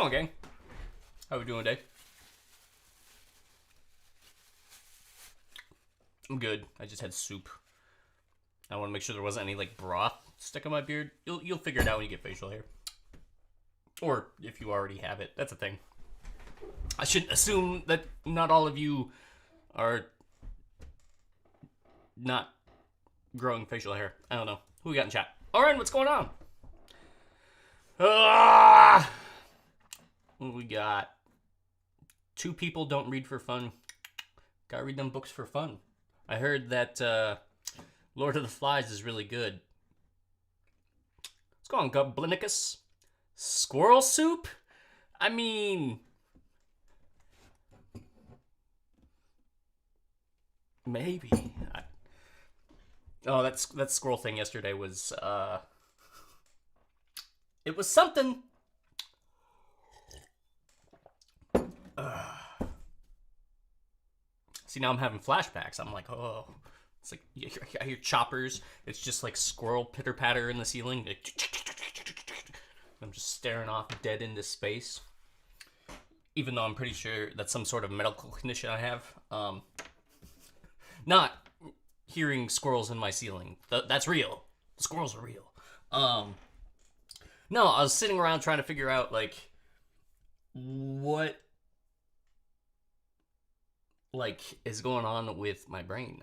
going on, gang? How we doing today? I'm good. I just had soup. I want to make sure there wasn't any like broth stuck in my beard. You'll figure it out when you get facial hair, or if you already have it. That's a thing. I should assume that not all of you are not growing facial hair. I don't know. Who we got in chat? Oren, what's going on? What we got? 2 people don't read for fun. Gotta read them books for fun. I heard that Lord of the Flies is really good. What's going on, Goblinicus? Squirrel soup? I mean, maybe. Oh, that squirrel thing yesterday was it was something. See, now I'm having flashbacks. I'm like, oh, it's like I hear choppers. It's just like squirrel pitter patter in the ceiling. I'm just staring off dead into space. Even though I'm pretty sure that's some sort of medical condition I have. Not hearing squirrels in my ceiling. That's real. The squirrels are real. No, I was sitting around trying to figure out like what like is going on with my brain.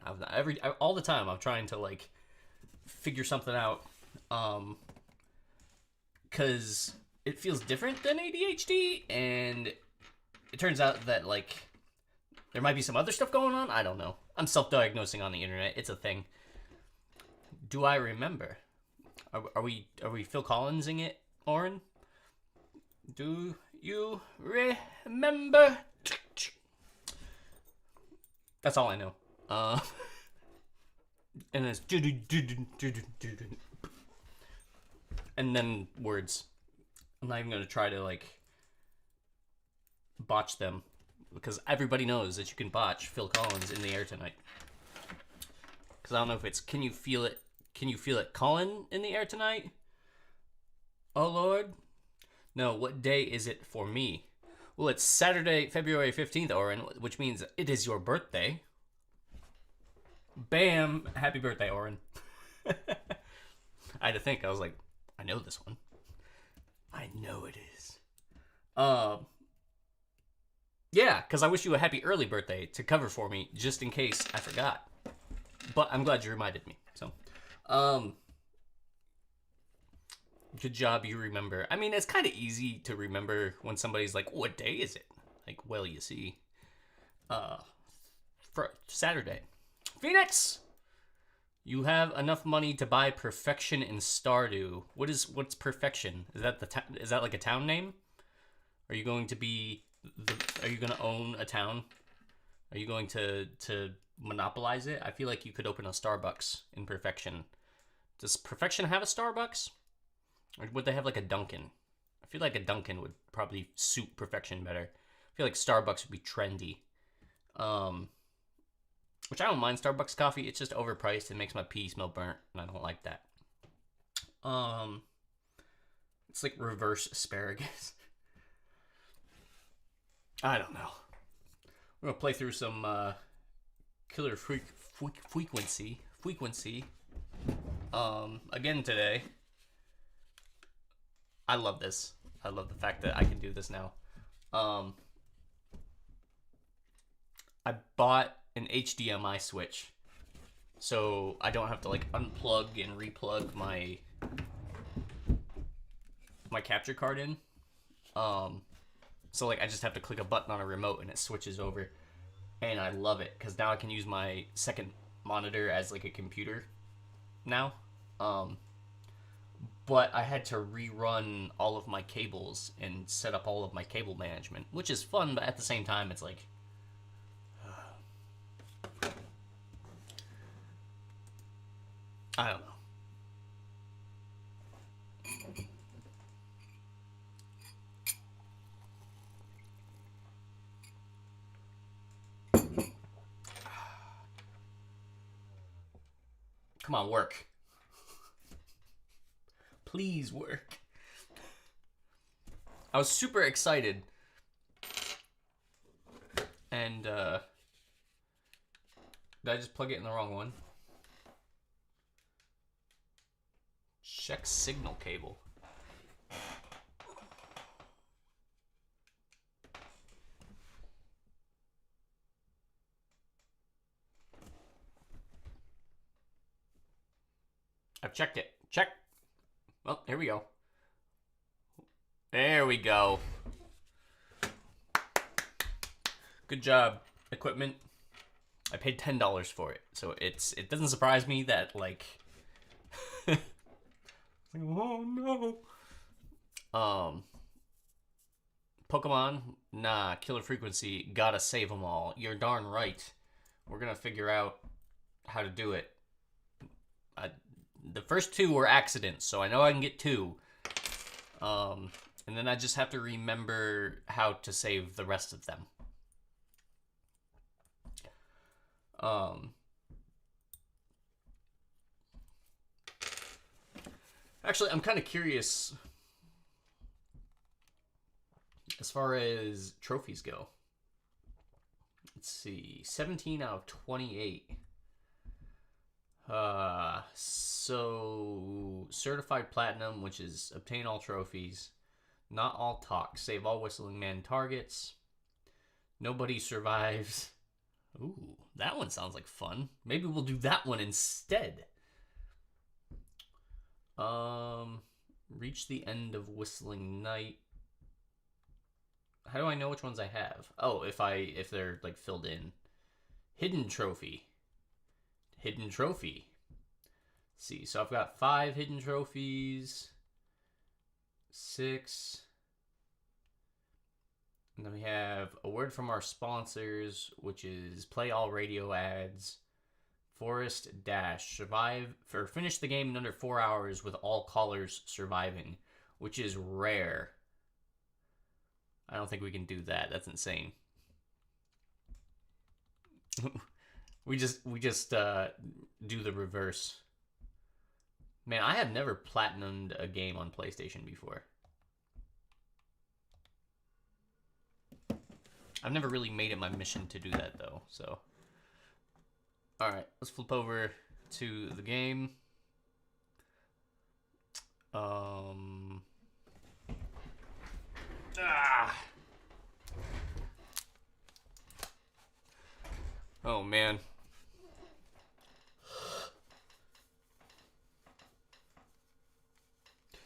All the time I'm trying to like figure something out, because it feels different than ADHD, and it turns out that like there might be some other stuff going on. I don't know. I'm self-diagnosing on the internet. It's a thing. Do I remember? Are we Phil Collinsing it, Oren? Do you remember? That's all I know. And it's and then words. I'm not even gonna try to like botch them, because everybody knows that you can botch Phil Collins in the air tonight. Because I don't know if it's can you feel it Colin in the air tonight? Oh Lord. No, what day is it for me? Well, it's Saturday, February 15th, Oren, which means it is your birthday. Bam! Happy birthday, Oren. I had to think. I was like, I know this one. I know it is. Yeah, because I wish you a happy early birthday to cover for me, just in case I forgot. But I'm glad you reminded me. So, good job, you remember. I mean, it's kind of easy to remember when somebody's like, what day is it? Like, well, you see. For Saturday. Phoenix! You have enough money to buy Perfection in Stardew. What's Perfection? Is that like a town name? Are you going to own a town? Are you going to monopolize it? I feel like you could open a Starbucks in Perfection. Does Perfection have a Starbucks? Or would they have like a Dunkin'? I feel like a Dunkin' would probably suit Perfection better. I feel like Starbucks would be trendy. Which I don't mind Starbucks coffee. It's just overpriced. It makes my pee smell burnt, and I don't like that. It's like reverse asparagus. I don't know. We're gonna play through some KillerFrequency. Again today. I love this. I love the fact that I can do this now. I bought an HDMI switch, so I don't have to like unplug and replug my capture card in. So like I just have to click a button on a remote and it switches over, and I love it because now I can use my second monitor as like a computer now. But I had to rerun all of my cables and set up all of my cable management, which is fun, but at the same time, it's like... I don't know. Come on, work. Please work. I was super excited. And, did I just plug it in the wrong one? Check signal cable. I've checked it. Check. Well, here we go. There we go. Good job, equipment. I paid $10 for it, so it doesn't surprise me that like, oh no. Pokemon, nah, KillerFrequency, gotta save them all. You're darn right. We're gonna figure out how to do it. The first two were accidents, so I know I can get 2. And then I just have to remember how to save the rest of them. Actually, I'm kind of curious as far as trophies go. Let's see, 17 out of 28. So certified platinum, which is obtain all trophies, not all talk, save all whistling man targets, nobody survives. Ooh, that one sounds like fun. Maybe we'll do that one instead. Reach the end of Whistling Night. How do I know which ones I have? Oh, if they're like filled in. Hidden trophy. Hidden trophy. Let's see, so I've got 5 hidden trophies. 6. And then we have a word from our sponsors, which is play all radio ads. Forest Dash. Survive or finish the game in under 4 hours with all callers surviving, which is rare. I don't think we can do that. That's insane. we just do the reverse. Man, I have never platinumed a game on PlayStation before. I've never really made it my mission to do that though, so. Alright, let's flip over to the game. Oh man.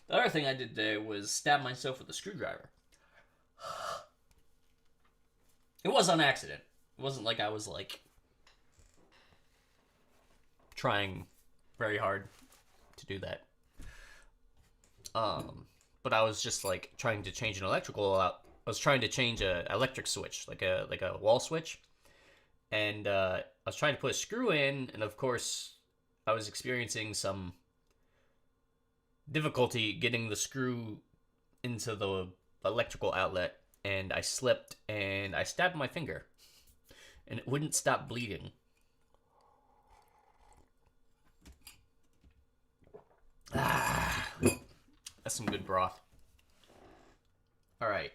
The other thing I did today was stab myself with a screwdriver. It was on accident. It wasn't like I was like trying very hard to do that. But I was just like trying to change an electrical out. I was trying to change a electric switch, like a wall switch, and I was trying to put a screw in, and of course, I was experiencing some difficulty getting the screw into the electrical outlet, and I slipped and I stabbed my finger, and it wouldn't stop bleeding. That's some good broth. All right.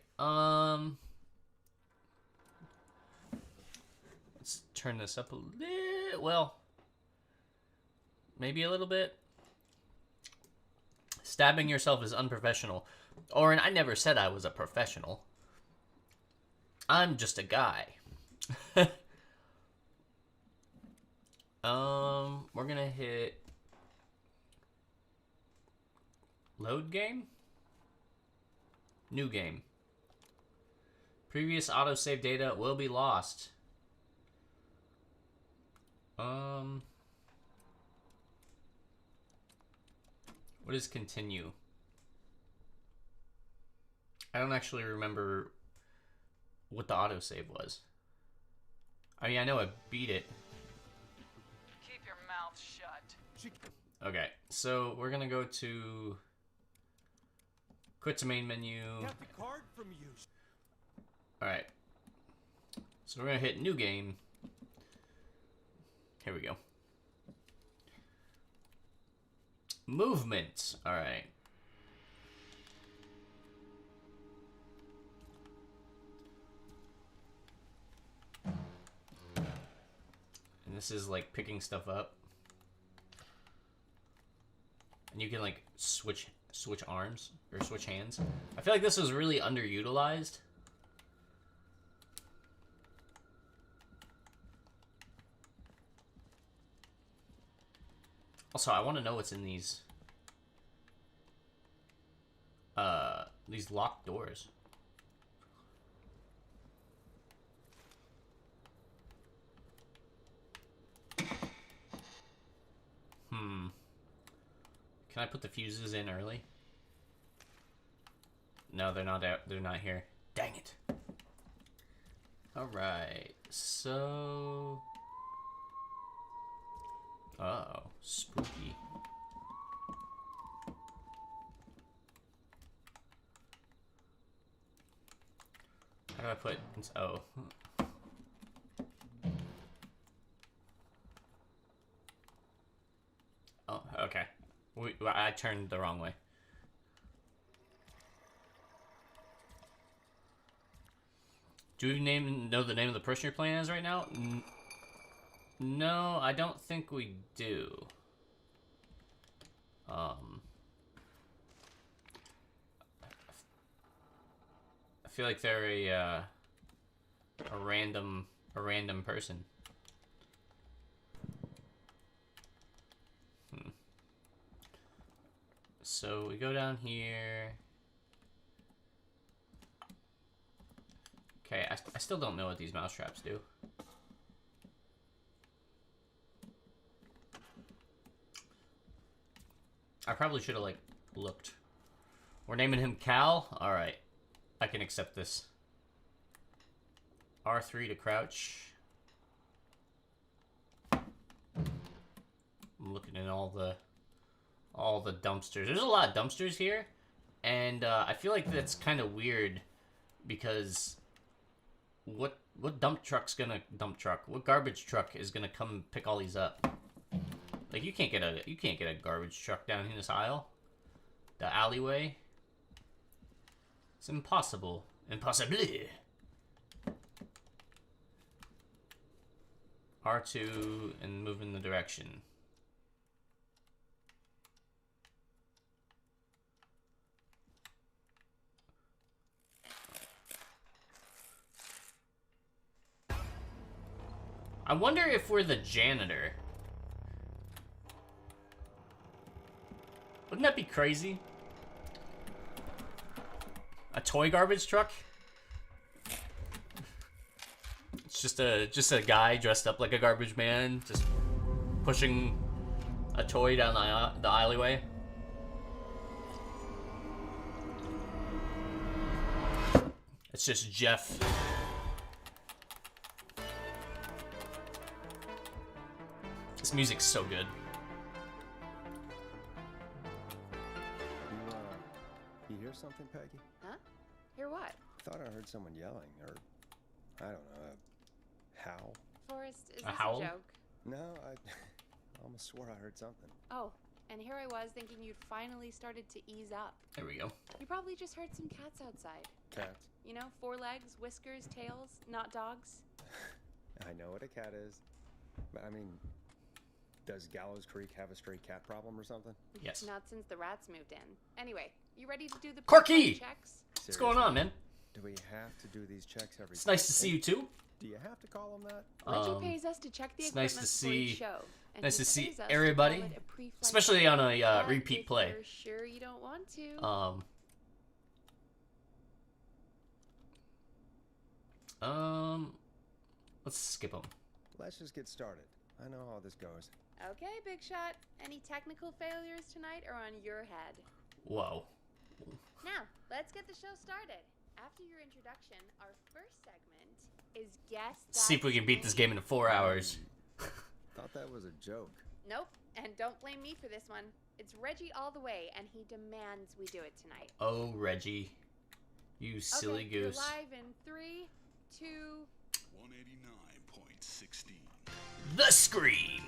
Let's turn this up a little. Well, maybe a little bit. Stabbing yourself is unprofessional. Oren, I never said I was a professional. I'm just a guy. We're gonna hit load game. New game. Previous autosave data will be lost. What is continue? I don't actually remember what the autosave was. I mean, I know I beat it. Keep your mouth shut. Okay, so we're gonna go to quit to main menu. Got the card from you. Alright. So we're gonna hit new game. Here we go. Movement. Alright. this is like picking stuff up. And you can like switch arms or switch hands. I feel like this was really underutilized. Also, I want to know what's in these locked doors. Can I put the fuses in early? No, they're not out. They're not here. Dang it. All right. So. Oh, spooky. How do I put? Oh. Oh, okay. I turned the wrong way. Do you know the name of the person you're playing as right now? No, I don't think we do. I feel like they're a random person. So we go down here. Okay, I still don't know what these mousetraps do. I probably should have, like, looked. We're naming him Cal? Alright. I can accept this. R3 to crouch. I'm looking at all the dumpsters. There's a lot of dumpsters here. And I feel like that's kind of weird because what garbage truck is gonna come pick all these up? Like you can't get a garbage truck down in this aisle. The alleyway. It's impossible. Impossible. R2 and move in the direction. I wonder if we're the janitor. Wouldn't that be crazy? A toy garbage truck? It's just a guy dressed up like a garbage man, just pushing a toy down the alleyway. It's just Jeff. This music's so good. You hear something, Peggy? Huh? Hear what? Thought I heard someone yelling, or I don't know, a howl. Forrest, is A this howl? a joke? No, I almost swore I heard something. Oh, and here I was thinking you'd finally started to ease up. There we go. You probably just heard some cats outside. Cats? You know, 4 legs, whiskers, tails, not dogs. I know what a cat is, but I mean, does Gallows Creek have a stray cat problem or something? Yes. Not since the rats moved in. Anyway, you ready to do the Corky! checks? What's going on, man? Do we have to do these checks every It's nice to see you too. Do you have to call them that? Reggie pays us to check the it's equipment nice to before each see- show. And nice he to see pays us everybody, to call it a pre-flight especially check. on a But repeat if play. You're sure you don't want to? Let's skip them. Let's just get started. I know how this goes. Okay, Big Shot. Any technical failures tonight are on your head. Whoa. Now, let's get the show started. After your introduction, our first segment is Guess That See if we can beat this Scream. game in 4 hours. Thought that was a joke. Nope, and don't blame me for this one. It's Reggie all the way, and he demands we do it tonight. Oh, Reggie. You silly okay, goose. We're live in 3, 2... 189.16. The Scream.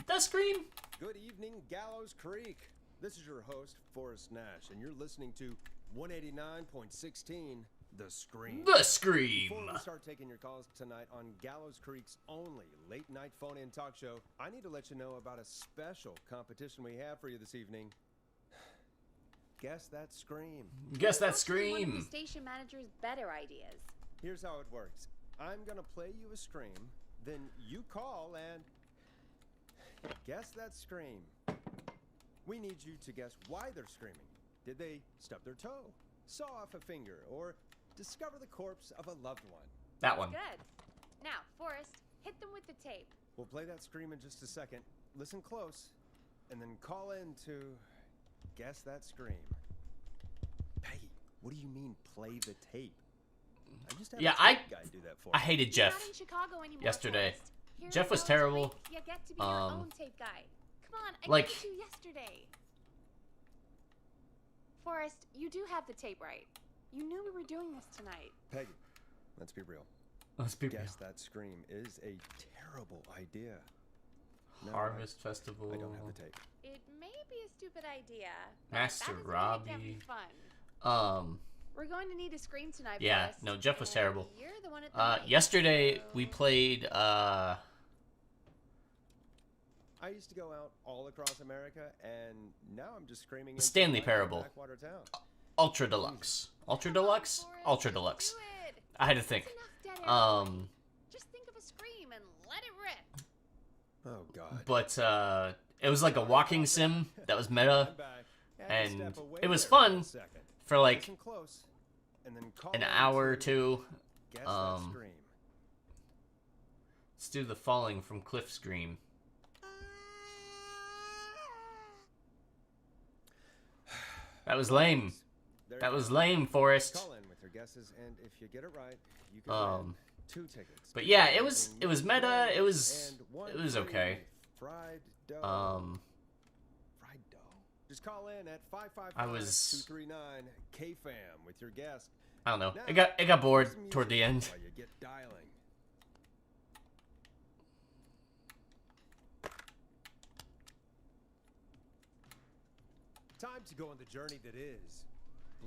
The Scream? Good evening, Gallows Creek. This is your host, Forrest Nash, and you're listening to 189.16, The Scream. The Scream. Before we start taking your calls tonight on Gallows Creek's only late-night phone-in talk show, I need to let you know about a special competition we have for you this evening. Guess that scream. Guess that Hopefully one of Scream. the station manager's better ideas. Here's how it works. I'm gonna play you a scream, then you call and guess that scream. We need you to guess why they're screaming. Did they stub their toe, saw off a finger, or discover the corpse of a loved one? That one. Good. Now, Forrest, hit them with the tape. We'll play that scream in just a second. Listen close, and then call in to guess that scream. Peggy, what do you mean play the tape? I just had Yeah, a tape guy do that for I me. hated You're Jeff not in Chicago anymore, yesterday. Forrest. Here Jeff at was Gallows terrible. Creek, you get to be your own tape guy. Come on, I like- gave it to you yesterday. Forrest, you do have the tape right. You knew we were doing this tonight. Peggy, let's be real. Let's be real. Guess that scream is a terrible idea. No, Harvest Festival. I don't have the tape. It may be a stupid idea, but Master that doesn't Robbie. make it fun. Um, We're going to need a scream tonight, Yeah, Forrest, no, Jeff was and terrible. You're the one at the mic, yesterday so- we played, I used to go out all across America, and now I'm just screaming into Stanley my Parable. backwater town. Ultra Deluxe. Ultra Deluxe? Forrest, Ultra just Deluxe. do it. I had to think. That's enough dead air. Um, Just think of a scream and let it rip. Oh God. but, it was like a walking sim that was meta I'm back. Had to and step away it was there fun for a second. for like Listen close, and then call an in hour or to two. Guess that Um, scream. Let's do the falling from cliff scream. That was lame. There That you was go. lame, Forrest. Call in with your guesses, and if you get it right, you can win 2 tickets. but to yeah, the it was amazing meta. It Rose was and one okay. free Fried dough. Fried dough. Just call in at 555-239-KFAM with your guess. I don't know. Now, It got bored some toward the music end. while you get dialing. Time to go on the journey that is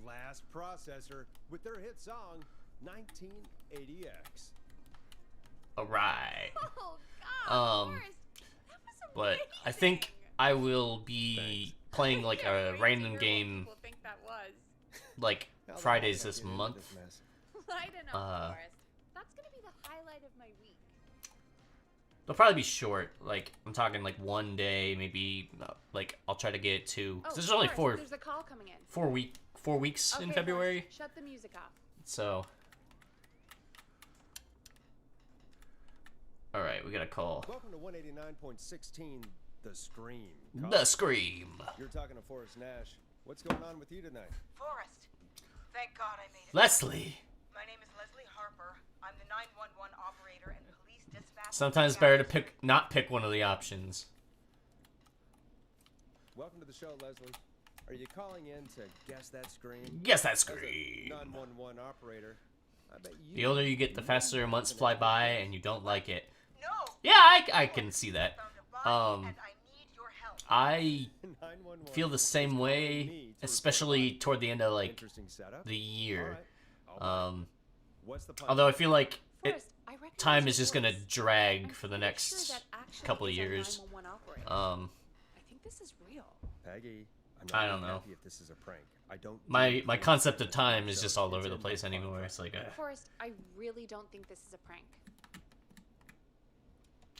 Blast Processor with their hit song 1980X. Alright. Oh God, Um, Forrest, that was But amazing. I think I will be playing like Yeah, a great to random hear what game people think that was. like How the Fridays hell this did I get into month. this mess? I don't know, Uh, Forrest. That's gonna be the highlight of my week. They'll probably be short. Like I'm talking like one day, maybe. Like I'll try to get to. 'Cause there's only Forrest, there's a call coming in. 4 weeks in Okay, February. Forrest, shut the music off. So. All right, we got a call. Welcome to 189.16, The Scream. The Scream. You're talking to Forrest Nash. What's going on with you tonight? Forrest, thank God I made it. Leslie. My name is Leslie Harper. I'm the 911 operator and police dispatcher. Sometimes it's better to not pick one of the options. Welcome to the show, Leslie. Are you calling in to guess that scream? Guess that As a scream. 911 operator, I bet you... The older you get, the faster months fly by, and you don't like it. No. Yeah, I can see that. Found a body and I need your help. I 911 feel the same is calling way, me to report especially on toward the end of like interesting setup. the year. All right. What's the Although I feel like Forrest, I recognize time your is just gonna voice. drag I'm for the pretty next sure that actually couple of is our years. 911 operator. Um, I think this is real. Peggy, I'm I not don't know. happy if this is a prank. I don't my do things concept of like time that, is so just all it's over the in place my anymore. contract. It's like Forrest, I really don't think this is a prank.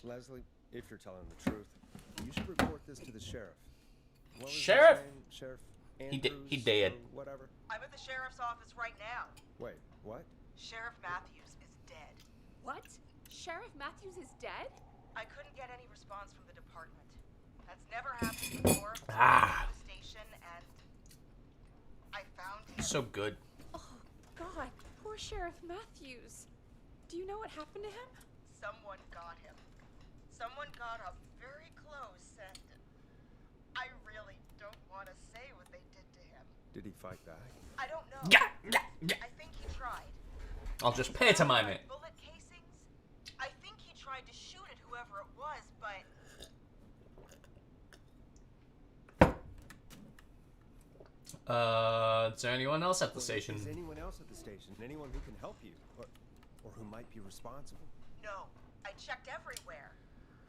Leslie, if you're telling the truth, you should report this to the sheriff. What was his Sheriff? name? Sheriff He dead. Andrews or whatever. I'm at the sheriff's office right now. Wait, what? Sheriff Matthews is dead. What? Sheriff Matthews is dead? I couldn't get any response from the department. That's never happened before. So I Ah. went to the station and I found him. so good. Oh, God. Poor Sheriff Matthews. Do you know what happened to him? Someone got him. Someone got up very close and I really don't want to say what they did to him. Did he fight back? I don't know. Yeah. I think he tried. I'll just pantomime it. Bullet casings? I think he tried to shoot at whoever it was, but Is there anyone else at the Well, station? Is anyone else at the station? Anyone who can help you? Or who might be responsible? No, I checked everywhere.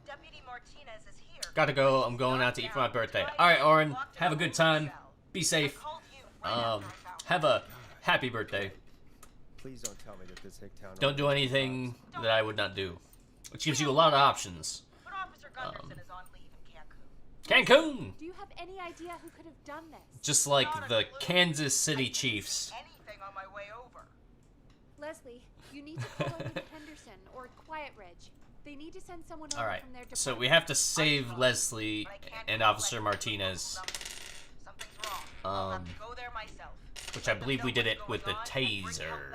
Deputy Martinez is here. Gotta go. I'm going out to eat for my birthday. Alright, Oren. Have a good time. Be safe. Have a happy birthday. Please don't tell me that this Hicktown... Don't do anything that I would not do. Which gives you a lot of options. But Officer Gunderson is on leave in Cancun. Cancun! Do you have any idea who could have done this? Just like the Kansas City Chiefs. Anything on my way over. Leslie, you need to call over to Henderson or Quiet Ridge. They need to send someone over Alright, from their department. so we have to save Leslie and Officer Martinez. Something's wrong. I'll have to go there myself. Which I believe we did it with the taser.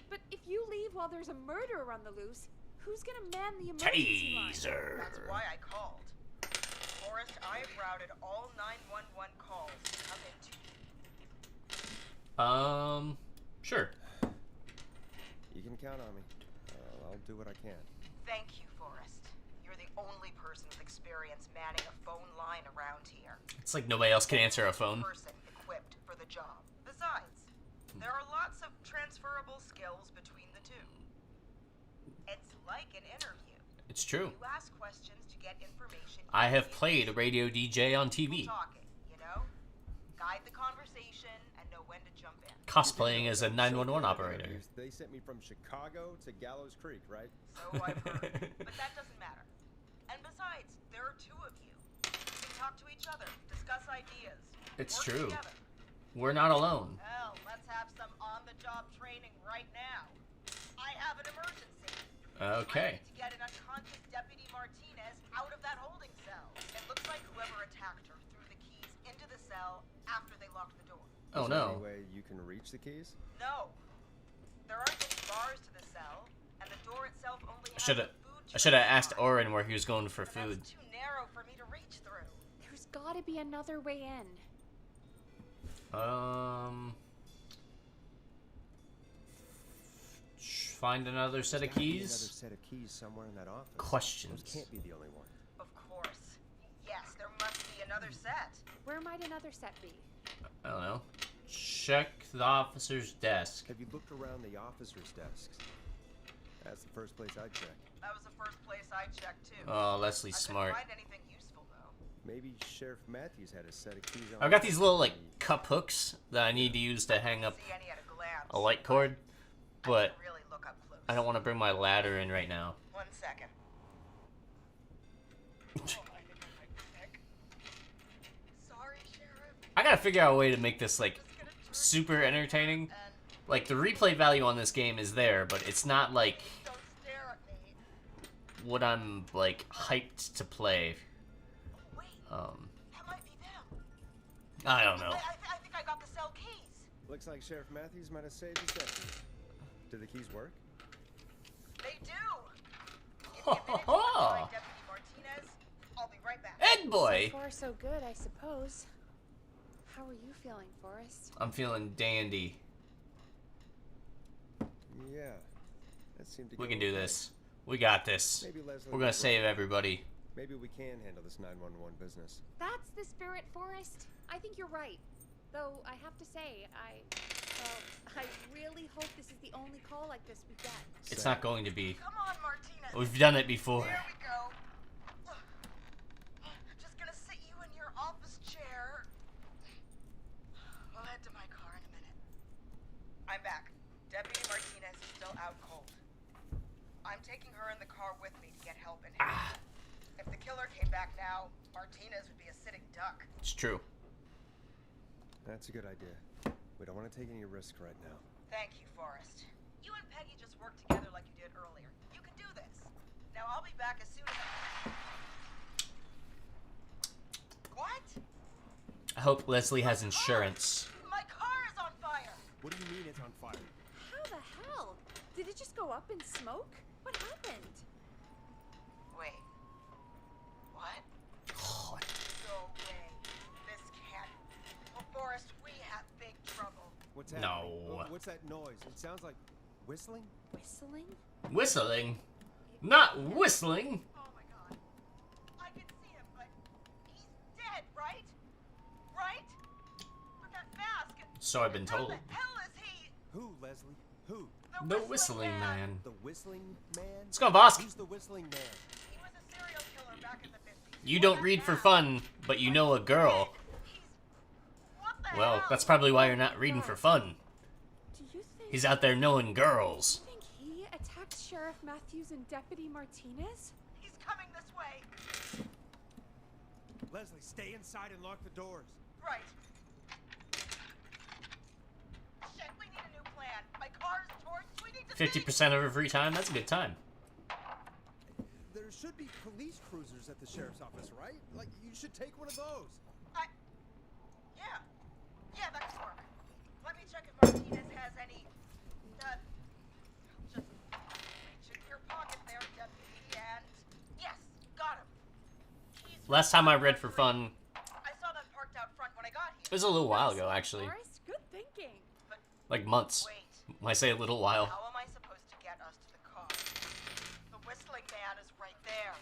But if you leave while there's a murderer on the loose, who's gonna man the emergency line? Taser. That's why I called. Forrest, I have routed all 911 calls to come into you. Sure. You can count on me. I'll do what I can. Thank you, Forrest. You're the only person with experience manning a phone line around here. It's like nobody else can answer a phone. Person equipped for the job. Besides, there are lots of transferable skills between the two. It's like an interview. It's true. You ask questions to get information. I have played a radio DJ on TV. Talking, you know? Guide the conversation and know when to jump in. Cosplaying as a 911 operator. They sent me from Chicago to Gallows Creek, right? So I've heard. But that doesn't matter. And besides, there are two of you. You can talk to each other, discuss ideas. It's work true. Together. We're not alone. Hell, let's have some on-the-job training right now. I have an emergency. Okay. I need to get an unconscious Deputy Martinez out of that holding cell. It looks like whoever attacked her threw the keys into the cell after they locked the door. Oh Is there no. any way you can reach the keys? No. There aren't any bars to the cell, and the door itself only has I should have asked Oren where he was going for But food. that's too narrow for me to reach through. There's gotta be another way in. Find another set of There's gotta be keys. Another set of keys somewhere in that office. Questions. Those can't be the only one. Of course. Yes, there must be another set. Where might another set be? I don't know. Check the officer's desk. Have you looked around the officers' desks? That's the first place I'd check. That was the first place I checked too. Oh, Leslie's I smart. couldn't find anything useful though. Maybe Sheriff Matthews had a set of keys on. I've got these little like cup hooks that I need to use to hang up See any at a glance. a light cord, I but didn't really look up close. I don't want to bring my ladder in right now. 1 second. Oh, I think I might be sick. Sorry, Sheriff. I gotta figure out a way to make this like Just gonna turn super entertaining. and Like the replay value on this game is there, but it's not like don't stare at me. what I'm like hyped to play. Wait, that might be them. I don't know. I think I got the cell keys. Looks like Sheriff Matthews might have saved his destiny. Do the keys work? They do. Give me a minute to find Deputy Martinez. I'll be right back. Ed boy! So far, so good, I suppose. How are you feeling, Forrest? I'm feeling dandy. Yeah. That seemed to We go can do okay. this. We got this. Maybe Leslie We're gonna was save right. everybody. Maybe we can handle this 911 business. That's the spirit, Forrest. I think you're right. Though, I have to say, I really hope this is the only call like this we get. It's not going to be. Come on, Martinez. We've done it before. Here we go. Just gonna sit you in your office chair. I'll head to my car in a minute. I'm back. Deputy Martinez is still out cold. I'm taking her in the car with me to get help in here. If the killer came back now, Martinez would be a sitting duck. It's true. That's a good idea. We don't want to take any risks right now. Thank you, Forrest. You and Peggy just worked together like you did earlier. You can do this. Now I'll be back as soon as I... What? I hope Leslie has insurance. My car is on fire! What do you mean it's on fire? How the hell? Did it just go up in smoke? What happened? Wait. What? No way. This can't... Well, Forrest, we have big trouble. What's happening? No. Oh, what's that noise? It sounds like whistling? Whistling? Whistling? Not whistling! Oh my god. I can see him, but he's dead, right? Right? But that So I've been told. Where the hell is he? Who, Leslie? Who? The Whistling Man. The Whistling Man? Let's go, boss. Who's the Whistling Man? He was a serial killer back in the 50s. You don't read for fun, but you know a girl. He's... What the Well, hell? that's probably why you're not reading for fun. Do you think He's out there knowing girls. you think he attacked Sheriff Matthews and Deputy Martinez? He's coming this way. Leslie, stay inside and lock the doors. Right. Shit, we need a new plan. My car's torched. We need to 50% of her free time? That's a good time. There should be police cruisers at the sheriff's office, right? Like, you should take one of those. Yeah. Yeah, that could work. Let me check if Martinez has any... just reach in your pocket there, deputy, and... Yes, got him. He's Last time I read for fun, I saw them parked out front when I got it here. was a little while ago, actually. Forrest, good thinking. Like months. Wait, When I say a little while. how am I supposed to get us to the car? The Whistling Man is right there.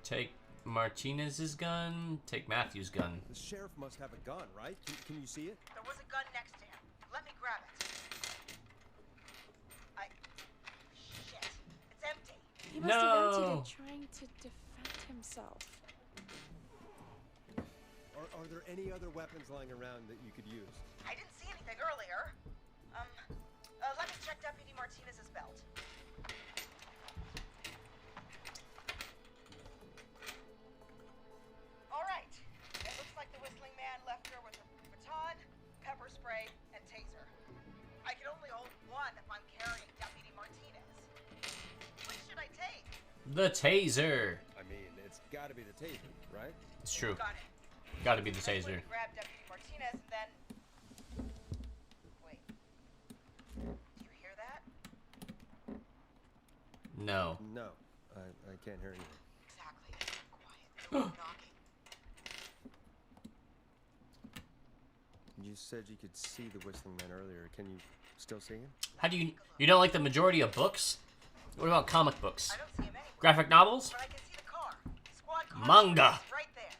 Take Martinez's gun, take Matthew's gun. The sheriff must have a gun, right? Can you see it? There was a gun next to him. Let me grab it. Shit. It's empty. He must have emptied No. it trying to defend himself. Are there any other weapons lying around that you could use? I didn't see anything earlier. Let me check Deputy Martinez's belt. All right. It looks like the Whistling Man left her with a baton, pepper spray, and taser. I can only hold one if I'm carrying Deputy Martinez. Which should I take? The taser. I mean, it's gotta be the taser, right? It's true. Got it. Gotta be the Let's wait taser. to grab Deputy Martinez and then... Wait. Do you hear that? No. No, I can't hear anything. Exactly. Quiet. No knocking. You said you could see the Whistling Man earlier. Can you still see him? How do you don't like the majority of books? What about comic books? I don't see him anywhere. Graphic novels? But I can see the car. Squad car. Manga. is right there.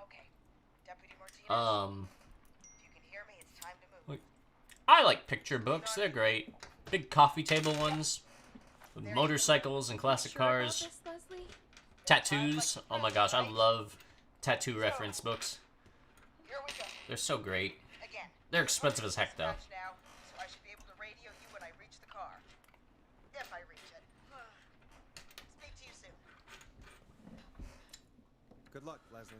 Okay. Deputy Martinez. If you can hear me, it's time to move. I like picture books. They're great. Big coffee table ones. With motorcycles and classic Sure about cars. this, Leslie? Tattoos. Oh my gosh, I love tattoo reference books. Here we go. They're so great. Again. They're expensive as heck, though. Now, so I should be able to radio you when I reach the car. If I reach it. Speak to you soon. Good luck, Leslie.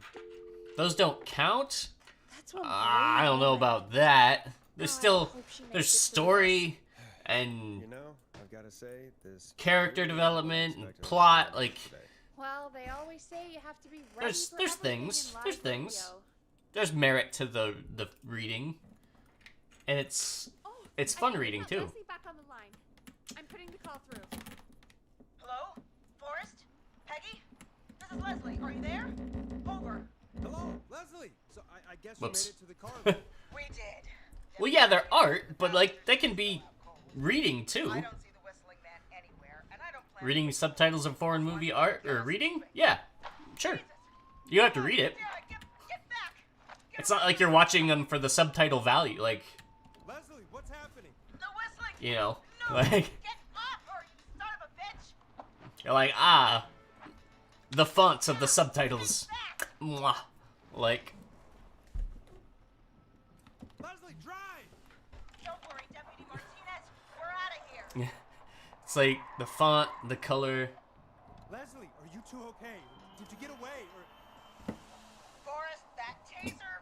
Those don't count? That's what I don't know about that. There's Oh, I still hope she makes there's it through story and You know, I've gotta say, this character really development and unexpected plot. Like today. Well, they always say you have to be ready There's- for there's everything things. in live There's things. radio. there's merit to the reading, and it's Oh, It's I fun think we reading, got too. Leslie back on the line. I'm putting the call through. Hello? Forrest? Peggy? This is Leslie. Are you there? Over. Hello, Leslie. So I guess you Whoops. made it to the car. We did. well, yeah, they're art, but like they can be reading too. I don't see the Whistling Man anywhere, and I don't plan Reading to- subtitles of foreign movie art or reading? Yeah, sure. You don't have to read it. Yeah, get back. It's not like you're watching them for the subtitle value. Like, Leslie, what's happening? The Whistling. you know, No. like Get off her, you son of a bitch. you're like the fonts of the subtitles. Back. Mwah. Like, Leslie, drive! Don't worry, Deputy Martinez. We're out of here. it's like the font, the color. Leslie, are you two okay? Did you get away? Or Forrest, that taser,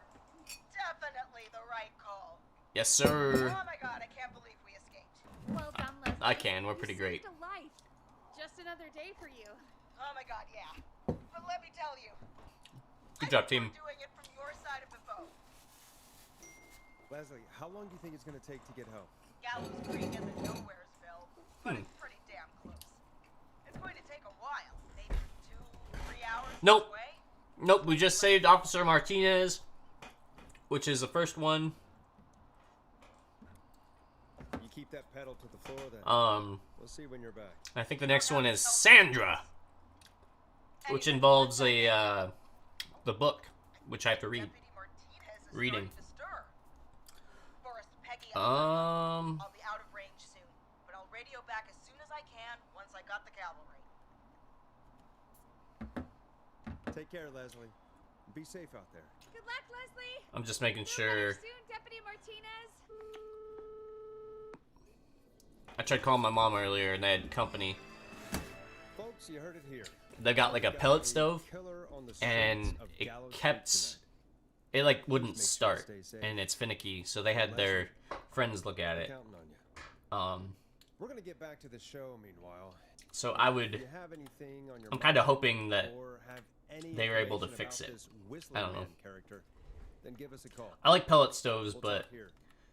definitely the right call. Yes, sir. Oh my god, I can't believe we escaped. Well done, Leslie. I can. We're You pretty saved great. a life. Just another day for you. Oh my god, yeah. But let me tell you. Good I job, think team. we're doing it from your side of the boat. Leslie, how long do you think it's gonna take to get home? Gallows Creek isn't Nowheresville, but Hmm. it's pretty damn close. It's going to take a while, maybe 2-3 hours Nope. each way. Nope, we just saved Officer Martinez, which is the first one. You keep that pedal to the floor then. We'll see when you're back. I think the next one is Sandra. which involves a the book, which I have to read. Deputy Martinez is Reading. starting to stir. Forrest, Peggy, Um, I'll be out of range soon, but I'll radio back as soon as I can once I got the cavalry. Take care, Leslie. Be safe out there. Good luck, Leslie. I'm just making Feel better sure. soon, Deputy Martinez. I tried calling my mom earlier, and they had company. Folks, you heard it here. They got like a pellet stove, Killer on the and streets of it Gallows kept, Creek it like wouldn't Make sure you start, stay safe. and it's finicky. So they had their friends look at tonight. it. Counting on you. Um, We're gonna get back to the show. Meanwhile, so I if would. you have anything on your I'm kind of mind hoping that or have any they were able to information fix about it. this Whistling I don't know. Man character, then give us a call. I like pellet stoves, We'll but talk here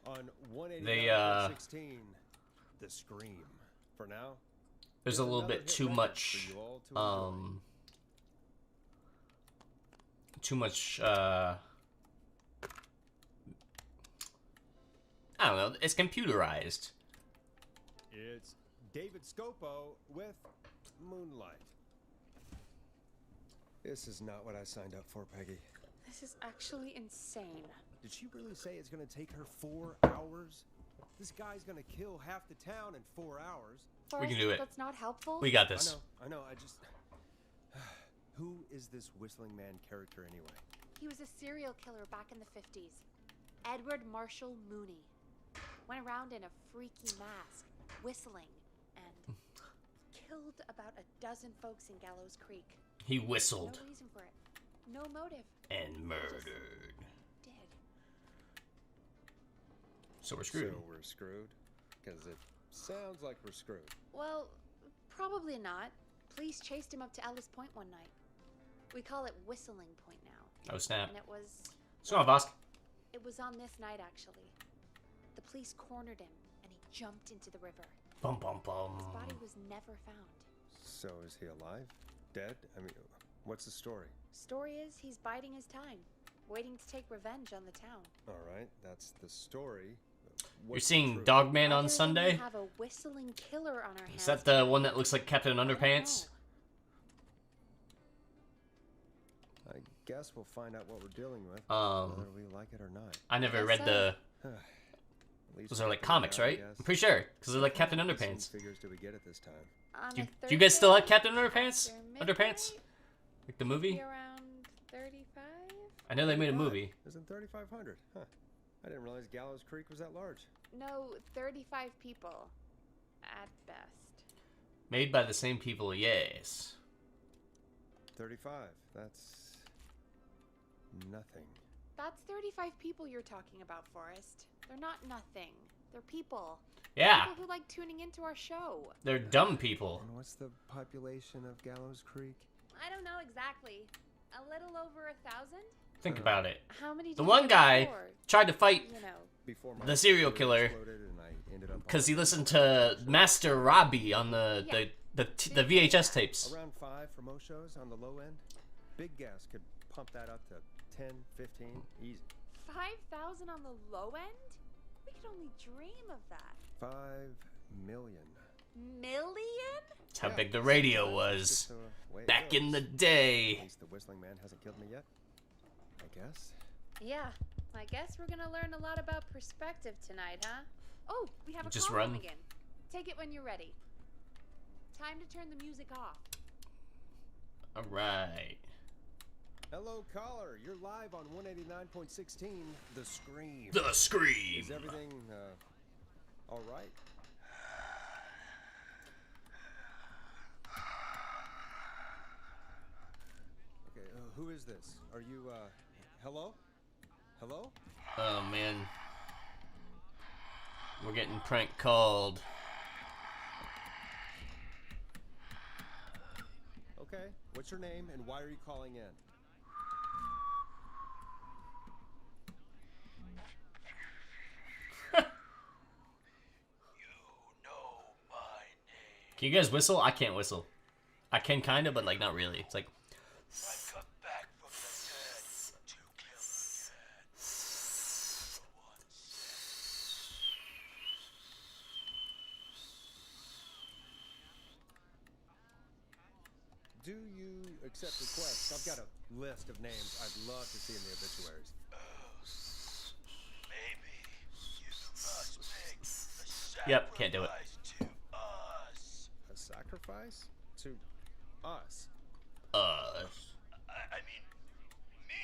on 189.16, they, The Scream. For now, there's a little another bit hit too record much. for you all to enjoy. Too much. I don't know. It's computerized. It's David Scopo with Moonlight. This is not what I signed up for, Peggy. This is actually insane. Did she really say it's gonna take her 4 hours? This guy's gonna kill half the town in 4 hours. We can do it. That's not helpful. We got this. I know, I just... Who is this Whistling Man character anyway? He was a serial killer back in the 50s. Edward Marshall Mooney. Went around in a freaky mask, whistling, and killed about a dozen folks in Gallows Creek. He No whistled reason for it. No motive. and murdered. Did. So we're screwed. So we're screwed? Because it sounds like we're screwed. Well, probably not. Police chased him up to Ellis Point one night. We call it Whistling Point now. Oh snap! And it was... So on, Vosk. It was on this night, actually. The police cornered him, and he jumped into the river. Bum bum bum. His body was never found. So is he alive? Dead? I mean, what's the story? Story is, he's biding his time, waiting to take revenge on the town. Alright, that's the story. You're What's the seeing truth? Dogman Other on than Sunday. We have a whistling killer on our hands. Is that the one that looks like Captain I don't Underpants? know. I guess we'll find out what we're dealing with, Um, whether we like it or not. I never Guess read so. the. At least Those are we like figured comics, out, I right? guess. I'm pretty sure, because they're like What Captain whistling Underpants. figures do we get at this time? On Do a you guys still have Thursday Captain Underpants? after Underpants? midnight, Like the movie? be around 35? I know they made a movie. Isn't 3,500? Huh. I didn't realize Gallows Creek was that large. No, 35 people. At best. Made by the same people, yes. 35. That's... nothing. That's 35 people you're talking about, Forrest. They're not nothing. They're people. Yeah, People who like tuning into our show. they're dumb people. And what's the population of Gallows Creek? I don't know exactly. A little over 1,000? Think about it. How many did The you one get guy before? tried to fight You know. Before my The serial computer killer, exploded and I ended up on because he the listened internet. to Master Robbie on the VHS tapes. Around 5 for most shows on the low end. Big gas could pump that up to 10, 15, easy. 5,000 on the low end? We could only dream of that. 5 million. Million? That's how Yeah, big the radio sometimes it's was just the way it back in goes. the At day. least the Whistling Man hasn't killed me yet. I guess. Yeah. I guess we're gonna learn a lot about perspective tonight, huh? Oh, we have a Just call run. again. Take it when you're ready. Time to turn the music off. All right. Hello, caller. You're live on 189.16, The Scream. The Scream. Is everything, all right? Okay, who is this? Are you, hello? Hello? Oh man, we're getting prank called. Okay, what's your name and why are you calling in? Can you guys whistle? I can't whistle. I can kind of, but like not really. It's like. Do you accept requests, I've got a list of names I'd love to see in the obituaries. Maybe you must make a Yep, can't do it. sacrifice to us. A sacrifice? To us? I mean, me.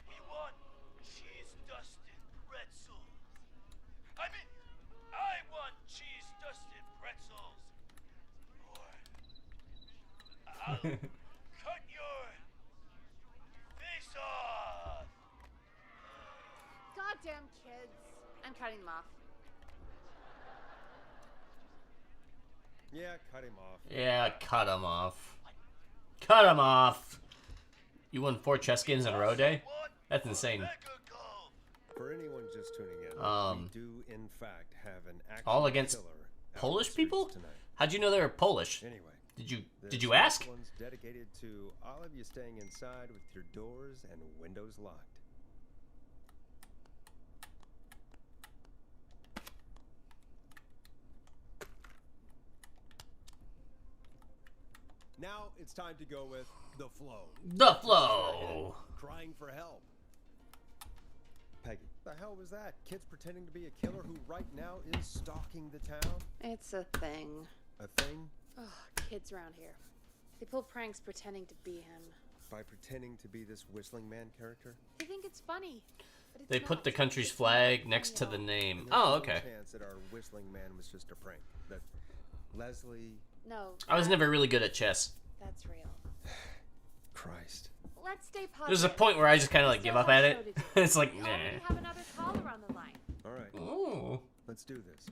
We want cheese-dusted pretzels. I mean, I want cheese-dusted pretzels. Or I'll cut your face off. Goddamn kids. I'm cutting them off. Yeah, cut him off. Yeah, cut him off. Cut him off. You won 4 chess games in a row, Day? That's insane. Mega golf. For anyone just tuning in, we do in fact have an actual all against killer out Polish in the streets people? tonight. How'd you know they were Polish? Anyway, Did this you ask? next one's dedicated to all of you staying inside with your doors and windows locked. Now it's time to go with the flow. The flow. Crying for help. Peggy, the hell was that? Kids pretending to be a killer who right now is stalking the town? It's a thing. A thing? Oh, kids around here. They pull pranks pretending to be him. By pretending to be this whistling man character? They think it's funny. But it's They put not. the country's It's flag not next to funny the at all. name. And there's Oh, no okay. chance that our whistling man was just a prank. That Leslie... No. I was never really good at chess. That's real. Christ. Let's stay positive. There's a point where I just kind of like We give still up have at a it. show to do. It's like, We nah. already have another caller on the line. All right, Ooh. let's do this.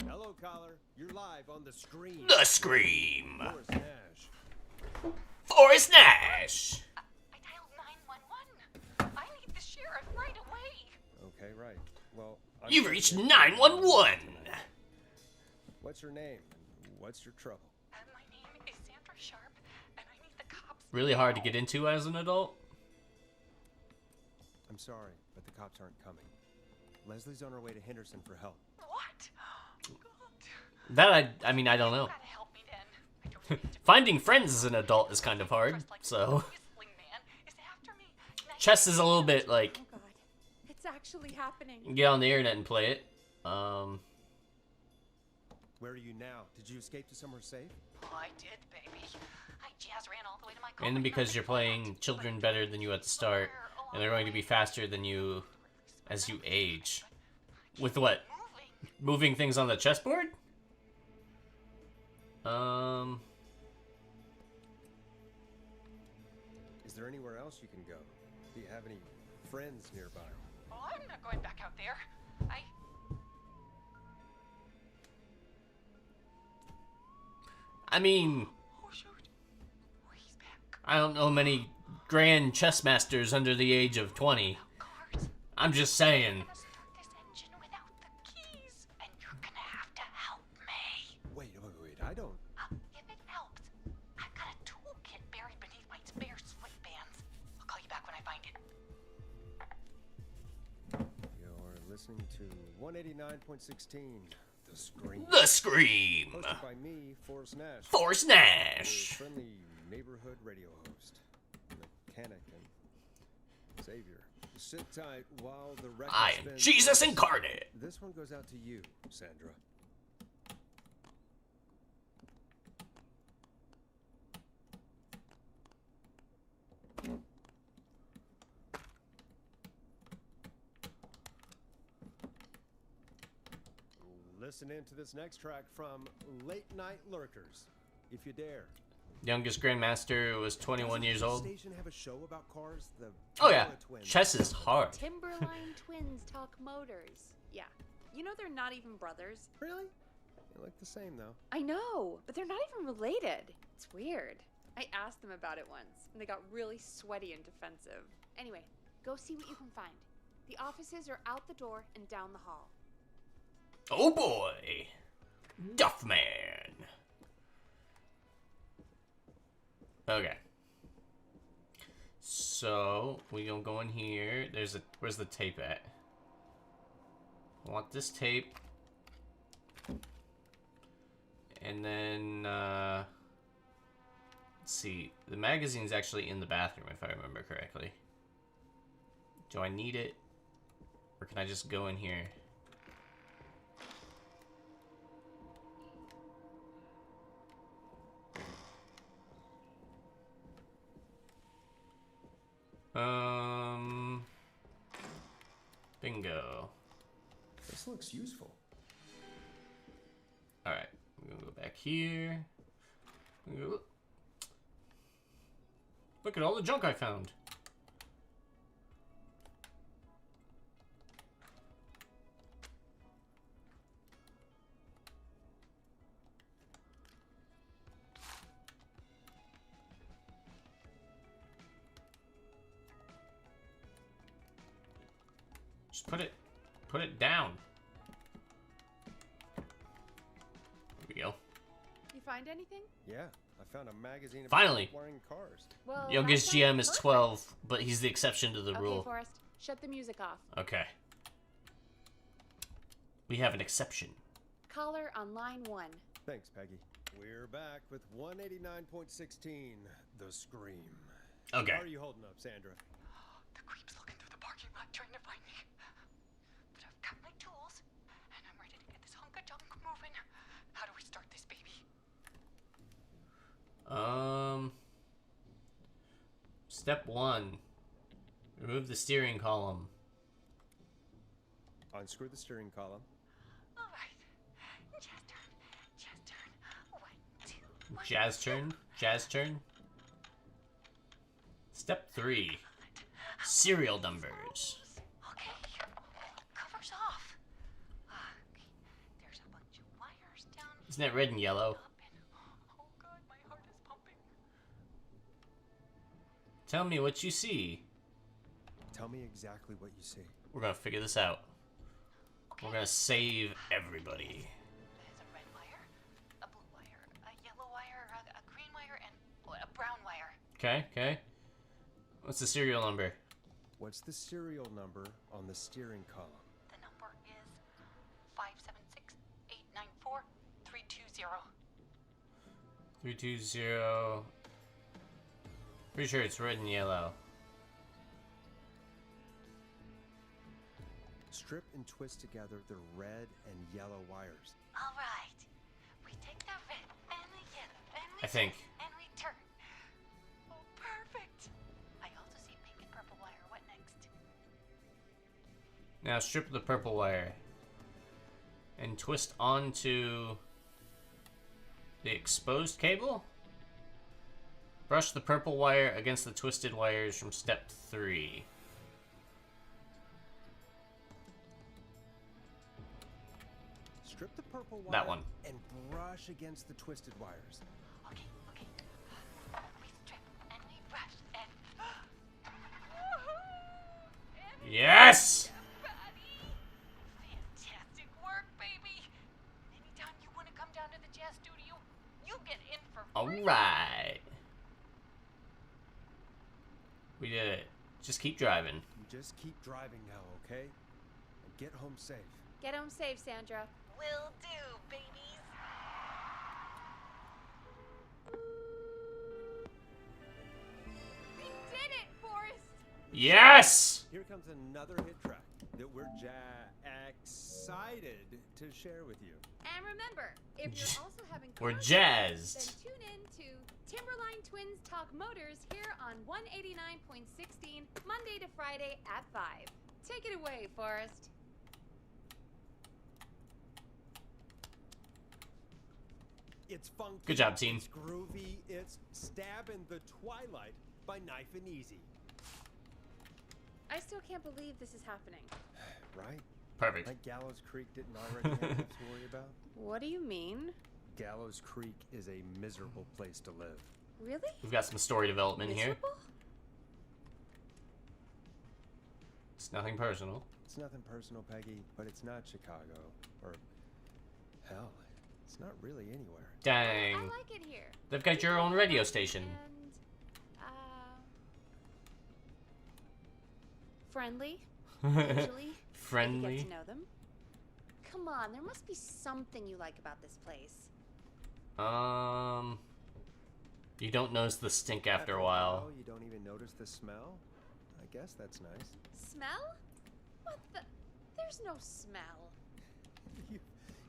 Hello, caller. You're live on the screen. The Scream. Forrest Nash. Forrest Nash. I dialed 911. I need the sheriff right away. Okay, right. Well, I'm You've sure reached you- 911. What's your name? And what's your trouble? My name is Sandra Sharp, and I need the cops. Really hard to get into as an adult. I'm sorry, but the cops aren't coming. Leslie's on her way to Henderson for help. What? God. That I mean, I don't know. You gotta help me then. I don't need to Finding friends as an adult is kind of hard, dress like so a whistling man is after me. chess is a little bit like Oh god. It's actually happening. get on the internet and play it. Where are you now? Did you escape to somewhere safe? Oh, I did, baby. I jazz ran all the way to my car. Mainly because you're playing children better than you at the start, and they're going to be faster than you as you age. With what? Moving things on the chessboard? Is there anywhere else you can go? Do you have any friends nearby? Oh, I'm not going back out there. I mean, Oh, shoot. Oh, he's back. I don't know many grand chess masters under the age of 20. Cars. I'm just saying. I'm gonna start this engine without the keys, and you're gonna have to help me. Wait, I don't... If it helps, I've got a toolkit buried beneath my spare sweatbands. I'll call you back when I find it. You're listening to 189.16, The Scream. The Scream. Hosted by me, Forrest Nash. Forrest Your Nash. friendly neighborhood radio host, mechanic and savior. Sit tight while the record I am spins. Jesus incarnate. This one goes out to you, Sandra. Listen in to this next track from Late Night Lurkers, if you dare. Youngest grandmaster was 21 years Doesn't old. the station have a show about cars? The Oh yeah, Bella twins. chess is hard. Timberline twins talk motors. Yeah. You know they're not even brothers. Really? They look the same though. I know, but they're not even related. It's weird. I asked them about it once, and they got really sweaty and defensive. Anyway, go see what you can find. The offices are out the door and down the hall. Oh boy, Duffman. Okay. So we gonna go in here. Where's the tape at? I want this tape. And then, let's see. The magazine's actually in the bathroom, if I remember correctly. Do I need it? Or can I just go in here? Bingo. This looks useful. Alright, we're gonna go back here. Look at all the junk I found. Just put it down. Here we go. You find anything? Yeah, I found a magazine about Finally. wiring cars. Well, Youngest last time GM is perfect. 12, but he's the exception to the Okay, rule. Forrest, shut the music off. Okay. We have an exception. Caller on line 1. Thanks, Peggy. We're back with 189.16, The Scream. Okay. How are you holding up, Sandra? The creep's looking through the parking lot trying to find me. But I've got my tools, and I'm ready to get this hunk of junk moving. How do we start this baby? Step 1. Remove the steering column. Unscrew the steering column. All right. Jazz turn. Jazz turn. 1, 2, 1. Jazz turn. Jazz turn. Step 3. Serial numbers. Okay. Cover's off. Okay. There's a bunch of wires down Isn't it red and yellow? Oh god, my heart is pumping. Tell me what you see. Tell me exactly what you see. We're gonna figure this out. Okay. We're gonna save everybody. There's a red wire, a blue wire, a yellow wire, a green wire, and a brown wire. Okay, okay. What's the serial number? What's the serial number on the steering column? The number is 576-894-320. 320. Pretty sure it's red and yellow. Strip and twist together the red and yellow wires. All right. We take the red and the yellow and we I think. and we turn. Oh, perfect. I also see pink and purple wire. What next? Now strip the purple wire and twist onto the exposed cable. Brush the purple wire against the twisted wires from step 3. Strip the purple wire That one. and brush against the twisted wires. Okay, okay. We strip and we brush and. Yes! Buddy! Fantastic work, baby! Anytime you want to come down to the jazz studio, you get in for free. Alright. We did it. Just keep driving. You just keep driving now, okay? And get home safe. Get home safe, Sandra. Will do, babies. We did it, Forrest! Yes! Here comes another hit track that we're excited to share with you. And remember, if you're also having We're car trouble, jazzed. then tune in to Timberline Twins Talk Motors here on 189.16 Monday to Friday at 5. Take it away, Forrest. It's funky. Good job, team. It's groovy. It's Stabbing the Twilight by Knife and Easy. I still can't believe this is happening. Right? Perfect. Like Gallows Creek didn't already have enough to worry about? What do you mean? Gallows Creek is a miserable place to live. Really? We've got some story development here. Miserable? It's nothing personal. It's nothing personal, Peggy, but it's not Chicago. Or, hell, it's not really anywhere. Dang. I like it here. They've got your own radio station. And, friendly, usually. Friendly. Get to know them. Come on, there must be something you like about this place. You don't notice the stink after a while. You don't even notice the smell? I guess that's nice. Smell? What the? There's no smell.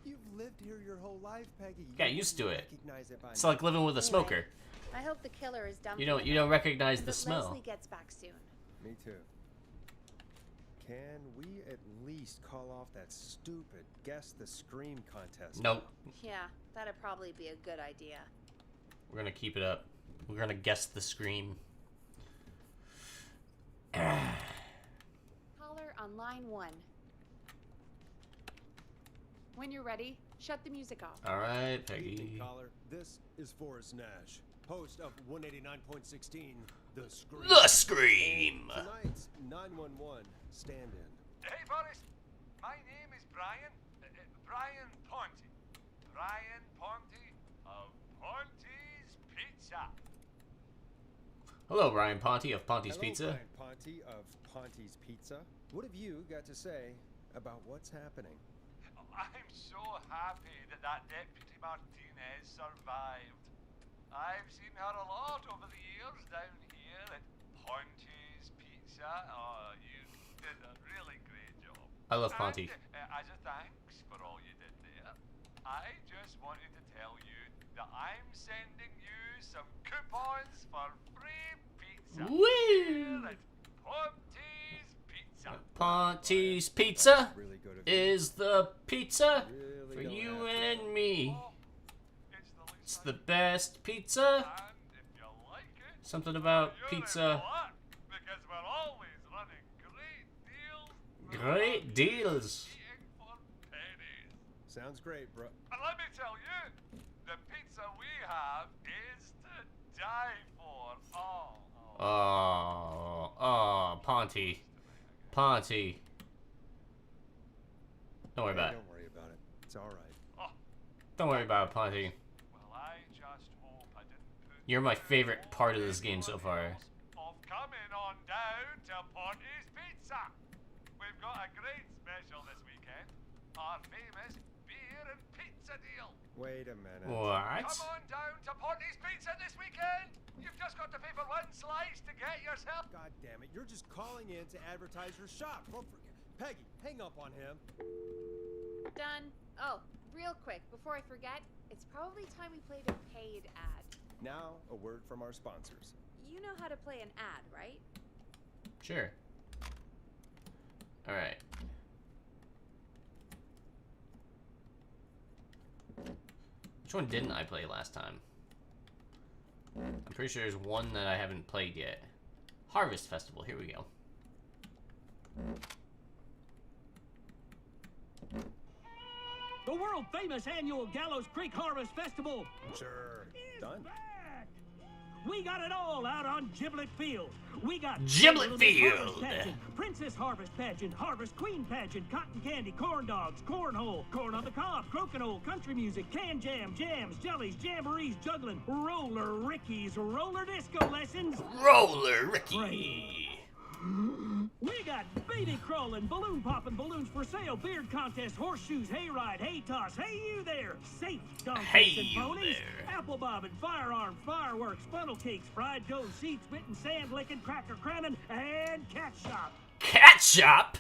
You've lived here your whole life, Peggy. You Get used to it. recognize it by It's like living with a smoker. I hope the killer is done. You don't recognize the But smell. Leslie gets back soon. Me too. Can we at least call off that stupid guess the scream contest? Nope. Yeah, that'd probably be a good idea. We're gonna keep it up. We're gonna guess the scream. Caller on line 1. When you're ready, shut the music off. All right, Evening, Peggy. caller. This is Forrest Nash, host of 189.16, The Scream. The Scream. And tonight's 911 stand-in. Hey, Boris. My name is Brian. Brian Ponte. Brian Ponte of Ponte's Pizza. Hello, Ryan Ponte of Ponte's Hello, Pizza. Brian Ponte of Ponte's Pizza. What have you got to say about what's happening? I'm so happy that Deputy Martinez survived. I've seen her a lot over the years down here at Ponte's Pizza. Oh, you did a really great job. I love Ponte. And, as a thanks for all you did there, I just wanted to tell you that I'm sending you some coupons for free pizza. Woo! Here at Ponte's Pizza. Ponte's Pizza Really good of is the pizza Really for don't you have to. and me. Oh, it's the least It's I the can best pizza. do. And if you like it, Something about you're in pizza. luck, because we're always running great deals. Great deals. Eating for pennies. Sounds great, bro. And let me tell you, the pizza we have is to die for. Oh, Ponte. Ponte. Don't worry about it. Don't worry about it. It's all right. Oh, Don't worry about it, Ponte. well, I just hope I didn't put You're my favorite part of this game so far. of coming on down to Ponte's Pizza. We've got a great special this weekend. Our famous beer and pizza deal. Wait a minute. What? Come on down to Ponte's Pizza this weekend. You've just got to pay for one slice to get yourself. God damn it. You're just calling in to advertise your shop. Don't forget. Peggy, hang up on him. Done. Oh, real quick, before I forget, it's probably time we played a paid ad. Now, a word from our sponsors. You know how to play an ad, right? Sure. Alright. Which one didn't I play last time? I'm pretty sure there's one that I haven't played yet. Harvest Festival, here we go. The world-famous annual Gallows Creek Harvest Festival. Sure. Done. Back. We got it all out on Giblet Field. We got Giblet Little Field. Harvest Pageant, Princess Harvest Pageant, Harvest Queen Pageant, Cotton Candy, Corn Dogs, Cornhole, Corn on the Cob, Crokinole, Country Music, Can Jam, Jams, Jellies, Jamborees, Juggling, Roller Rickies, Roller Disco Lessons. Roller Ricky! We got baby crawling, balloon popping, balloons for sale, beard contest, horseshoes, hayride, hay toss, hey you there, safe donkeys Hey and you ponies, there. apple bobbing, firearms, fireworks, funnel cakes, fried dough, seed spitting, sand licking, cracker cramming, and cat shop. Cat Shop?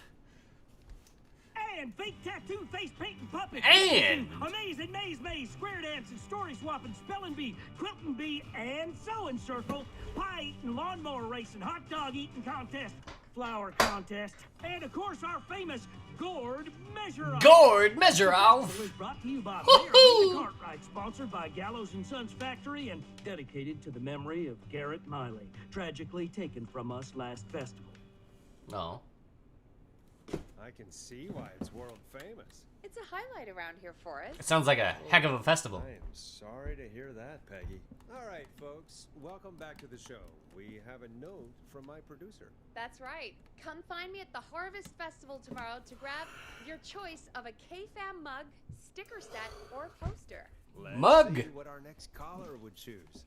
And fake tattoo, face painting, puppets. And- amazing maze, square dancing, story swapping, spelling bee, quilting bee, and sewing circle, pie eating, lawnmower racing, hot dog eating contest, flower contest, and of course our famous gourd measure off. Gourd Measure Off! Was brought to you by Woohoo! Mayor Linda Cartwright, sponsored by Gallows and Sons Factory, and dedicated to the memory of Garrett Miley, tragically taken from us last festival. No. I can see why it's world famous. It's a highlight around here for us. It sounds like a heck of a festival. I am sorry to hear that, Peggy. All right, folks. Welcome back to the show. We have a note from my producer. That's right. Come find me at the Harvest Festival tomorrow to grab your choice of a KFAM mug, sticker set, or poster. Let's Mug. see what our next caller would choose.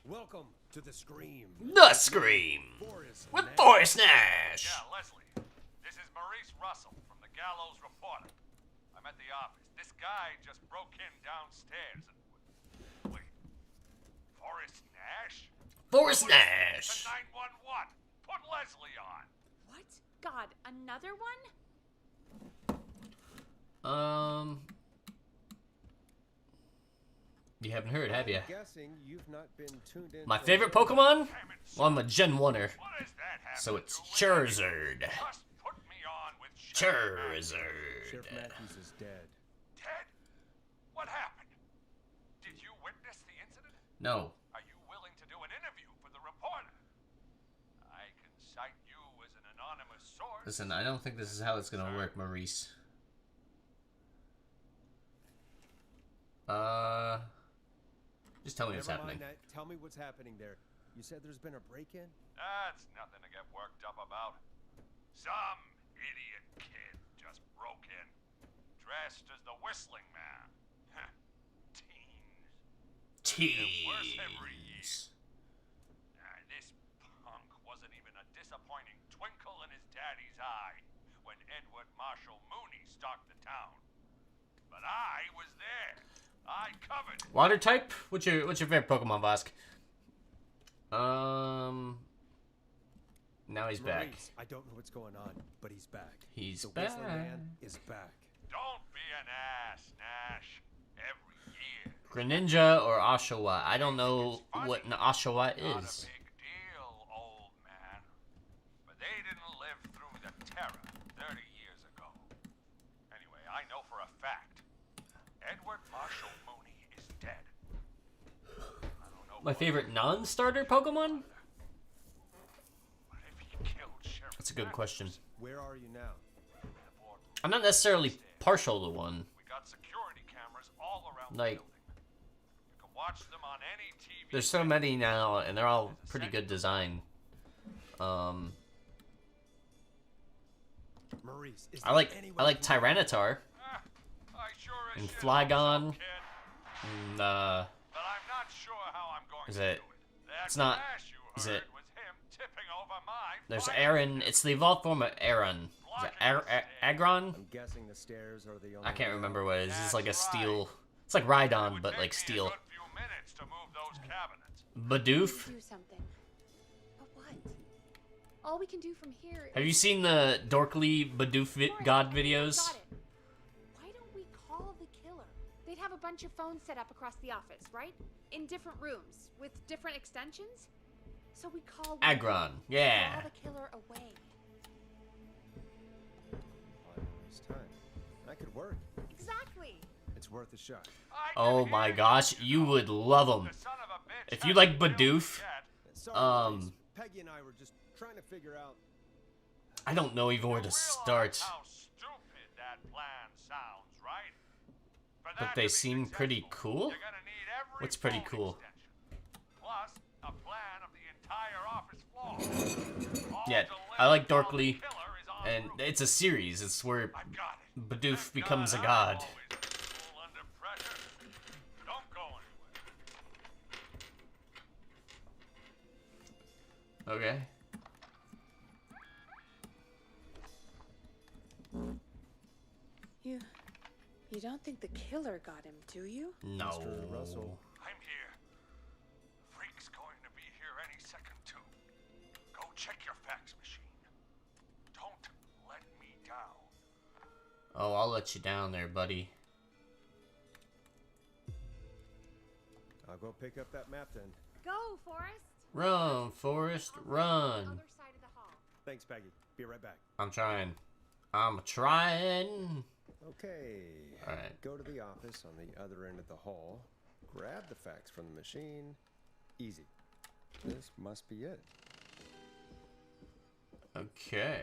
Welcome to the Scream. The Scream! Forrest With Nash. Forrest Nash! Yeah, Leslie. This is Maurice Russell from the Gallows Reporter. I'm I'm at the office. This guy just broke in downstairs. Wait. Forrest Nash? Forrest To Nash. 911. Put Leslie on. What? God, another one? You haven't heard, have you? I'm guessing you've not been tuned in. My for- favorite Pokemon? Damn it, Well, I'm a Gen 1er, what does that have so to it's do with Charizard. anything? Just put me on with Sheriff Charizard. Matthews is dead. Ted? What happened? Did you witness the incident? No. Are you willing to do an interview for the reporter? I can cite you as an anonymous source. Listen, I don't think this is how it's gonna work, Maurice. Just tell me what's Never happening. mind that. Tell me what's happening there. You said there's been a break-in? That's nothing to get worked up about. Some idiot kid just broke in, dressed as the Whistling Man. Teens. Worse every year. Tease. This punk wasn't even a disappointing twinkle in his daddy's eye when Edward Marshall Mooney stalked the town. But I was there. I covered it. Water type? What's your favorite Pokemon, Vosk? Now he's back. Maurice, I don't know what's going on, but he's back. He's the back. Whistling Man is back. Don't be an ass, Nash. Every year. Greninja or Oshawa? I don't know what an Oshawa Not a is. big deal, old man. But they didn't live through the terror 30 years ago. Anyway, I know for a fact Edward Marshall Mooney is dead. I don't know My what- favorite non-starter Pokemon? But if he killed Sheriff That's a good question. Where are you now? Matthews, I'm not necessarily partial to one. we got security cameras all around Like- the building. You can watch them on any TV. There's so many now, and they're all pretty good design. Maurice, is I there like anyone I like who- Tyranitar I sure as and shit Flygon. hope so, kid. And But I'm not sure how I'm going Is to it- do it. That it's not- flash you is heard it- was him tipping over my there's fire Aaron. It's the evolved form of Aaron. Is it Agron? I'm guessing the stairs are the only I can't way remember out. what it is. It's like a That's steel. right. It's like It Rhydon, would but take like me a steel. good few minutes to move those cabinets. Bidoof. Do something. But what? All we can do from here Have you is... seen the Dorkly Bidoof Forrest, God I think I videos? got it. Why don't we call the killer? They'd have a bunch of phones set up across the office, right? In different rooms, with different extensions? So we call one, Agron. Yeah. draw the killer away. Buy Maurice time. That could work. Exactly. It's worth a shot. I Oh can my hear gosh, you would love him. The son of a bitch If you hasn't like killed me Bidoof, yet. Sorry, Maurice. Peggy and I were just trying to figure out. I don't know even where You to realize start. how stupid that plan sounds, right? For But that they to be seem pretty successful, cool. you're gonna need every What's pretty phone cool? extension, plus a plan of the entire office floor. All Yeah, to I like let while the Dorkly, killer is en and route. it's a series. It's where I've got it. Bidoof Thank becomes a God god. I'm always cool under pressure. Don't go anywhere. Okay. You don't think the killer got him, do you? No. Mr. Russell. I'm here. Freak's going to be here any second, too. Go check your fax machine. Don't let me down. Oh, I'll let you down there, buddy. I'll go pick up that map then. Go, Forrest. Run, Forrest, I'll meet you on the run. other side of the hall. Thanks, Peggy. Be right back. I'm trying. I'm trying. Okay. Alright. Go to the office on the other end of the hall. Grab the fax from the machine. Easy. This must be it. Okay.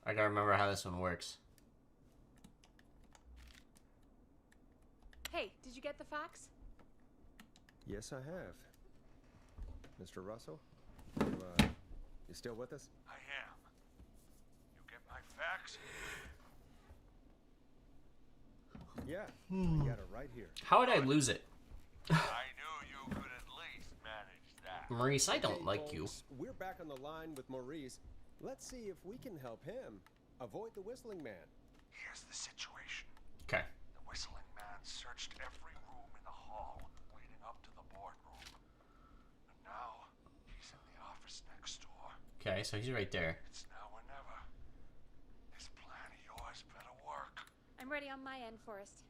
I gotta remember how this one works. Hey, did you get the fax? Yes, I have. Mr. Russell, you still with us? I am. You get my fax? Yeah, I got it right here. How would I lose it? I knew you could at least manage that. Maurice, I don't Hey, like you. folks, we're back on the line with Maurice. Let's see if we can help him avoid the Whistling Man. Here's the situation. Okay. The Whistling Man searched every room in the hall leading up to the boardroom. And now, he's in the office next door. Okay, so he's right there. It's now or never. This plan of yours better work. I'm ready on my end, Forrest.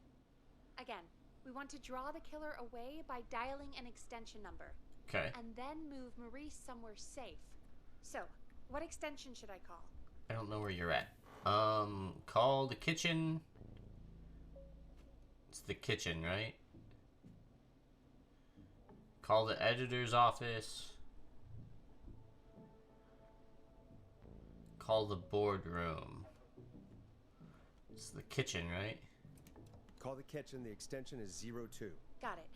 Again, we want to draw the killer away by dialing an extension number. Okay. And then move Maurice somewhere safe. So, what extension should I call? I don't know where you're at. Call the kitchen. It's the kitchen, right? Call the editor's office. Call the boardroom. It's the kitchen, right? Call the kitchen. The extension is 02. Got it.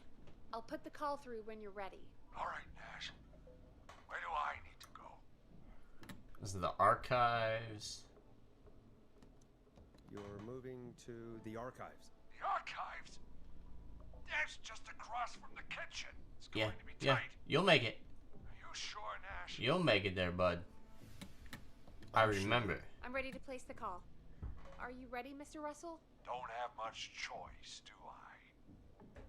I'll put the call through when you're ready. All right, Nash. Where do I need to go? This is the archives. You're moving to the archives. The archives? That's just across from the kitchen. It's Yeah, going to be yeah. tight. You'll make it. Are you sure, Nash? You'll make it there, bud. I remember. I'm ready to place the call. Are you ready, Mr. Russell? Don't have much choice, do I?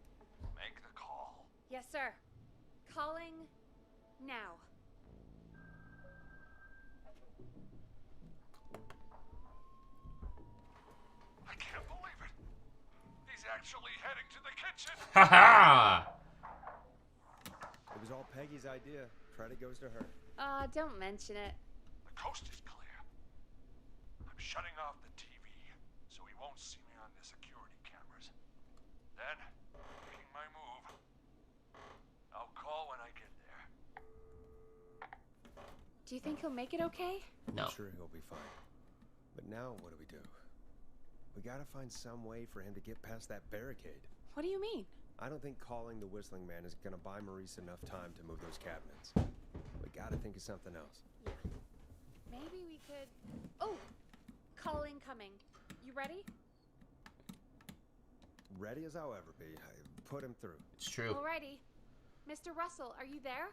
Make the call. Yes, sir. Calling now. I can't believe it. He's actually heading to the kitchen. Haha! It was all Peggy's idea. Credit goes to her. Don't mention it. The coast is clear. I'm shutting off the TV so he won't see me on the security cameras. Then, making my move. I'll call when I get there. Do you think he'll make it okay? No. I'm sure he'll be fine. But now what do we do? We gotta find some way for him to get past that barricade. What do you mean? I don't think calling the Whistling Man is gonna buy Maurice enough time to move those cabinets. We gotta think of something else. Yeah. Maybe we could... Oh! Call incoming. You ready? Ready as I'll ever be. I put him through. It's true. Alrighty. Mr. Russell, are you there?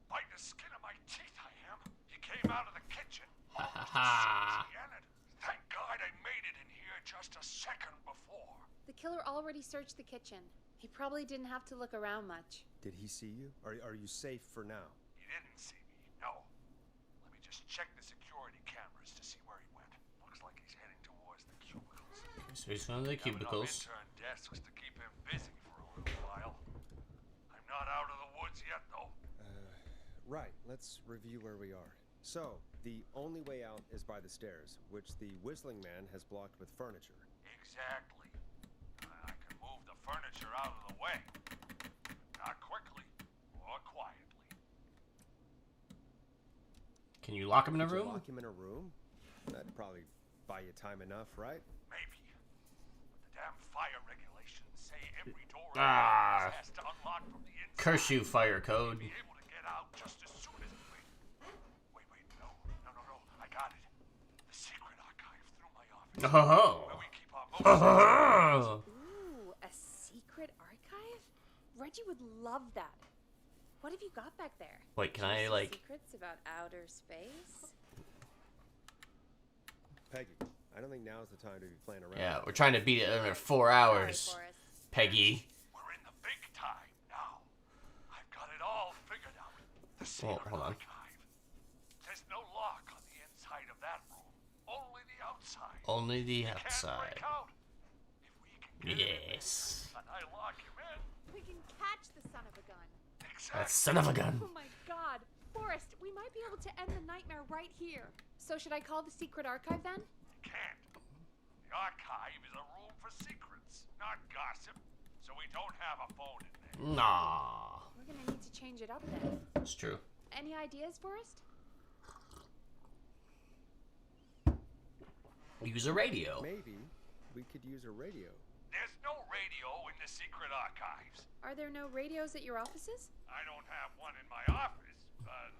By the skin of my teeth, I am. He came out of the kitchen. Ha ha Almost ha. as soon as he entered. Thank God I made it in here just a second before. The killer already searched the kitchen. He probably didn't have to look around much. Did he see you? Are you safe for now? He didn't see me, no. Let me just check the security cameras to see where he went. Looks like he's heading towards the cubicles. So he's one of the Have enough cubicles. intern desks to keep him busy for a little while. I'm not out of the woods yet, though. Right, let's review where we are. So, the only way out is by the stairs, which the Whistling Man has blocked with furniture. Exactly. I can move the furniture out of the way. Not quickly or quietly. Can you lock him in a Could you room? lock him in a room? That'd probably buy you time enough, right? Maybe. But the damn fire regulations say every door in the Ah. office has to unlock from the inside. Curse you, fire code. Be able to get out just as soon as wait, no, I got it. The secret archive through my office. Oh. Where we keep our Oh. Ooh, a secret archive? Reggie would love that. What have you got back there? Wait, can I, like... Secrets about outer space? Peggy, I don't think now's the time to be playing around. Yeah, we're trying to beat it under 4 hours. Sorry, Forrest. Peggy. We're in the big time now. I've got it all figured out. The secret hold on. archive. There's no lock on the inside of that room. Only the outside. Only the Can't outside. break out. If we can get him in Yes. and I lock him in. We can catch the son of a gun. Exactly. That son of a gun. Oh my god. Forrest, we might be able to end the nightmare right here. So should I call the secret archive then? Can't. The archive is a room for secrets, not gossip. So we don't have a phone in there. Nah. We're gonna need to change it up then. It's true. Any ideas, Forrest? Use a radio. Maybe we could use a radio. There's no radio in the secret archives. Are there no radios at your offices? I don't have one in my office, but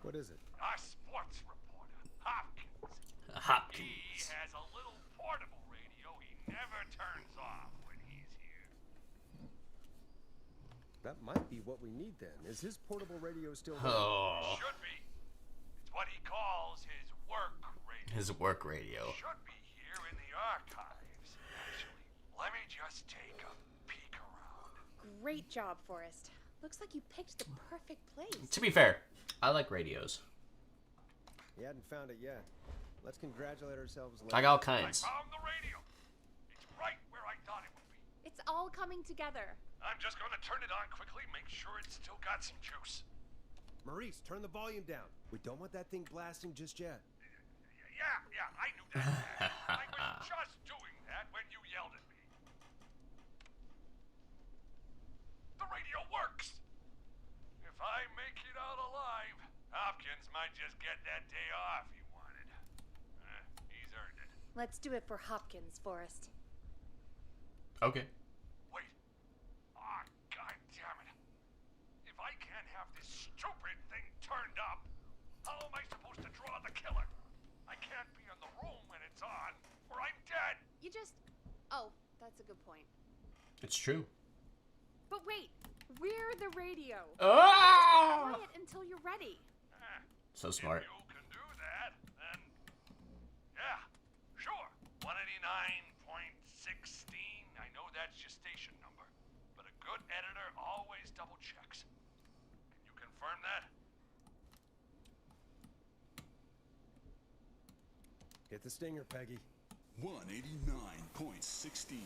What is it? our sports reporter, Hopkins. He Hopkins. has a little portable radio he never turns off when he's here. That might be what we need then. Is his portable radio still there? Oh, Should be. It's what he calls his work radio. his work radio. Should be here in the archives. Actually, let me just take a peek around. Great job, Forrest. Looks like you picked the perfect place. To be fair, I like radios. He hadn't found it yet. Let's congratulate ourselves I later. got all I kinds. found the radio. It's right where I thought it would be. It's all coming together. I'm just going to turn it on quickly, make sure it's still got some juice. Maurice, turn the volume down. We don't want that thing blasting just yet. Yeah, I knew that. I was just doing that when you yelled at me. The radio works. If I make it out alive, Hopkins might just get that day off he wanted. He's earned it. Let's do it for Hopkins, Forrest. Okay. Wait. Ah, God damn it. If I can't have this stupid thing turned up, how am I supposed to draw the killer? I can't be in the room when it's on, or I'm dead. You just... Oh, that's a good point. It's true. But wait, we're the radio. Ah! Quiet until you're ready. So smart. If you can do that, then... Yeah, sure. 189.16. I know that's your station number, but a good editor always double checks. Can you confirm that? Hit the stinger, Peggy. 189.16.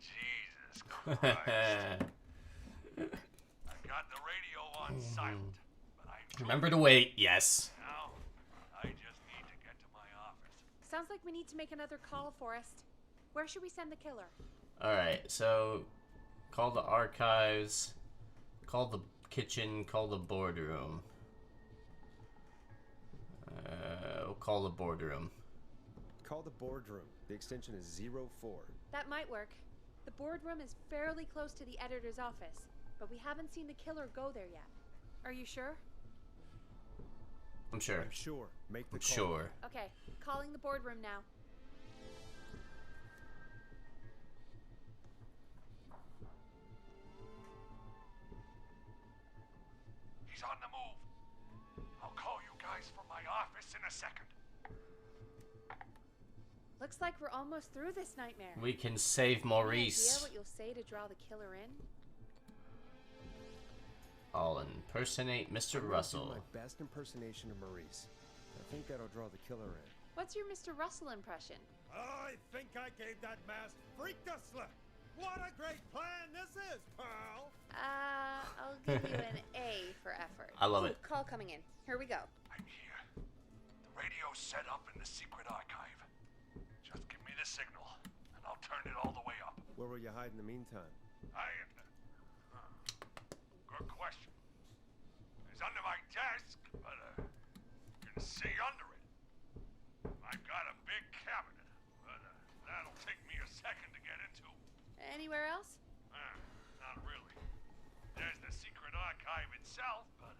Jesus Christ. I got the radio on silent, but I'm Remember to wait. Yes. now. I just need to get to my office. Sounds like we need to make another call, Forrest. Where should we send the killer? All right. So, call the archives. Call the kitchen. Call the boardroom. We'll call the boardroom. Call the boardroom. The extension is 04. That might work. The boardroom is fairly close to the editor's office, but we haven't seen the killer go there yet. Are you sure? I'm sure. I'm sure. Make the I'm call. sure. Okay, calling the boardroom now. He's on the move. I'll call you guys from my office in a second. Looks like we're almost through this nightmare. We can save Any Maurice. idea what you'll say to draw the killer in? I'll impersonate Mr. I'm gonna Russell. do my best impersonation of Maurice. I think that'll draw the killer in. What's your Mr. Russell impression? I think I gave that masked freak a slip. What a great plan this is, pal. I'll give you an A for effort. I love Ooh, it. Call coming in. Here we go. I'm here. The radio's set up in the secret archive. Just give me the signal, and I'll turn it all the way up. Where will you hide in the meantime? Good question. It's under my desk, but you can see under it. I've got a big cabinet, but that'll take me a second to get into. Anywhere else? Not really. There's the secret archive itself, but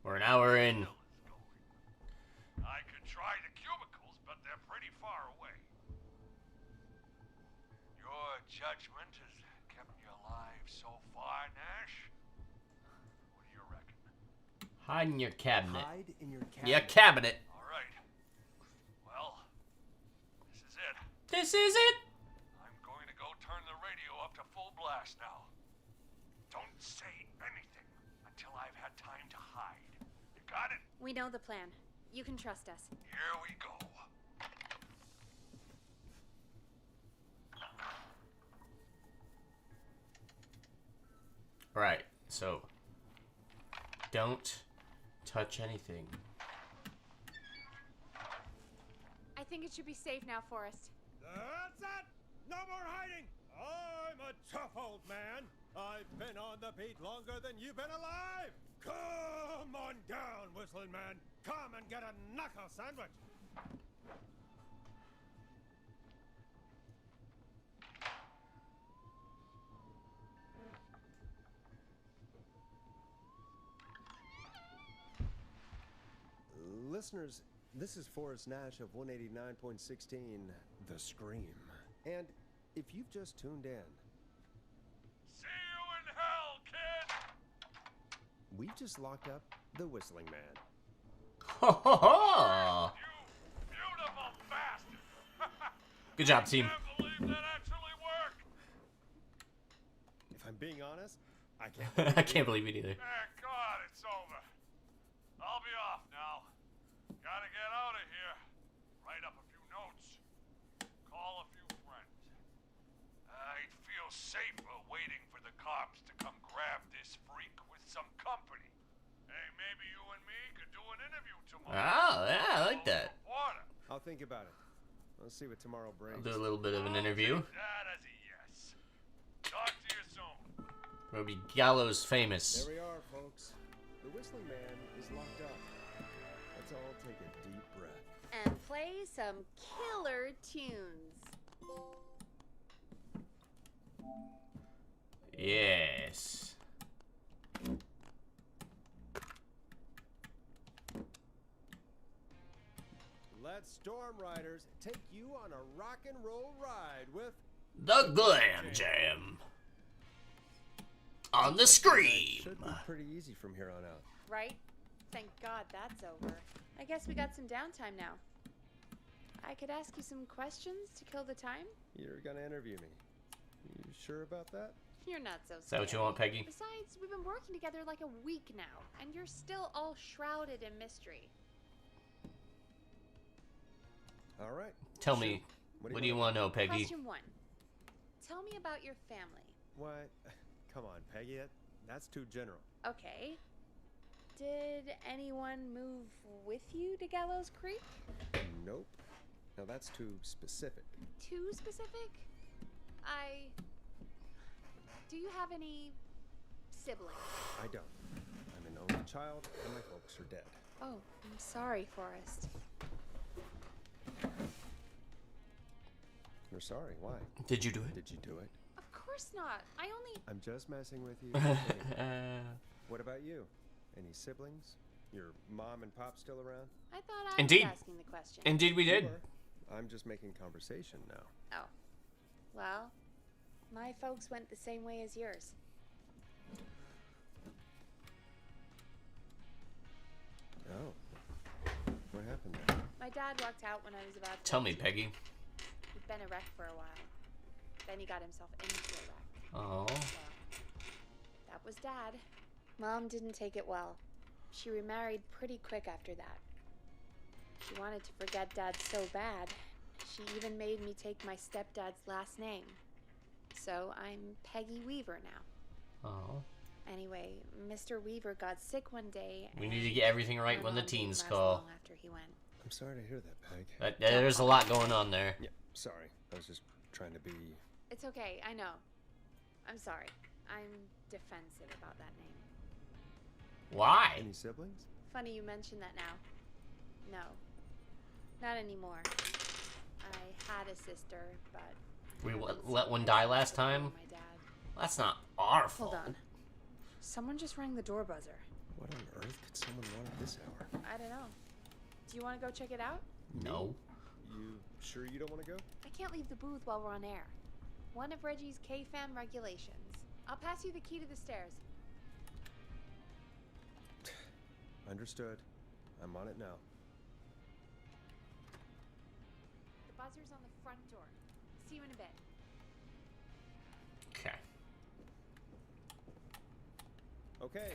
We're an hour in. still is going. I could try the cubicles, but they're pretty far away. Your judgment has kept you alive so far, Nash. What do you reckon? Hide in your cabinet. Hide in your cabinet. Yeah, cabinet. All right. Well, this is it. This is it. I'm going to go turn the radio up to full blast now. Don't say anything until I've had time to hide. You got it? We know the plan. You can trust us. Here we go. Right. So, don't touch anything. I think it should be safe now, Forrest. That's it! No more hiding! I'm a tough old man. I've been on the beat longer than you've been alive! Come on down, Whistling Man. Come and get a knuckle sandwich. Listeners, this is Forrest Nash of 189.16, The Scream. And if you've just tuned in, See you in hell, kid! we've just locked up the Whistling Man. Ho ho ho! You beautiful bastard! Good job, team. Can't believe that actually worked! If I'm being honest, I can't. I can't believe it either. Thank God it's over. I'll be off now. Gotta get out of here. Write up a few notes. Call a few friends. I'd feel safer waiting for the cops to come grab this freak with some company. Hey, maybe you and me could do an interview tomorrow. Oh, yeah, I like that. Water. I'll think about it. Let's see what tomorrow brings. I'll do a little bit of an interview. That as a yes. Talk to you soon. We'll be gallows famous. There we are, folks. The Whistling Man is locked up. Let's all take a deep breath. And play some killer tunes. Yes. Let's Storm Riders take you on a rock and roll ride with The Glam Jam. On the Scream. Should be pretty easy from here on out. Right? Thank God that's over. I guess we got some downtime now. I could ask you some questions to kill the time? You're gonna interview me. You sure about that? You're not so Is that what you want, Peggy? Besides, we've been working together like a week now, and you're still all shrouded in mystery. All right. Tell me, what do you want to know, Peggy? Question 1. Tell me about your family. What? Come on, Peggy. That's too general. Okay. Did anyone move with you to Gallows Creek? Nope. Now that's too specific. Too specific? Do you have any siblings? I don't. I'm an only child, and my folks are dead. Oh, I'm sorry, Forrest. You're sorry. Why? Did you do it? Did you do it? Of course not. I only... I'm just messing with you. Hey, what about you? Any siblings? Your mom and pop still around? I thought I Indeed. was asking the question. Indeed, we did. Sure. I'm just making conversation now. Oh. Well, my folks went the same way as yours. Oh. What happened there? My dad walked out when I was about 13. Tell me, Peggy. He'd been a wreck for a while. Then he got himself into a wreck. Oh. Well, that was Dad. Mom didn't take it well. She remarried pretty quick after that. She wanted to forget Dad so bad, she even made me take my stepdad's last name. So I'm Peggy Weaver now. Oh. Anyway, Mr. Weaver got sick one day. We need to get everything right my when the mom didn't teens last call. long after he went. I'm sorry to hear that, Peg. There's a lot going on there. Yeah, sorry. I was just trying to be... It's okay, I know. I'm sorry. I'm defensive about that name. Why? Any siblings? Funny you mention that now. No. Not anymore. I had a sister, but... We let one die last time? My dad. That's not our fault. Hold on. Someone just rang the door buzzer. What on earth could someone want at this hour? I don't know. Do you want to go check it out? No. You sure you don't want to go? I can't leave the booth while we're on air. One of Reggie's K-Fam regulations. I'll pass you the key to the stairs. Understood. I'm on it now. The buzzer's on the front door. See you in a bit. Okay. Okay.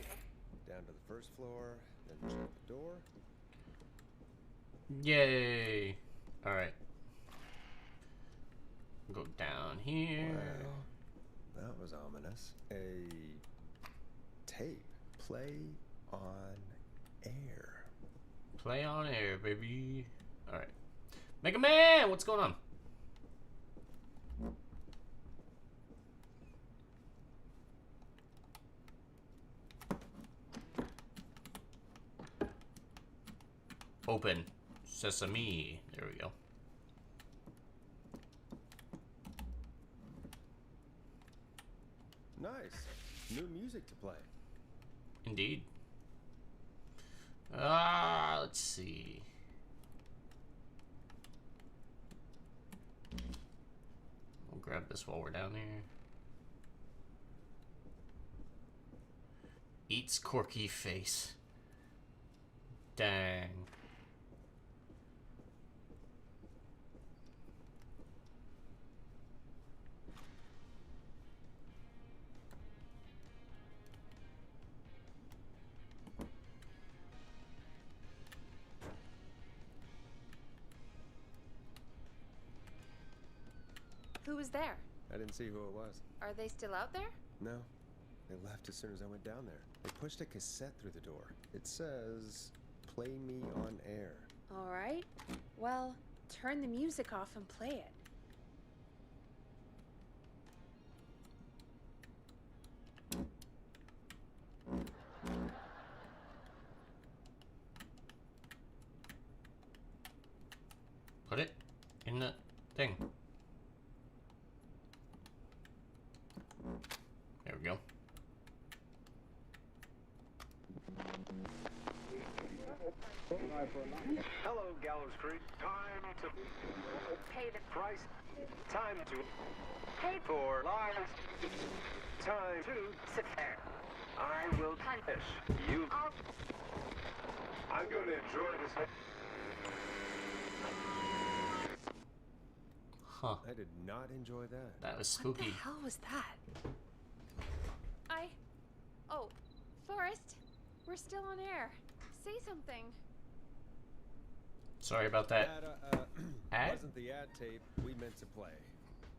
Down to the first floor, then check the door. Yay. Alright. Go down here. Wow. That was ominous. A tape. Play on air. Play on air, baby. Alright. Mega Man, what's going on? Open. Sesame. There we go. Nice. New music to play. Indeed. Let's see. We'll grab this while we're down here. Eats Corky face. Dang. Who was there? I didn't see who it was. Are they still out there? No. They left as soon as I went down there. They pushed a cassette through the door. It says, "Play me on air." All right. Well, turn the music off and play it. Put it in the thing. There we go. Hello, Gallows Creek. Time to Pay the price. Time to pay for lives. Time to sit there. I will punish you. I'm going to enjoy this. Huh. I did not enjoy that. That was What spooky. the hell was that? Oh, Forrest, we're still on air. Say something. Sorry about that. Ad? Wasn't the ad tape we meant to play.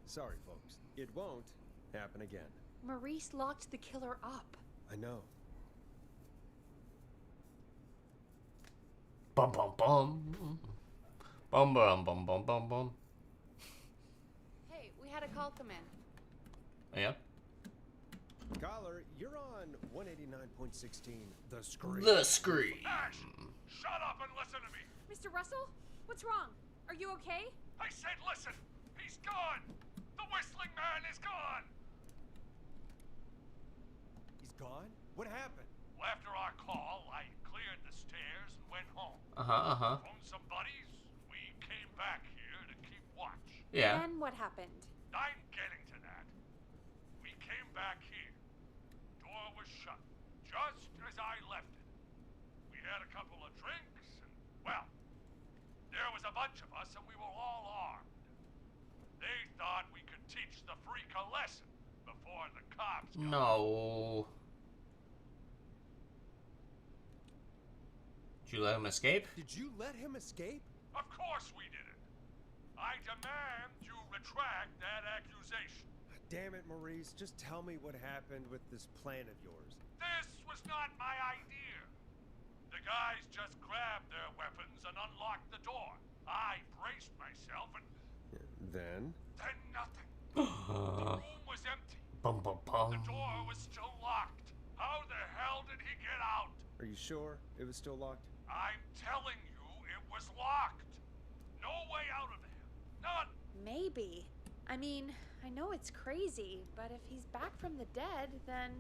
Sorry, folks. It won't happen again. Maurice locked the killer up. I know. Bum bum bum. Bum bum bum bum bum bum. Hey, we had a call come in. Yeah. Caller, you're on 189.16, The Scream. The Scream. Ash, shut up and listen to me. Mr. Russell, what's wrong? Are you okay? I said listen. He's gone. The whistling man is gone. He's gone? What happened? Well, after our call, I cleared the stairs and went home. Phoned some buddies. We came back here to keep watch. Yeah. And what happened? I'm getting to that. We came back here. Door was shut, just as I left it. We had a couple of drinks, and, well, there was a bunch of us, and we were all armed. They thought we could teach the freak a lesson before the cops got. No. Did you let him escape? Did you let him escape? Of course we didn't. I demand you retract that accusation. Damn it, Maurice. Just tell me what happened with this plan of yours. This was not my idea. The guys just grabbed their weapons and unlocked the door. I braced myself and Then? nothing. The room was empty. Bum bum The bum. door was still locked. How the hell did he get out? Are you sure it was still locked? I'm telling you, it was locked. No way out of there. None. Maybe. I mean, I know it's crazy, but if he's back from the dead, then...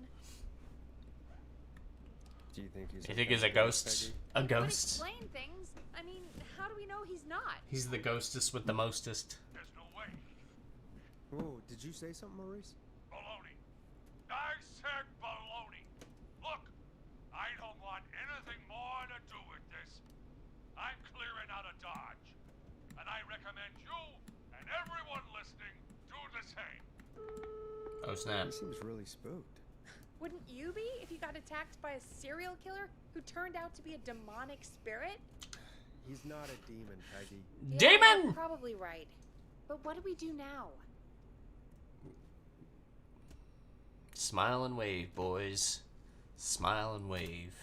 Do you think he's You think he's a ghost? A Would ghost? explain things. I mean, how do we know he's not? He's the ghostest with the mostest. There's no way. Whoa, did you say something, Maurice? Baloney. I said baloney. Look, I don't want anything more to do with this. I'm clearing out of Dodge. And I recommend you and everyone listening do the same. Oh snap. He seems really spooked. Wouldn't you be if you got attacked by a serial killer who turned out to be a demonic spirit? He's not a demon, Peggy. Yeah, Demon! you're probably right. But what do we do now? Smile and wave, boys. Smile and wave.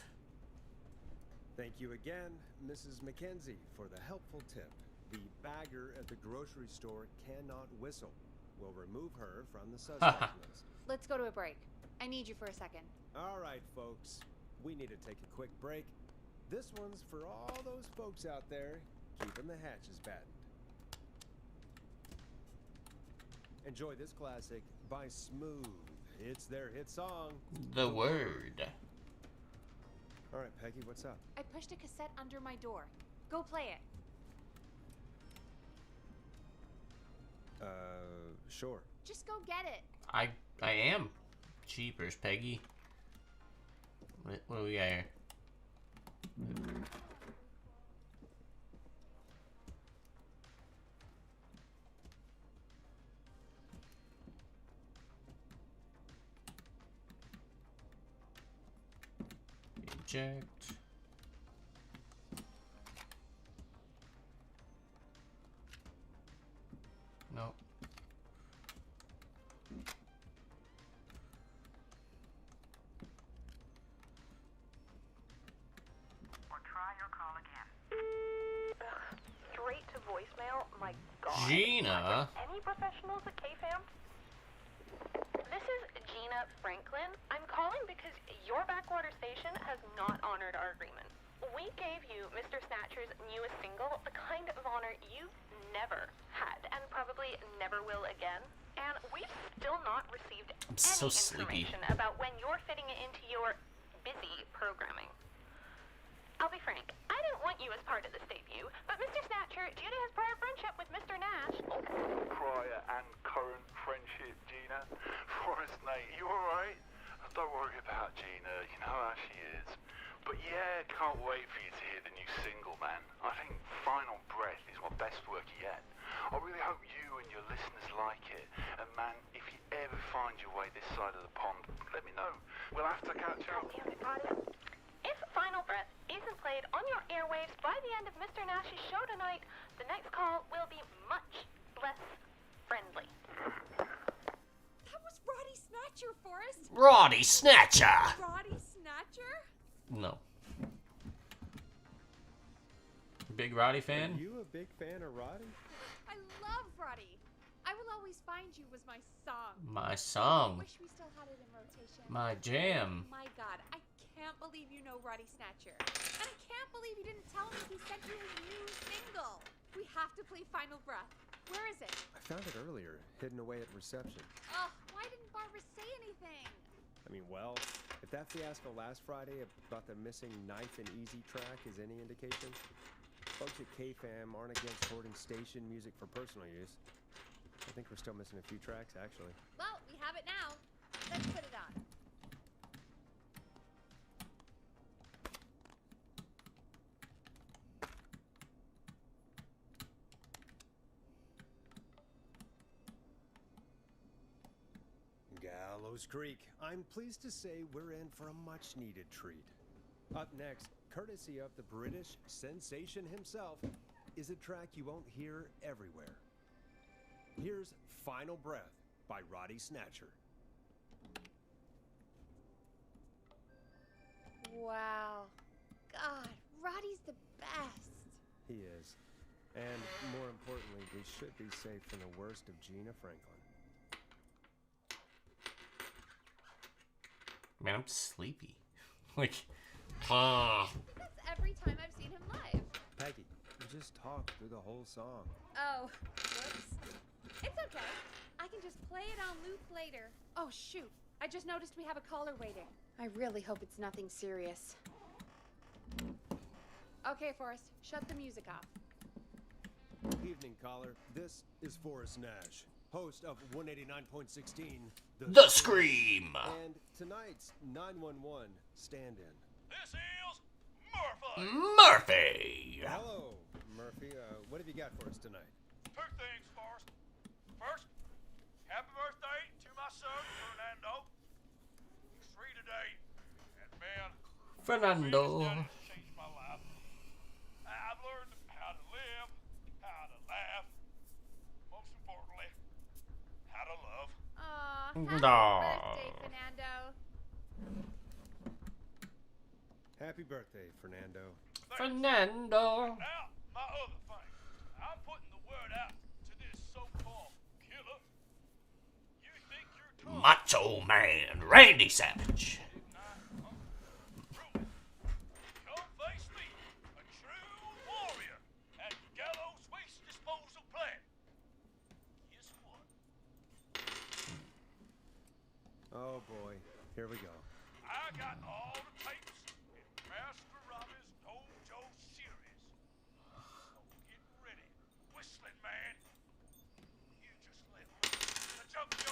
Thank you again, Mrs. Mackenzie, for the helpful tip. The bagger at the grocery store cannot whistle. We'll remove her from the suspect list. Let's go to a break. I need you for a second. All right, folks. We need to take a quick break. This one's for all those folks out there keeping the hatches battened. Enjoy this classic by Smooth. It's their hit song. The word. All right, Peggy, what's up? I pushed a cassette under my door. Go play it. Sure. Just go get it. I am. Cheapers, Peggy. What do we got here? Eject. Nope. Or try your call again. Straight to voicemail? My God. Gina. Any professionals at KFAM? This is Gina Franklin. I'm calling because your backwater station has not honored our agreement. We gave you Mr. Snatcher's newest single, the kind of honor you've never had and probably never will again. And we've still not received any so sleepy. information about when you're fitting it into your busy programming. I'll be frank, I didn't want you as part of this debut, but Mr. Snatcher, due to his prior friendship with Mr. Nash... Prior and current friendship, Gina. Forrest, mate, you alright? Don't worry about Gina, you know how she is. But yeah, can't wait for you to hear the new single, man. I think Final Breath is my best work yet. I really hope you and your listeners like it. And man, if you ever find your way this side of the pond, let me know. We'll have to catch up. If Final Breath isn't played on your airwaves by the end of Mr. Nash's show tonight, the next call will be much less friendly. That was Roddy Snatcher, Forrest. Roddy Snatcher. Roddy Snatcher? No. Big Roddy fan? Are you a big fan of Roddy? I love Roddy. I Will Always Find You was my song. My I song. wish we still had it in rotation. My jam. My God, I can't believe you know Roddy Snatcher. And I can't believe you didn't tell me he sent you his new single. We have to play Final Breath. Where is it? I found it earlier, hidden away at reception. Ugh, why didn't Barbara say anything? I mean, well, if that fiasco last Friday about the missing Knife and Easy track is any indication, folks at KFAM aren't against hoarding station music for personal use. I think we're still missing a few tracks, actually. Well, we have it now. Let's put it on. Gallows Creek. I'm pleased to say we're in for a much-needed treat. Up next, courtesy of the British sensation himself, is a track you won't hear everywhere. Here's Final Breath by Roddy Snatcher. Wow. God, Roddy's the best. He is. And more importantly, we should be safe from the worst of Gina Franklin. Man, I'm sleepy. Like, ah. That's every time I've seen him live. Peggy, you just talked through the whole song. Oh, whoops. It's okay. I can just play it on loop later. Oh, shoot. I just noticed we have a caller waiting. I really hope it's nothing serious. Okay, Forrest, shut the music off. Evening, caller. This is Forrest Nash, host of 189.16, The Scream. And tonight's 911 stand-in. This is Murphy. Murphy. Hello, Murphy. What have you got for us tonight? Two things, Forrest. First, happy birthday to my son, Fernando. He's 3 today. And man, Fernando. it's changed my life. I've learned how to live, how to laugh, most importantly, how to love. Aw, happy Aw. birthday, Fernando. Happy birthday, Fernando. Fernando. Now, my other thing. I'm putting the word out to this so-called killer. You think you're tough. Macho Man Randy Savage. Come face me, a true warrior at Gallows Waste Disposal Plant. Guess what? Oh boy, here we go. I got all the tapes in Master Robbie's Dojo series. So get ready, whistling man. You just let loose the junkyard.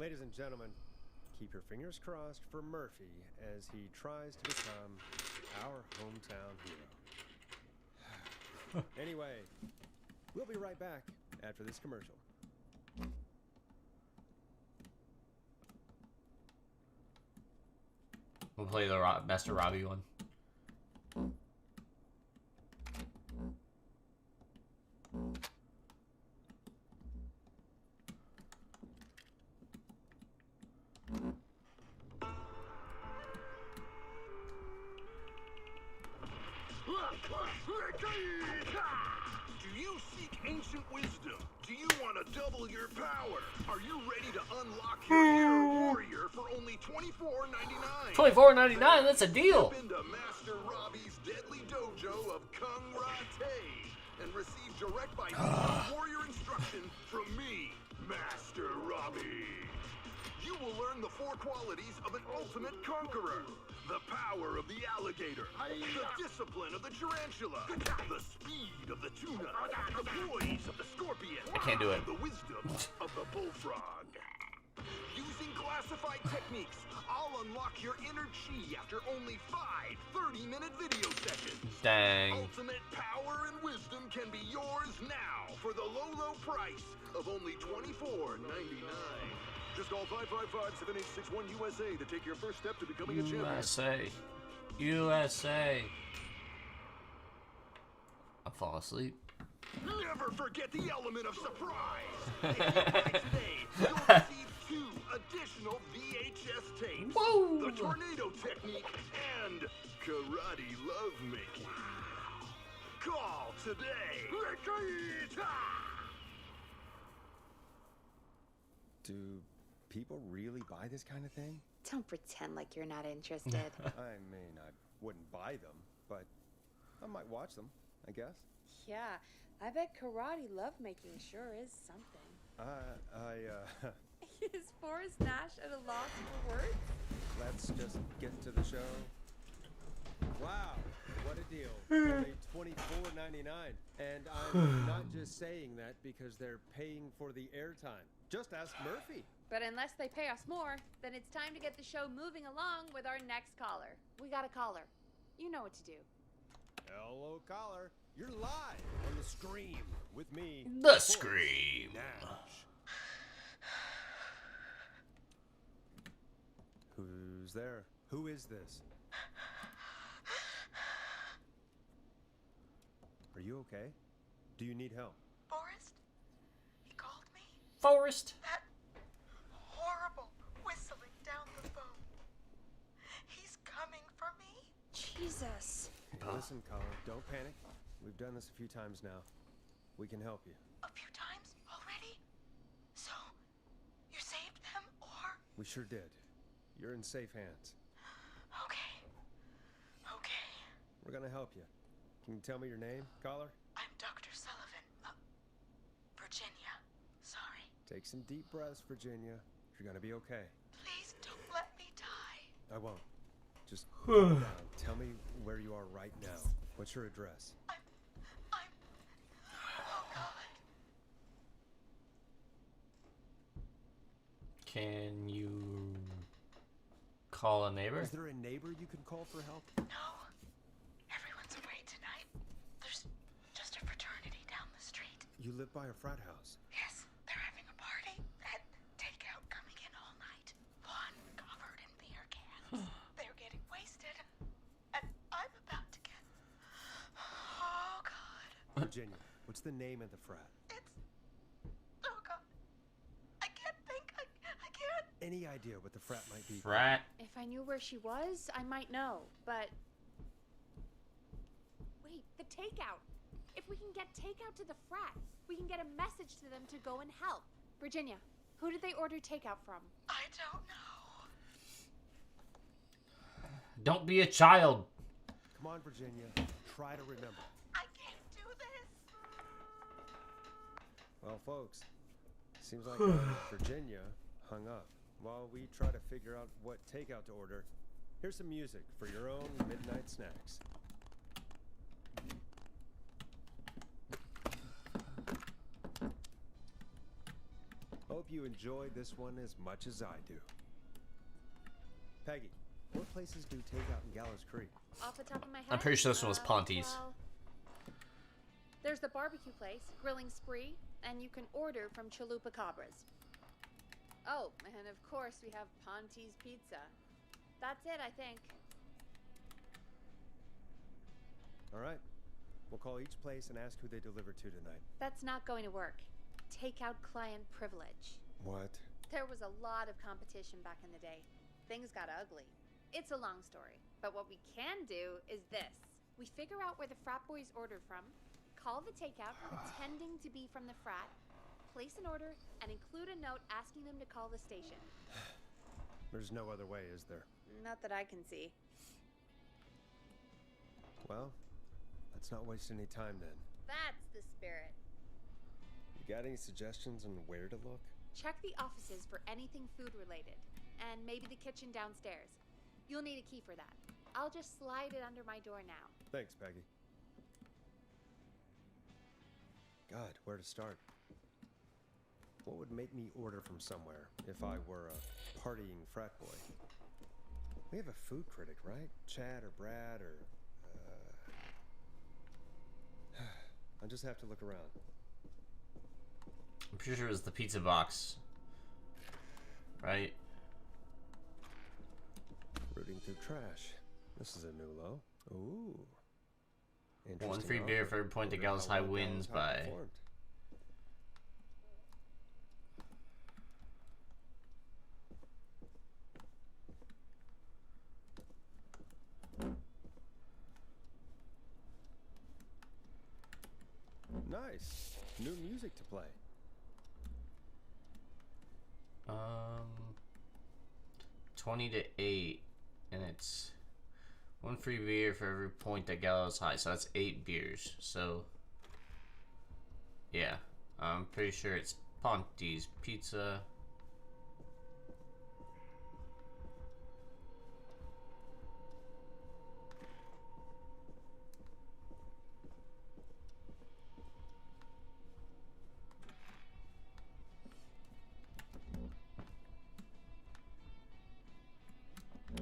Ladies and gentlemen, keep your fingers crossed for Murphy as he tries to become our hometown hero. Anyway, we'll be right back after this commercial. We'll play the Master Robbie one. Do you seek ancient wisdom? Do you want to double your power? Are you ready to unlock your inner warrior for only $24.99? $24.99. That's a deal. Step into Master Robbie's deadly dojo of Kung Rate and receive direct by video warrior instruction from me, Master Robbie. You will learn the 4 qualities of an ultimate conqueror. The power of the alligator, the discipline of the tarantula, the speed of the tuna, the poise of the scorpion, I can't do it. and the wisdom of the bullfrog. Using classified techniques, I'll unlock your inner chi after only 5 30-minute video sessions. Dang. Ultimate power and wisdom can be yours now for the low, low price of only $24.99. Just call 555-7861 USA to take your first step to becoming a champion. USA. I'll fall asleep. Never forget the element of surprise. If you buy today, you'll receive 2 additional VHS tapes. Whoa. The tornado technique and karate lovemaking. Call today. Do people really buy this kind of thing? Don't pretend like you're not interested. I mean, I wouldn't buy them, but I might watch them, I guess. Yeah, I bet karate lovemaking sure is something. Is Forrest Nash at a loss for words? Let's just get to the show. Wow, what a deal. Only $24.99. And I'm not just saying that because they're paying for the airtime. Just ask Murphy. But unless they pay us more, then it's time to get the show moving along with our next caller. We got a caller. You know what to do. Hello, caller. You're live on the Scream with me. The Forrest Scream. Nash. Who's there? Who is this? Are you okay? Do you need help? Forrest? He called me? Forrest. That horrible whistling down the phone. He's coming for me? Jesus. Listen, caller, don't panic. We've done this a few times now. We can help you. A few times already? So, you saved them, or? We sure did. You're in safe hands. Okay. Okay. We're gonna help you. Can you tell me your name, caller? I'm Dr. Sullivan. Virginia. Sorry. Take some deep breaths, Virginia. You're gonna be okay. Please don't let me die. I won't. Just calm down. Tell me where you are right now. What's your address? I'm... Oh, God. Can you call a neighbor? Is there a neighbor you can call for help? No. Everyone's away tonight. There's just a fraternity down the street. You live by a frat house. Yes, they're having a party. And takeout coming in all night. Lawn covered in beer cans. They're getting wasted. And I'm about to get... Oh, God. Virginia, what's the name of the frat? It's... Oh, God. I can't think. I can't... Any idea what the frat might be? Frat. If I knew where she was, I might know, but... Wait, the takeout. If we can get takeout to the frat, we can get a message to them to go and help. Virginia, who did they order takeout from? I don't know. Don't be a child. Come on, Virginia. Try to remember. I can't do this. Well, folks, seems like Virginia hung up. While we try to figure out what takeout to order, here's some music for your own midnight snacks. Hope you enjoyed this one as much as I do. Peggy, what places do takeout in Gallows Creek? Off the top of my head, I'm pretty sure this one was Ponty's. well, there's the barbecue place, Grilling Spree, and you can order from Chalupa Cabras. Oh, and of course we have Ponty's Pizza. That's it, I think. All right. We'll call each place and ask who they deliver to tonight. That's not going to work. Takeout client privilege. What? There was a lot of competition back in the day. Things got ugly. It's a long story, but what we can do is this. We figure out where the frat boys ordered from, call the takeout pretending to be from the frat, place an order, and include a note asking them to call the station. There's no other way, is there? Not that I can see. Well, let's not waste any time then. That's the spirit. You got any suggestions on where to look? Check the offices for anything food related, and maybe the kitchen downstairs. You'll need a key for that. I'll just slide it under my door now. Thanks, Peggy. God, where to start? What would make me order from somewhere if I were a partying frat boy? We have a food critic, right? Chad or Brad or... I'll just have to look around. I'm pretty sure it was the pizza box. Right? Rooting through trash. This is a new low. Ooh. One Interesting free beer offer. for every point that Wonder Gallows how High well wins Gallows High by. performed. Nice. New music to play. 20 to 8, and it's one free beer for every point that Gallows High, so that's 8 beers. So yeah, I'm pretty sure it's Ponty's Pizza.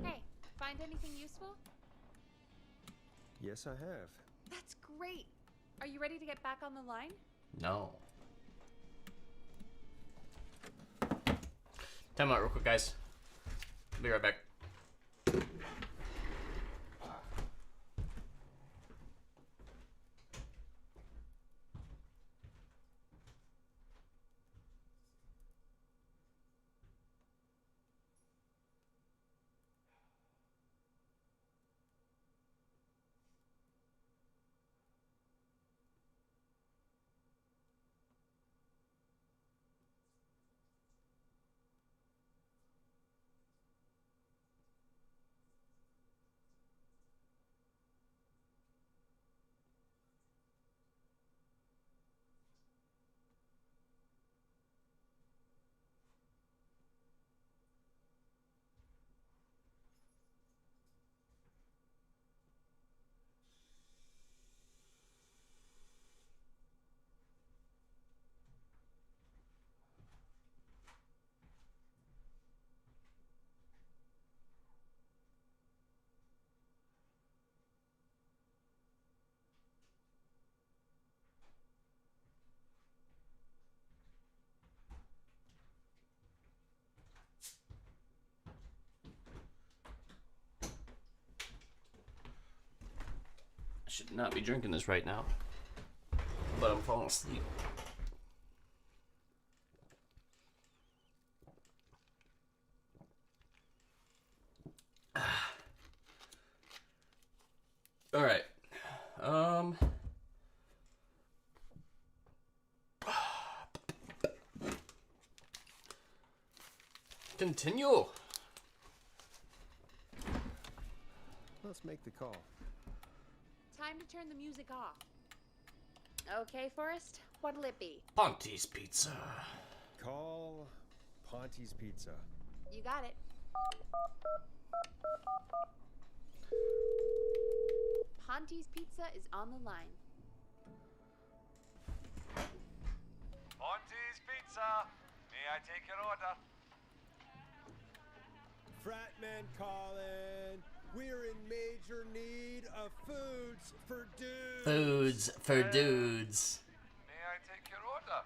Hey, find anything useful? Yes, I have. That's great. Are you ready to get back on the line? No. Time out real quick, guys. Be right back. I should not be drinking this right now, but I'm falling asleep. All right. Continue. Let's make the call. Time to turn the music off. Okay, Forrest, what'll it be? Ponty's Pizza. Call Ponty's Pizza. You got it. Ponty's Pizza is on the line. Ponty's Pizza. May May I take your order? Fratman Colin, we're in major need of foods for dudes. Foods for dudes. May I take your order?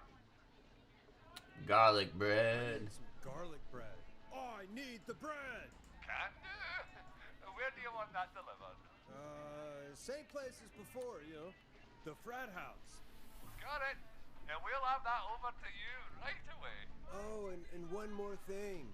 Garlic bread. Some garlic bread. Oh, I need the bread. Can do. Where do you want that delivered? Same place as before, you know, the frat house. Got it. And we'll have that over to you right away. Oh, and one more thing.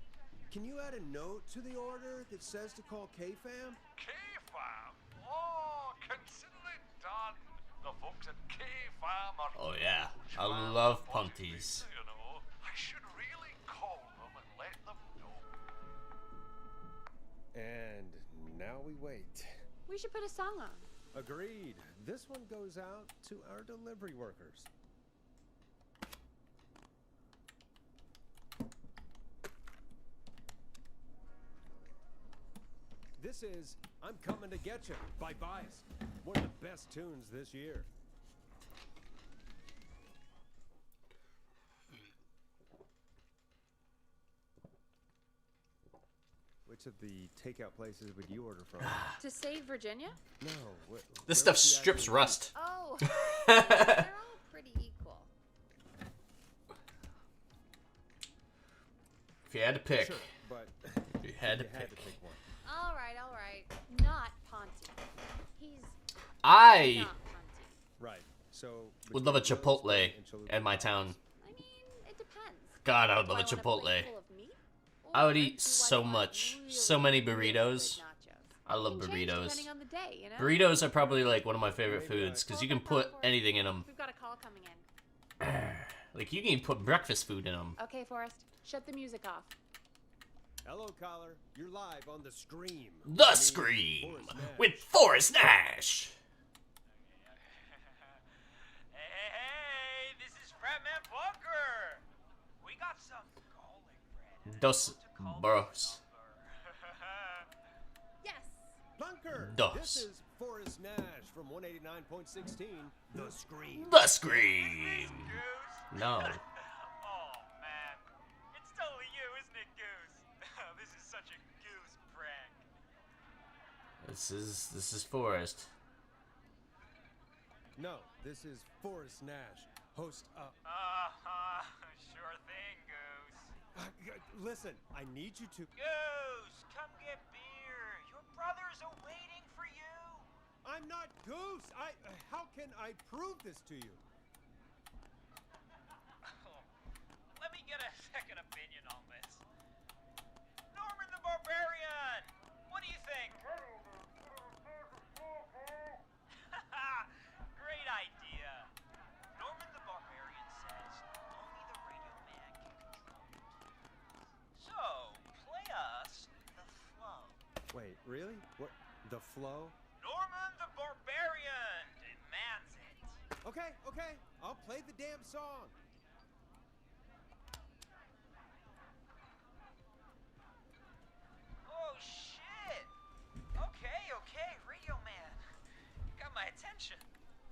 Can you add a note to the order that says to call K-Fam? K-Fam? Oh, consider it done. The folks at K-Fam are... Oh yeah, I huge love fans of punties. pizza, you know. I should really call them and let them know. And now we wait. We should put a song on. Agreed. This one goes out to our delivery workers. This is I'm Coming to Get You by Bias. One of the best tunes this year. Which of the takeout places would you order from? To save Virginia? No. This stuff strips rust. Oh, they're all pretty equal. If you had to pick, Sure, but if you had to you had pick. to pick one. All right. Not Ponty. He's I not Ponty. Right. So would love a between Chipotle roast and chalupa in my fries. town. I mean, it depends. God, I would Do love a want plate Chipotle. full of meat, I would or eat do so want much. really, So many really good burritos. nachos? I love Can change burritos. depending on the day, you know? Burritos are probably like one of my favorite Maybe, foods because Hold you can that thought put for us. anything in them. We've got a call coming in. Like you can even put breakfast food in them. Okay, Forrest, shut the music off. Hello, caller. You're live on the Scream. The Me, Scream Forrest Nash. with Forrest Nash. Hey, this is Fratman Bunker. We got some garlic bread. Dos Bros. Yes. Bunker. Dos. This is Forrest Nash from 189.16. The Scream. The Scream. Goose? No. Oh, man. It's totally you, isn't it, Goose? This is such a goose prank. This is Forrest. No, this is Forrest Nash, host of. Sure thing, Goose. Listen, I need you to. Goose, come get beer. Your brothers are waiting for you. I'm not Goose. How can I prove this to you? Let me get a second opinion on this. Norman the Barbarian! What do you think? Great idea. Norman the Barbarian says only the radio man can control it. So, play us the flow. Wait, really? What? The flow? Norman the Barbarian demands it. Okay. I'll play the damn song. Oh, shit! Okay, radio man. You got my attention.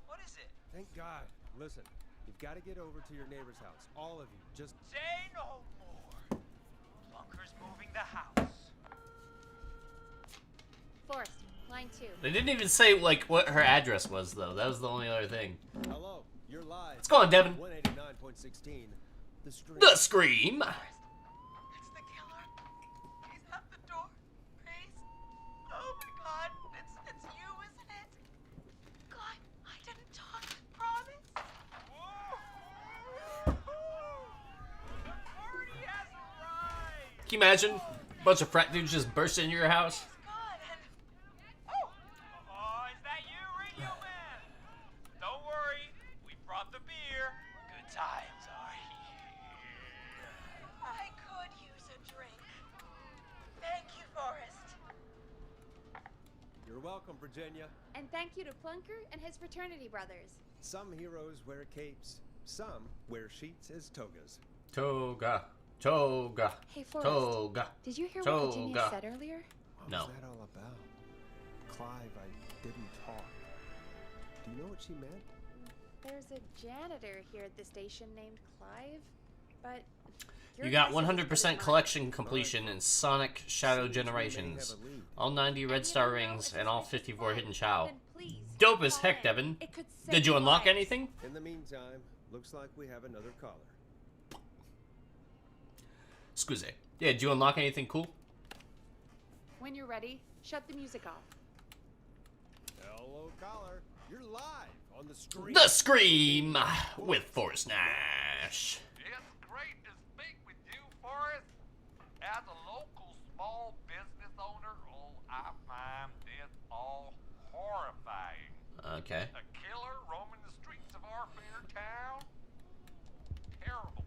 What is it? Thank God. Listen, you've got to get over to your neighbor's house. All of you. Just. Say no more. Bunker's moving the house. Forrest, line 2. They didn't even say like what her address was though. That was the only other thing. Hello, you're live. What's going on, Devin? 189.16. The Scream. The Scream. It's the killer. He's at the door. Please. Oh my God. It's you, isn't it? God, I didn't talk. Promise. Whoa! The party has arrived. Can you imagine a bunch of frat dudes just burst into your house? God, and Oh, is that you, radio man? Don't worry, we brought the beer. Good times are here. I could use a drink. Thank you, Forrest. You're welcome, Virginia. And thank you to Plunker and his fraternity brothers. Some heroes wear capes. Some wear sheets as togas. Toga. Hey, Forrest. Toga. Did you hear what Virginia Toga. said earlier? What No. was that all about? Clive, I didn't talk. Do you know what she meant? There's a janitor here at the station named Clive, but You got 100% collection completion in Sonic Shadow Generations. All 90 Red Star rings and all 54 Hidden Chow. Dope as heck, Devin. Did you unlock anything? In the meantime, looks like we have another caller. Scusi. Yeah, did you unlock anything cool? When you're ready, shut the music off. Hello, caller. You're live on the Scream. The Scream with Forrest Nash. It's great to speak with you, Forrest. As a local small business owner, I find this all horrifying. Okay. A killer roaming the streets of our fair town? Terrible.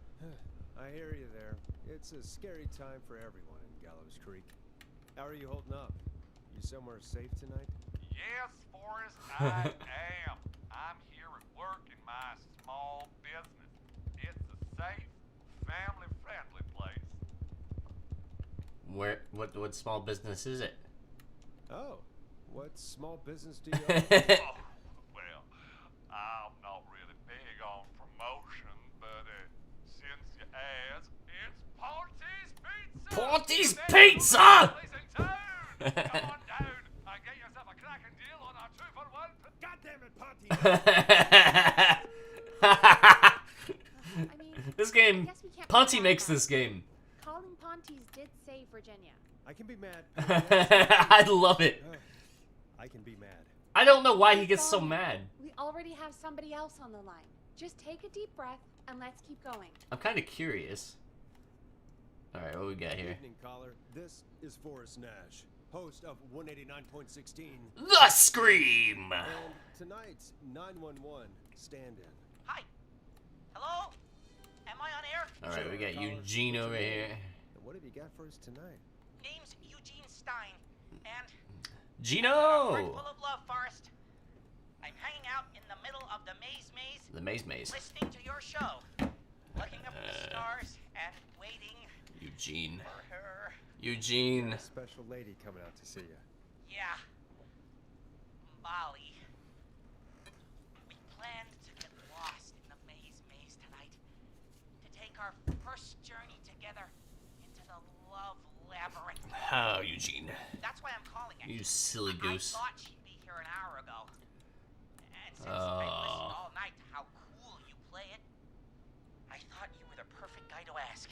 I hear you there. It's a scary time for everyone in Gallows Creek. How are you holding up? You somewhere safe tonight? Yes, Forrest, I am. I'm here at work in my small business. It's a safe, family-friendly place. What small business is it? Oh, what small business do you own? Well, I'm not really big on promotion, but since you asked, it's Ponty's Pizza! Ponty's Pizza! Come on down and get yourself a cracking deal on our 2-for-1. God damn it, Ponty! I mean, This game, I guess we can't Ponty be makes mad. this game. Calling Ponty's did save Virginia. I can be mad. I love it. I can be mad. I don't know why he gets so mad. We already have somebody else on the line. Just take a deep breath and let's keep going. I'm kind of curious. Alright, what we got Good here? evening, caller. This is Forrest Nash, host of 189.16. The Scream! And tonight's 911 stand-in. Hi. Hello? Am I on air? Alright, we got Caller, Eugene what's over your name? here. And what have you got for us tonight? Name's Eugene Stein, and heart Gino! full of love, Forrest. I'm hanging out in the middle of the maze, The maze. listening to your show, looking up at the stars and waiting Eugene. for her. Eugene. A special lady coming out to see you. Yeah, Molly. We planned to get lost in the maze tonight, to take our first journey together into the love labyrinth. How, Eugene? That's why I'm calling it. You silly goose. I thought she'd be here an hour ago. And since I listened all night to how cool you play it, I thought you were the perfect guy to ask.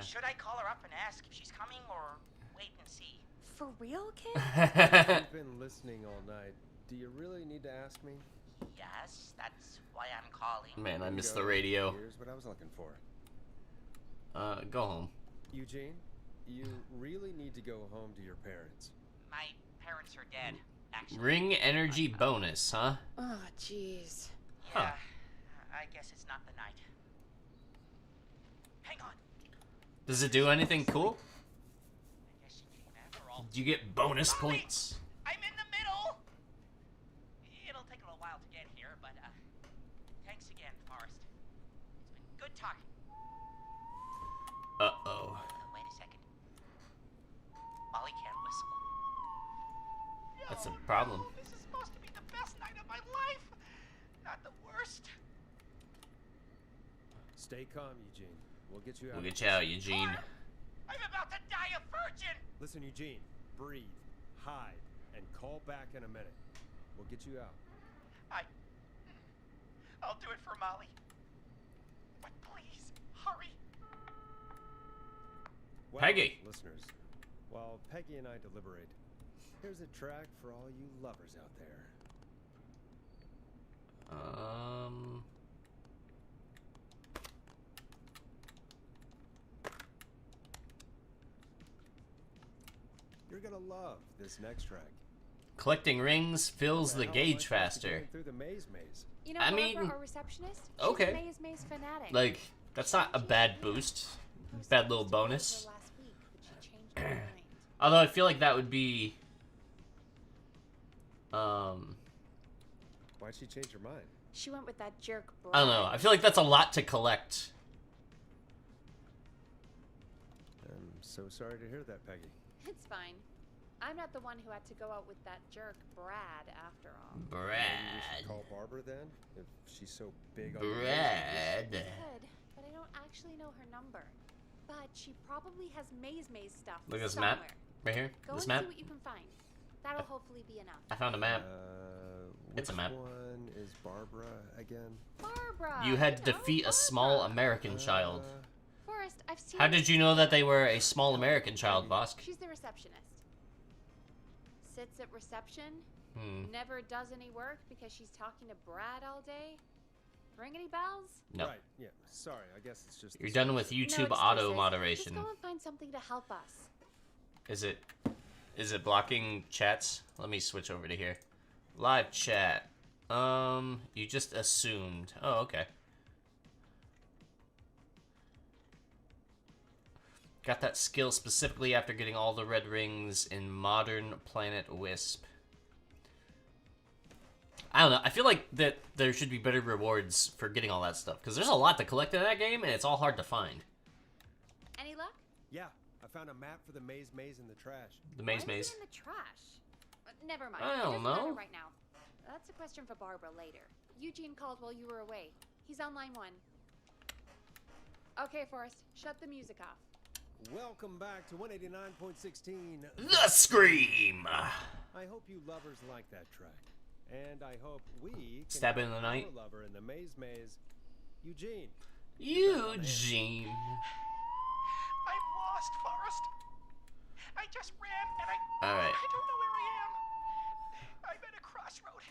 Should I call her up and ask if she's coming or wait and see? For real, kid? You've been listening all night. Do you really need to ask me? Yes, that's why I'm calling. Man, I miss Bingo. the radio. Here's what I was looking for. Go home. Eugene, you really need to go home to your parents. My parents are dead, actually. Ring energy bonus, huh? Oh, jeez. Yeah, I guess it's not the night. Hang on. Does it do anything cool? I guess she came after all. Do you get bonus Molly! points? I'm in the middle! It'll take a little while to get here, but thanks again, Forrest. It's been good talking. Uh-oh. Wait a second. Molly can't whistle. That's a problem. No, this is supposed to be the best night of my life, not the worst. Stay calm, Eugene. We'll get you out. We'll get you out, Eugene. I'm about to die a virgin! Listen, Eugene. Breathe, hide, and call back in a minute. We'll get you out. I'll do it for Molly. But please, hurry. Well, Peggy. listeners, while Peggy and I deliberate, here's a track for all you lovers out there. You're gonna love this next track. Collecting rings fills the Hell, gauge like faster. going through the maze. You know, I Barbara, mean, our receptionist, she's okay. a maze fanatic. Like, that's not a bad boost. Bad little bonus. Last week, but she changed her mind. Although I feel like that would be... Why'd she change her mind? She went with that jerk Brad. I don't know. I feel like that's a lot to collect. I'm so sorry to hear that, Peggy. It's fine. I'm not the one who had to go out with that jerk Brad after all. Maybe we Brad. should call Barbara then, if she's so big on the Brad. Good, but I don't don't actually know her number, but she probably has Maze stuff Look at this somewhere. map right here. Go This and map. see what you can find. That'll hopefully be enough. I found a map. It's Which a map. one is Barbara again? Barbara! You had to know, defeat a Barbara. small American child. Forrest, I've seen How did you know that they were a small American child, Vosk? She's the receptionist. Sits at reception. Hmm. Never does any work because she's talking to Brad all day. Ring any bells? No. Right, yeah. Sorry, I guess it's just... You're done with No YouTube excuses. auto moderation. Just go and find something to help us. Is it blocking chats? Let me switch over to here. Live chat. You just assumed. Oh, okay. Got that skill specifically after getting all the red rings in Modern Planet Wisp. I don't know. I feel like that there should be better rewards for getting all that stuff. Because there's a lot to collect in that game, and it's all hard to find. Any luck? Yeah, I found a map for the maze in the trash. The Why maze is maze. it in the trash? Never mind. I It don't doesn't matter know. right now. That's a question for Barbara later. Eugene called while you were away. He's on line 1. Okay, Forrest. Shut the music off. Welcome back to 189.16. The Scream! I hope you lovers like that track. And I hope we can Stab in have the night. our lover in the maze, Eugene. Eugene. I'm lost, Forrest. I just ran and I Alright. I don't know where I am. I'm at a crossroad,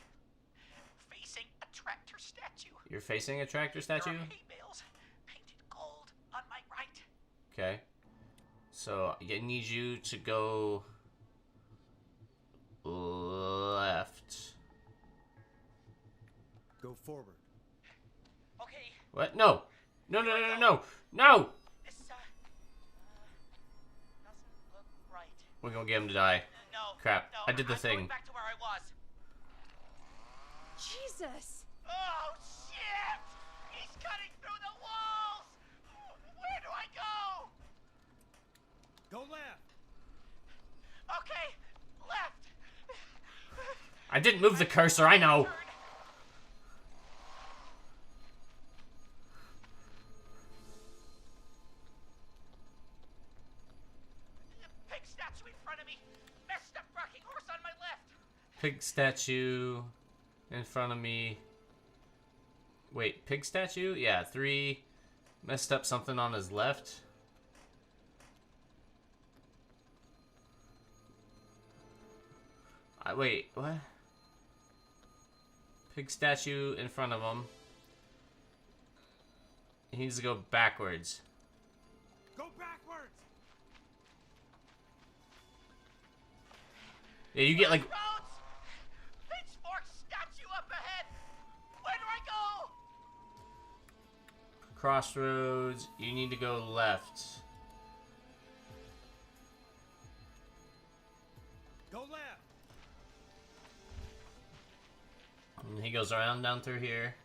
facing a tractor statue. You're facing a tractor statue? There are hay bales painted gold on my right. Okay. So, I need you to go left. Go forward. Okay, What? No! No, no, no, no, no! No! this doesn't look right. We're gonna get him to die. No. Crap. No, I did the I'm thing. Going back to where I was. Jesus! Oh shit! He's cutting through the walls. Where do I go? Go left. Okay, left. I didn't move the cursor, I know! Turn. Pig statue in front of me. Messed up rocking horse on my left. Pig statue in front of me. Wait, pig statue? Yeah, 3. Messed up something on his left. Wait, what? Pig statue in front of him. He needs to go backwards. Go backwards. Yeah, you get like... Roads. Pitchfork statue up ahead. Where do I go? Crossroads. You need to go left. Go left. And he goes around down through here.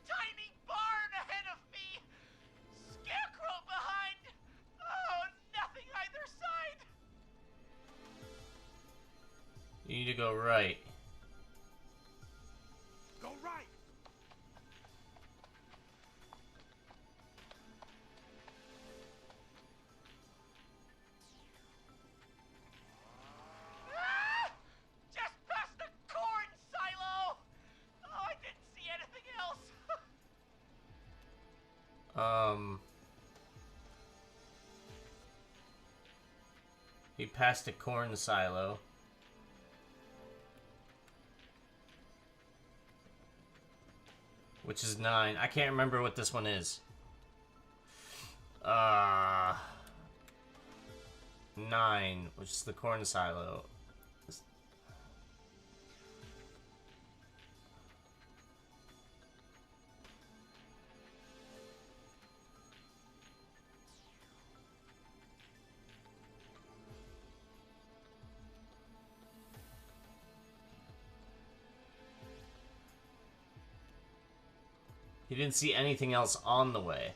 Tiny barn ahead of me. Scarecrow behind. Oh, nothing either side. You need to go right. Go right. Ah! Just past the corn silo. Oh, I didn't see anything else. He passed a corn silo. Which is 9. I can't remember what this one is. 9, which is the corn silo. He didn't see anything else on the way.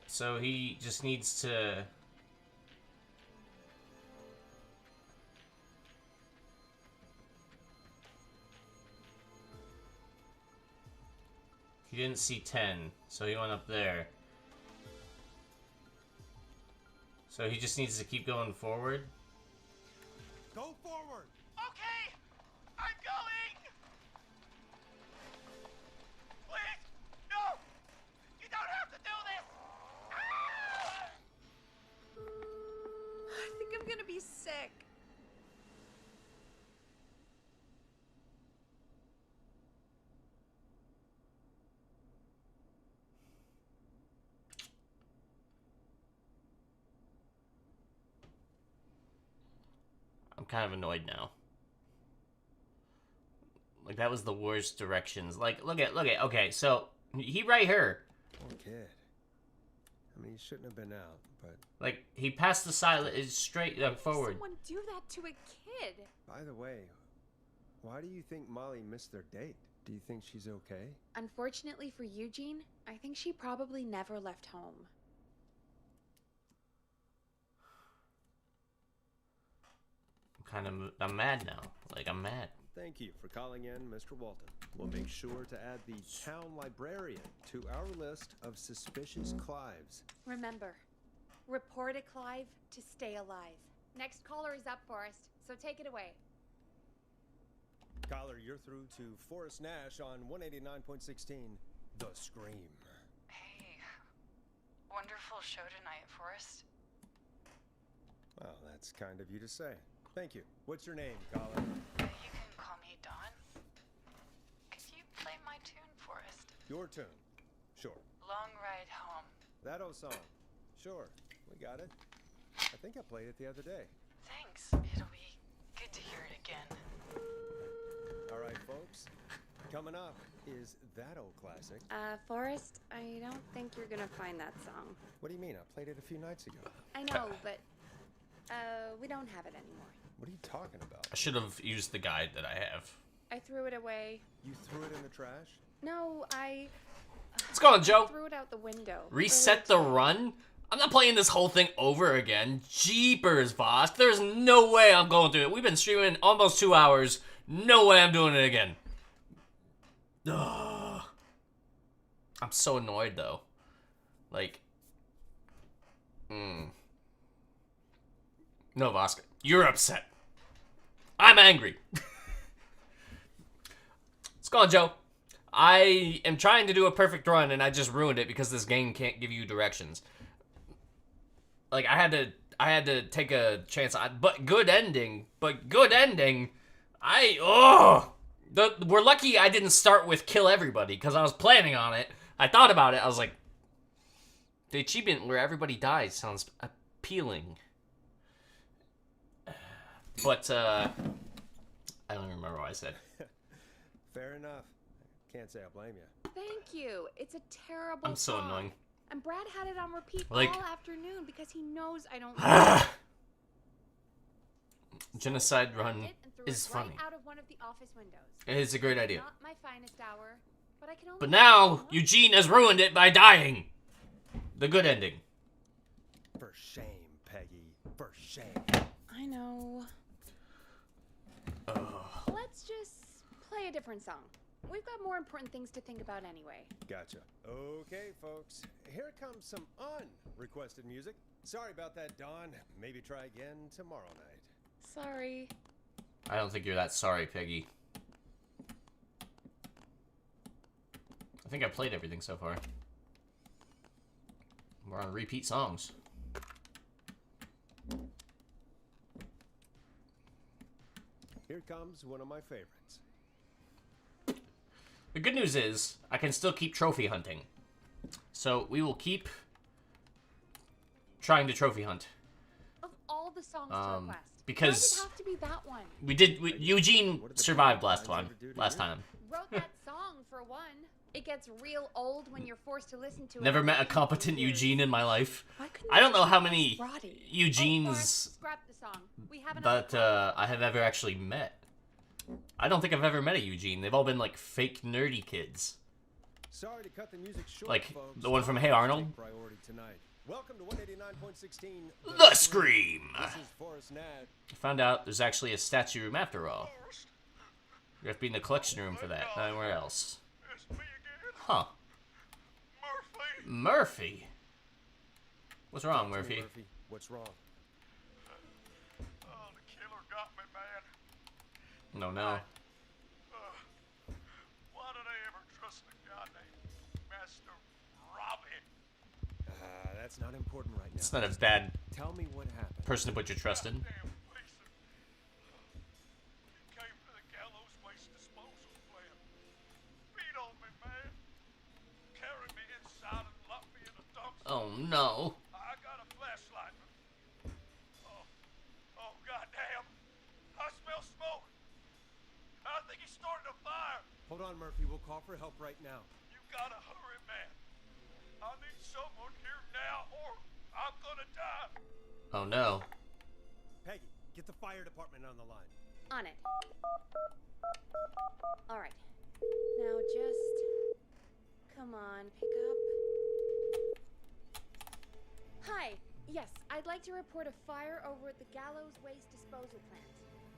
So he just needs to... He didn't see 10, so he went up there. So he just needs to keep going forward. Go forward. Okay, I'm going. Please, no, you don't have to do this. Ah! I think I'm gonna be sick. I'm kind of annoyed now. Like, that was the worst directions. Like, look at, okay, so, he right here. Poor kid. I mean, he shouldn't have been out, but... Like, he passed the side, is straight forward. Someone do that to a kid. By the way, why do you think Molly missed their date? Do you think she's okay? Unfortunately for Eugene, I think she probably never left home. I'm mad now. Like, I'm mad. Thank you for calling in, Mr. Walton. We'll make sure to add the town librarian to our list of suspicious Clives. Remember, report a Clive to stay alive. Next caller is up, Forrest, so take it away. Caller, you're through to Forrest Nash on 189.16, The Scream. Hey, wonderful show tonight, Forrest. Well, that's kind of you to say. Thank you. What's your name, caller? You can call me Dawn. Could you play my tune, Forrest? Your tune. Sure. Long Ride Home. That old song. Sure. We got it. I think I played it the other day. Thanks. It'll be good to hear it again. All right, folks. Coming up is that old classic. Forrest, I don't think you're gonna find that song. What do you mean? I played it a few nights ago. I know, but, we don't have it anymore. What are you talking about? I should have used the guide that I have. I threw it away. You threw it in the trash? No, I What's going on, Joe? threw it out the window. Reset the run? I'm not playing this whole thing over again. Jeepers, Voss. There's no way I'm going through it. We've been streaming almost 2 hours. No way I'm doing it again. Ugh. I'm so annoyed, though. Like... No, Voska. You're upset. I'm angry. What's going on, Joe? I am trying to do a perfect run, and I just ruined it because this game can't give you directions. Like, I had to take a chance on, but good ending. We're lucky I didn't start with kill everybody, because I was planning on it. I thought about it, I was like, the achievement where everybody dies sounds appealing. But, I don't even remember what I said. Fair enough. Can't say I blame you. Thank you. It's a terrible I'm so song. annoying. And Brad had it on repeat Like- all afternoon because he knows I don't Genocide Run and threw is it right funny. out of one of the office windows. It is a great idea. Not my finest hour, but I can only But now, you Eugene has ruined it by dying. The good ending. For shame, Peggy. For shame. I know. Let's just play a different song. We've got more important things to think about anyway. Gotcha. Okay, folks. Here comes some unrequested music. Sorry about that, Dawn. Maybe try again tomorrow night. Sorry. I don't think you're that sorry, Peggy. I think I played everything so far. We're on repeat songs. Here comes one of my favorites. The good news is, I can still keep trophy hunting. So, we will keep trying to trophy hunt. Of all the songs to request, because why does it have to be that one? Eugene survived last time. Wrote that song for one. It gets real old when you're forced to listen to it. Never met a competent Eugene in my life. Why couldn't I you don't know just how call many us Roddy? Eugenes Forrest, scrap the song. We have another that I have ever actually met. I don't think I've ever met a Eugene. They've all been like fake nerdy kids. Sorry to cut the music short, Like folks. the one from Hey Arnold. Priority tonight. Welcome to 189.16. The Scream. This is Forrest Nash. I found out there's actually a statue room after all. You have to be in the collection room for that, not anywhere else. It's me again. Huh. Murphy? What's wrong, Talk to me, Murphy? Murphy. What's wrong? Oh, the killer got me, man. No, no. Why did I ever trust a guy named Master Robbie? That's not important right now. It's not a bad Tell me what happened. person to put your trust in. Damn Mason. He came to the gallows waste disposal plant. Beat on me, man. Carried me inside and locked me in a dumpster. Oh no. I got a flashlight. Oh, goddamn. I smell smoke. I think he started a fire. Hold on, Murphy. We'll call for help right now. You gotta hurry, man. I need someone here now or I'm gonna die. Oh no. Peggy, get the fire department on the line. On it. All right. Now just come on, pick up. Hi. Yes, I'd like to report a fire over at the Gallows Waste Disposal Plant.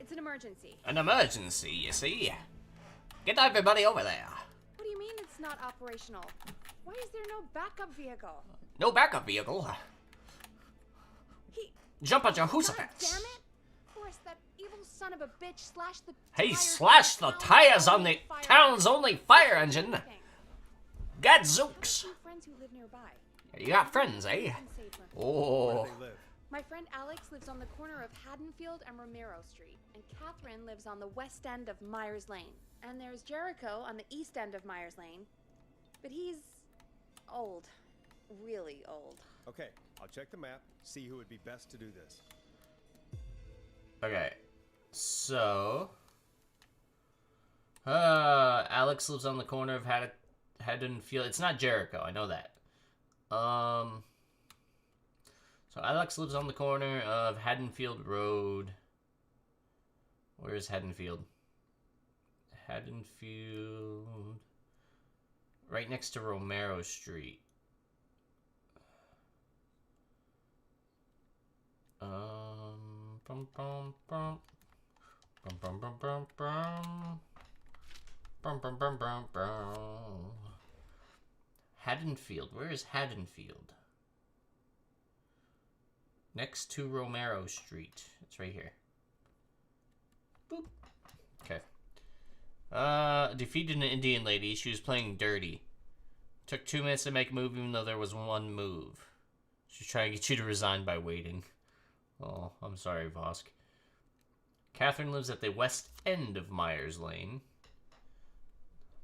It's an emergency. An emergency, you see. Get everybody over there. What do you mean it's not operational? Why is there no backup vehicle? No backup vehicle. He... Jump on your God Jehoshaphat. damn it! Of course, that evil son of a bitch slashed the He tires slashed the on tires on the fire town's only fire engine. engine. Gadzooks. Two friends who live nearby. You got friends, eh? Can save her. Where Oh. do they live? My friend Alex lives on the corner of Haddonfield and Romero Street, and Catherine lives on the west end of Myers Lane. And there's Jericho on the east end of Myers Lane, but he's old, really old. Okay, I'll check the map, see who would be best to do this. Okay. So. Alex lives on the corner of Haddonfield. It's not Jericho, I know that. So Alex lives on the corner of Haddonfield Road. Where is Haddonfield? Haddonfield. Right next to Romero Street. Bum, bum, bum. Bum, bum, bum, bum, bum. Bum, bum, bum, bum, bum. Haddonfield. Where is Haddonfield? Next to Romero Street. It's right here. Boop. Okay. Defeated an Indian lady. She was playing dirty. Took 2 minutes to make a move, even though there was one move. She's trying to get you to resign by waiting. Oh, I'm sorry, Vosk. Catherine lives at the west end of Myers Lane.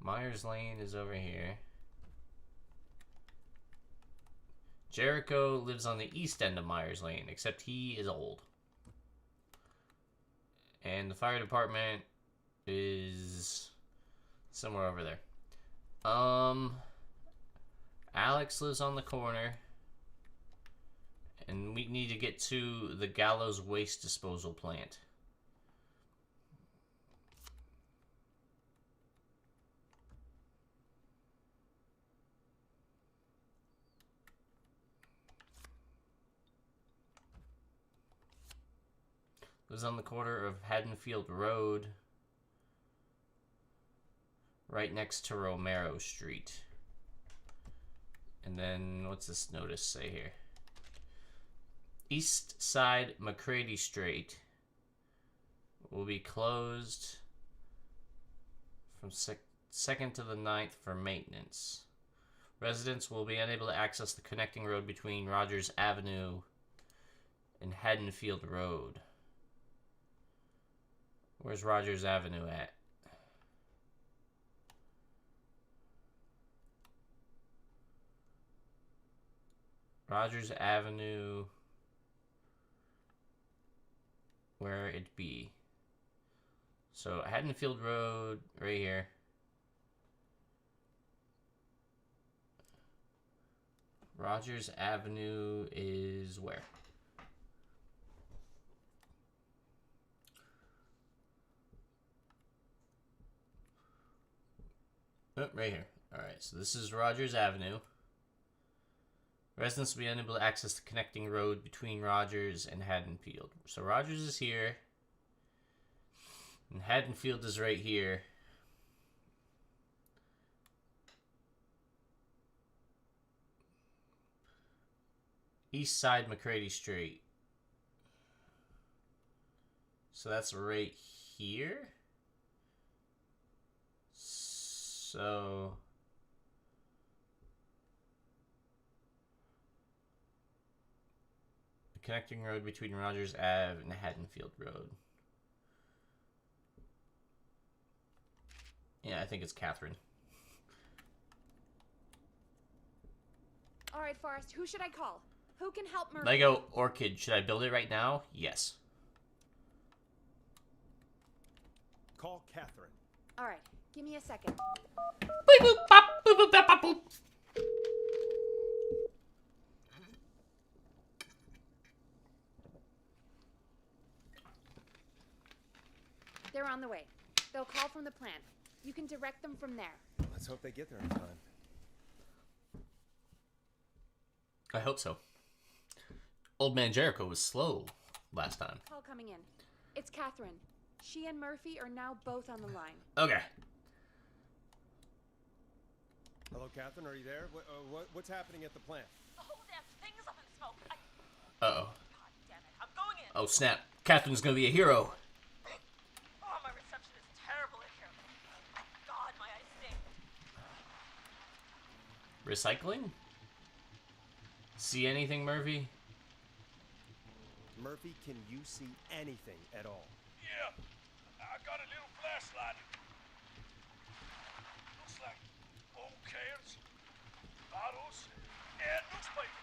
Myers Lane is over here. Jericho lives on the east end of Myers Lane, except he is old. And the fire department is somewhere over there. Alex lives on the corner. And we need to get to the Gallows Waste Disposal Plant. It was on the corner of Haddonfield Road, right next to Romero Street. And then, what's this notice say here? East Side McCready Street will be closed from 2nd to the 9th for maintenance. Residents will be unable to access the connecting road between Rogers Avenue and Haddonfield Road. Where's Rogers Avenue at? Rogers Avenue, where it be? So Haddonfield Road, right here. Rogers Avenue is where? Oh, right here. Alright, so this is Rogers Avenue. Residents will be unable to access the connecting road between Rogers and Haddonfield. So Rogers is here. And Haddonfield is right here. East side McCready Street. So that's right here. So the connecting road between Rogers Ave and Haddonfield Road. Yeah, I think it's Catherine. All right, Forrest, who should I call? Who can help Murphy? Lego Orchid. Should I build it right now? Yes. Call Catherine. All right, give me a second. Boop, boop, bop, boop, boop, bop, bop, boop. They're on the way. They'll call from the plant. You can direct them from there. Let's hope they get there in time. I hope so. Old Man Jericho was slow last time. Call coming in. It's Catherine. She and Murphy are now both on the line. Okay. Hello, Catherine. Are you there? What's happening at the plant? The whole damn thing is up in smoke. Uh-oh. God damn it. I'm going in. Oh, snap. Catherine's gonna be a hero. Oh, my reception is terrible in here. God, my eyes sting. Recycling? See anything, Murphy? Murphy, can you see anything at all? Yeah, I got a little flashlight. Looks like old cans, bottles, and newspaper.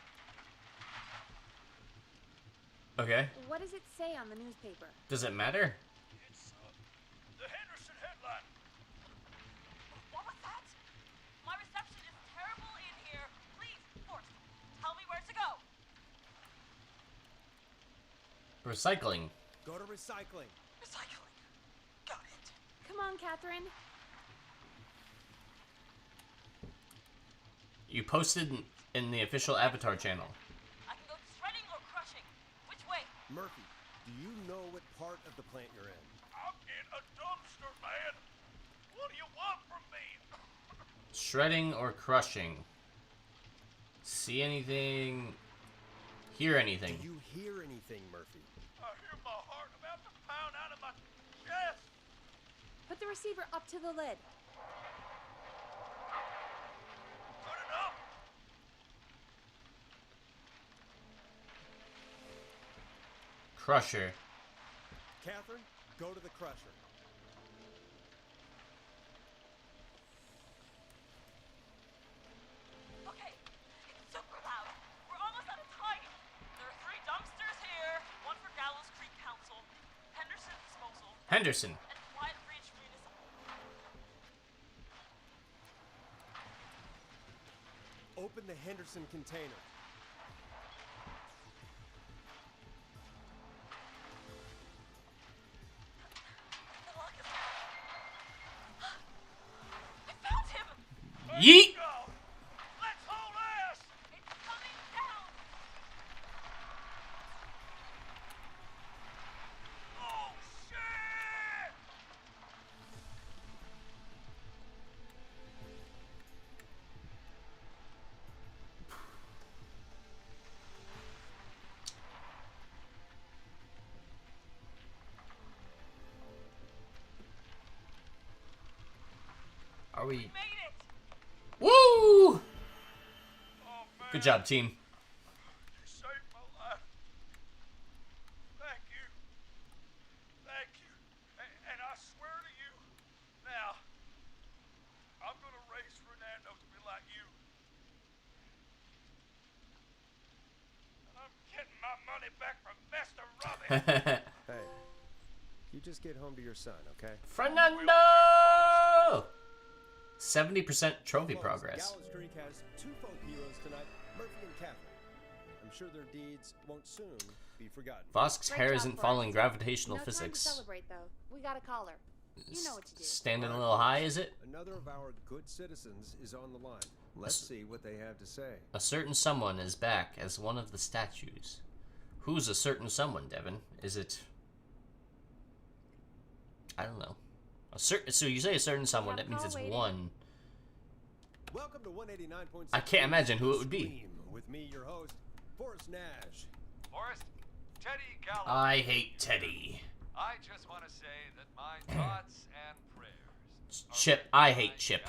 Okay. What does it say on the newspaper? Does it matter? It's the Henderson headline. What was that? My reception is terrible in here. Please, Forrest, tell me where to go. Recycling. Go to recycling. Recycling. Got it. Come on, Catherine. You posted in the official Avatar channel. I can go shredding or crushing. Which way? Murphy, do you know what part of the plant you're in? I'm in a dumpster, man. What do you want from me? Shredding or crushing? See anything? Hear anything? Do you hear anything, Murphy? I hear my heart about to pound out of my chest. Put the receiver up to the lid. Good enough. Crusher. Catherine, go to the crusher. Okay, it's super loud. We're almost out of time. There are 3 dumpsters here. One for Gallows Creek Council, Henderson Disposal, Henderson. and Quiet Ridge Municipal. Open the Henderson container. The lock is I found him! Yeet! Go. Let's haul ass. It's coming down! Oh shit! Are we? Made it! Woo! Oh man. Good job, team. You saved my life. Thank you. Thank you. And I swear to you, now, I'm gonna raise Fernando to be like you. And I'm getting my money back from Mr. Robbie. Hey, you just get home to your son, okay? Fernando! 70% trophy Folks, progress. Gallows Creek has 2 folk heroes tonight, Murphy and Catherine. I'm sure their deeds won't soon be forgotten. Vosk's Great hair job, isn't Forrest. following gravitational No time to physics. celebrate, though. We got a caller. You know what to do. Standing a little high, is it? Another of our good citizens is on the line. Let's see what they have to say. A certain someone is back as one of the statues. Who's a certain someone, Devin? Is it... I don't know. So you say a certain someone, Have that means call it's waiting. one. Welcome to 189.6. I can't imagine who it would be. Scream with me, your host, Forrest Nash. Forrest, Teddy Gallo. I hate Teddy. I just want to say that my thoughts and prayers. Chip. I hate Chip.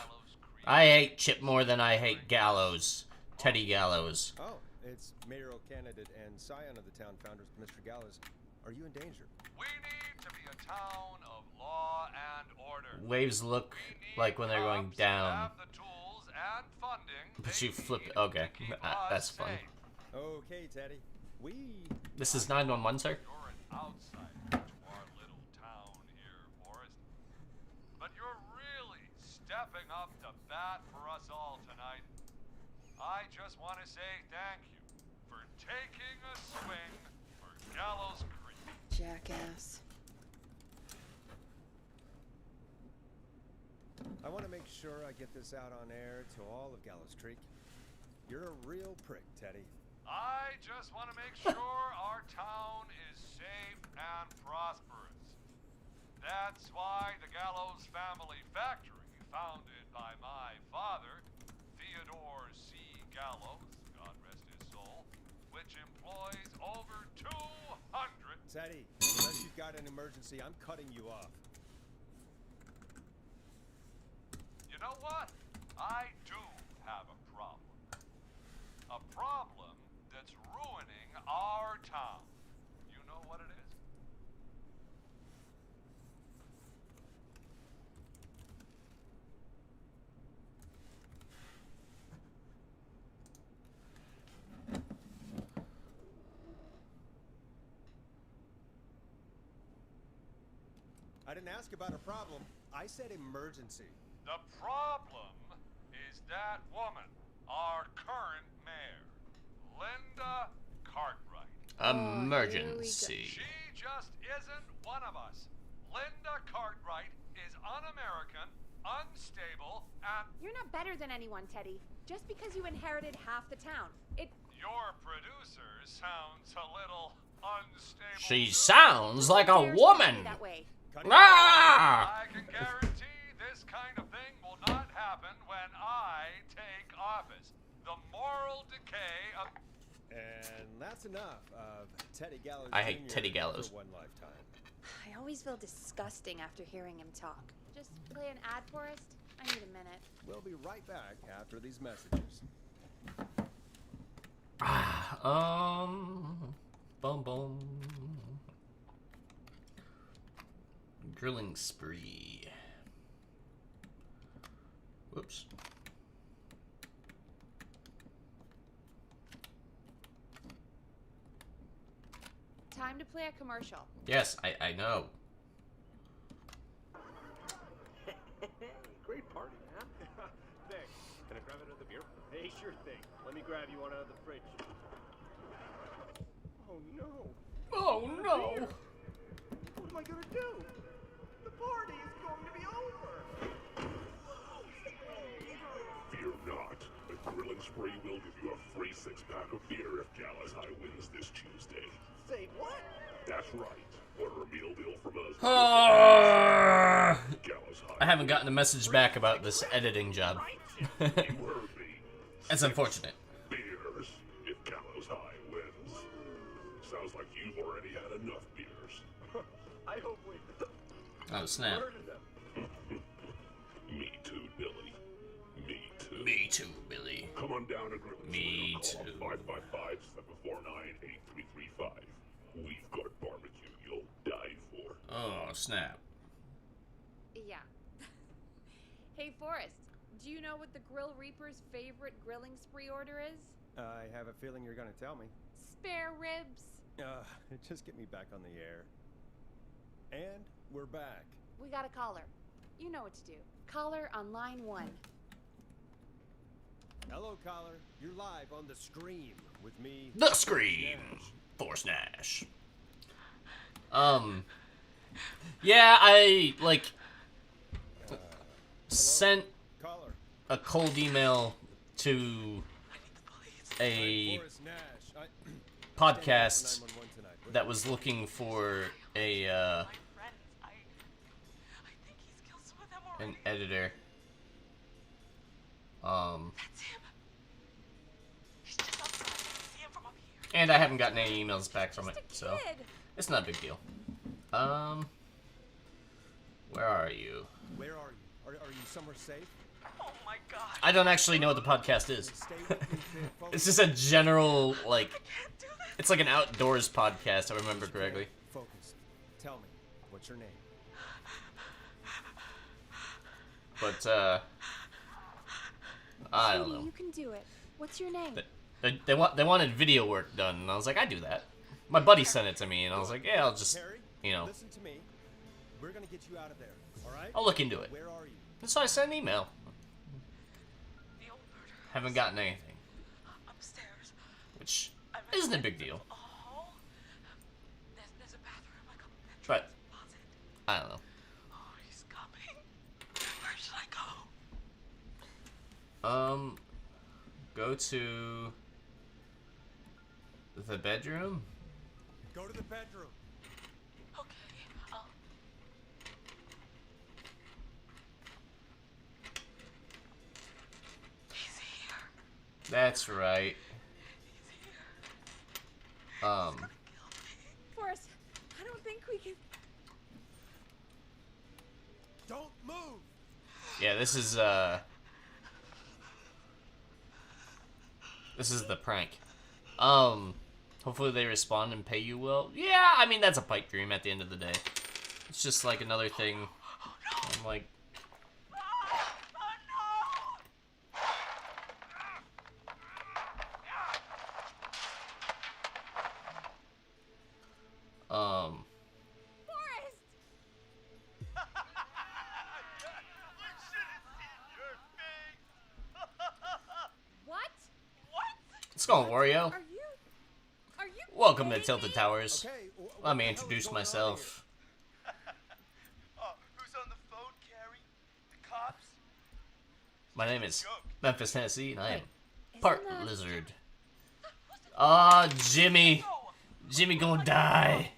I hate Chip more than I hate Gallows. Teddy Gallows. Oh, it's mayoral candidate and scion of the town founders, Mr. Gallows. Are you in danger? We need to be a town of law and order. Waves look like when they're going down. Have the tools and funding But you flip it. Okay, that's fun. Okay, Teddy. This is 911, sir. You're an outsider to our little town here, Forrest. But you're really stepping up to bat for us all tonight. I just want to say thank you for taking a swing for Gallows Creek. Jackass. I want to make sure I get this out on air to all of Gallows Creek. You're a real prick, Teddy. I just want to make sure our town is safe and prosperous. That's why the Gallows Family Factory, founded by my father, Theodore C. Gallows, God rest his soul, which employs over 200... Teddy, unless you've got an emergency, I'm cutting you off. You know what? I do have a problem. A problem that's ruining our town. You know what it is? I didn't ask about a problem. I said emergency. The problem is that woman, our current mayor, Linda Cartwright. Emergency. She just isn't one of us. Linda Cartwright is un-American, unstable, and... You're not better than anyone, Teddy. Just because you inherited half the town. Your producer sounds a little unstable. She too. sounds like a woman. That way. Ah! I can guarantee this kind of thing will not happen when I take office. The moral decay of... And that's enough of Teddy Gallows I hate Jr. Teddy Gallows. For one lifetime. I always feel disgusting after hearing him talk. Just play an ad, Forrest? I need a minute. We'll be right back after these messages. Boom, boom. Grilling spree. Whoops. Time to play a commercial. Yes, I know. Great party, man. Thanks. Can I grab another beer? Hey, sure thing. Let me grab you one out of the fridge. Oh no. Oh no. What am I gonna do? The party is going to be over. Fear not. The grilling spree will give you a free 6-pack of beer if Gallows High wins this Tuesday. Say what? That's right. Order a meal deal from us. Gallows High. I haven't gotten a message back about this editing job. You heard me. That's unfortunate. Beers if Gallows High wins. Sounds like you've already had enough beers. I hope we Oh, snap. murdered them. Me too, Billy. Me too. Me too, Billy. Come on down to Grilling Me Spree or too. call 555-749-8335. We've got barbecue you'll die for. Oh, snap. Yeah. Hey, Forrest, do you know what the Grill Reaper's favorite grilling spree order is? I have a feeling you're gonna tell me. Spare ribs. Just get me back on the air. And we're back. We got a caller. You know what to do. Caller on line 1. Hello, caller. You're live on the Scream with me. The Scream. Force Nash. Yeah, I, like, sent Caller. a cold email to a Forrest Nash. podcast 911 tonight. that was looking for a, My friends, I think he's killed some of them already. an editor. That's him. He's just outside. I can see him from up here. And I haven't gotten any emails back from it, Just a so kid. it's not a big deal. Where are you? Where are you? Are you somewhere safe? Oh my god. I don't actually know what the podcast is. Stay with me, kid. Focus. It's just a general, like, it's like an outdoors podcast, if I remember correctly. Focus. Tell me, what's your name? But, I don't Sweetie, know. you can do it. What's your name? They wanted video work done, and I was like, I do that. My buddy sent it to me, and I was like, yeah, I'll just, Carrie, you know, listen to me. We're gonna get you out of there. All right? I'll look into it. Where are you? And so I sent an email. The old murder Haven't gotten anything, upstairs. which I'm in isn't a the big deal. hall. There's a bathroom, like a But closet. I don't know. Oh, he's coming. Where should I go? Go to the bedroom. Go to the bedroom. Okay, he's here. That's right. He's here. Forrest, I don't think we can. Don't move. Yeah, this is the prank. Hopefully they respond and pay you well. Yeah, I mean, that's a pipe dream at the end of the day. It's just like another thing. I'm like, Forrest! What? what's going on, Wario? Are you Welcome to kidding Tilted me? Towers. Okay. Let me introduce myself. Who's on the phone, Carrie? The cops? My name is Memphis, Tennessee, and I am Isn't part that- lizard. Ah, Jimmy. Jimmy gonna die.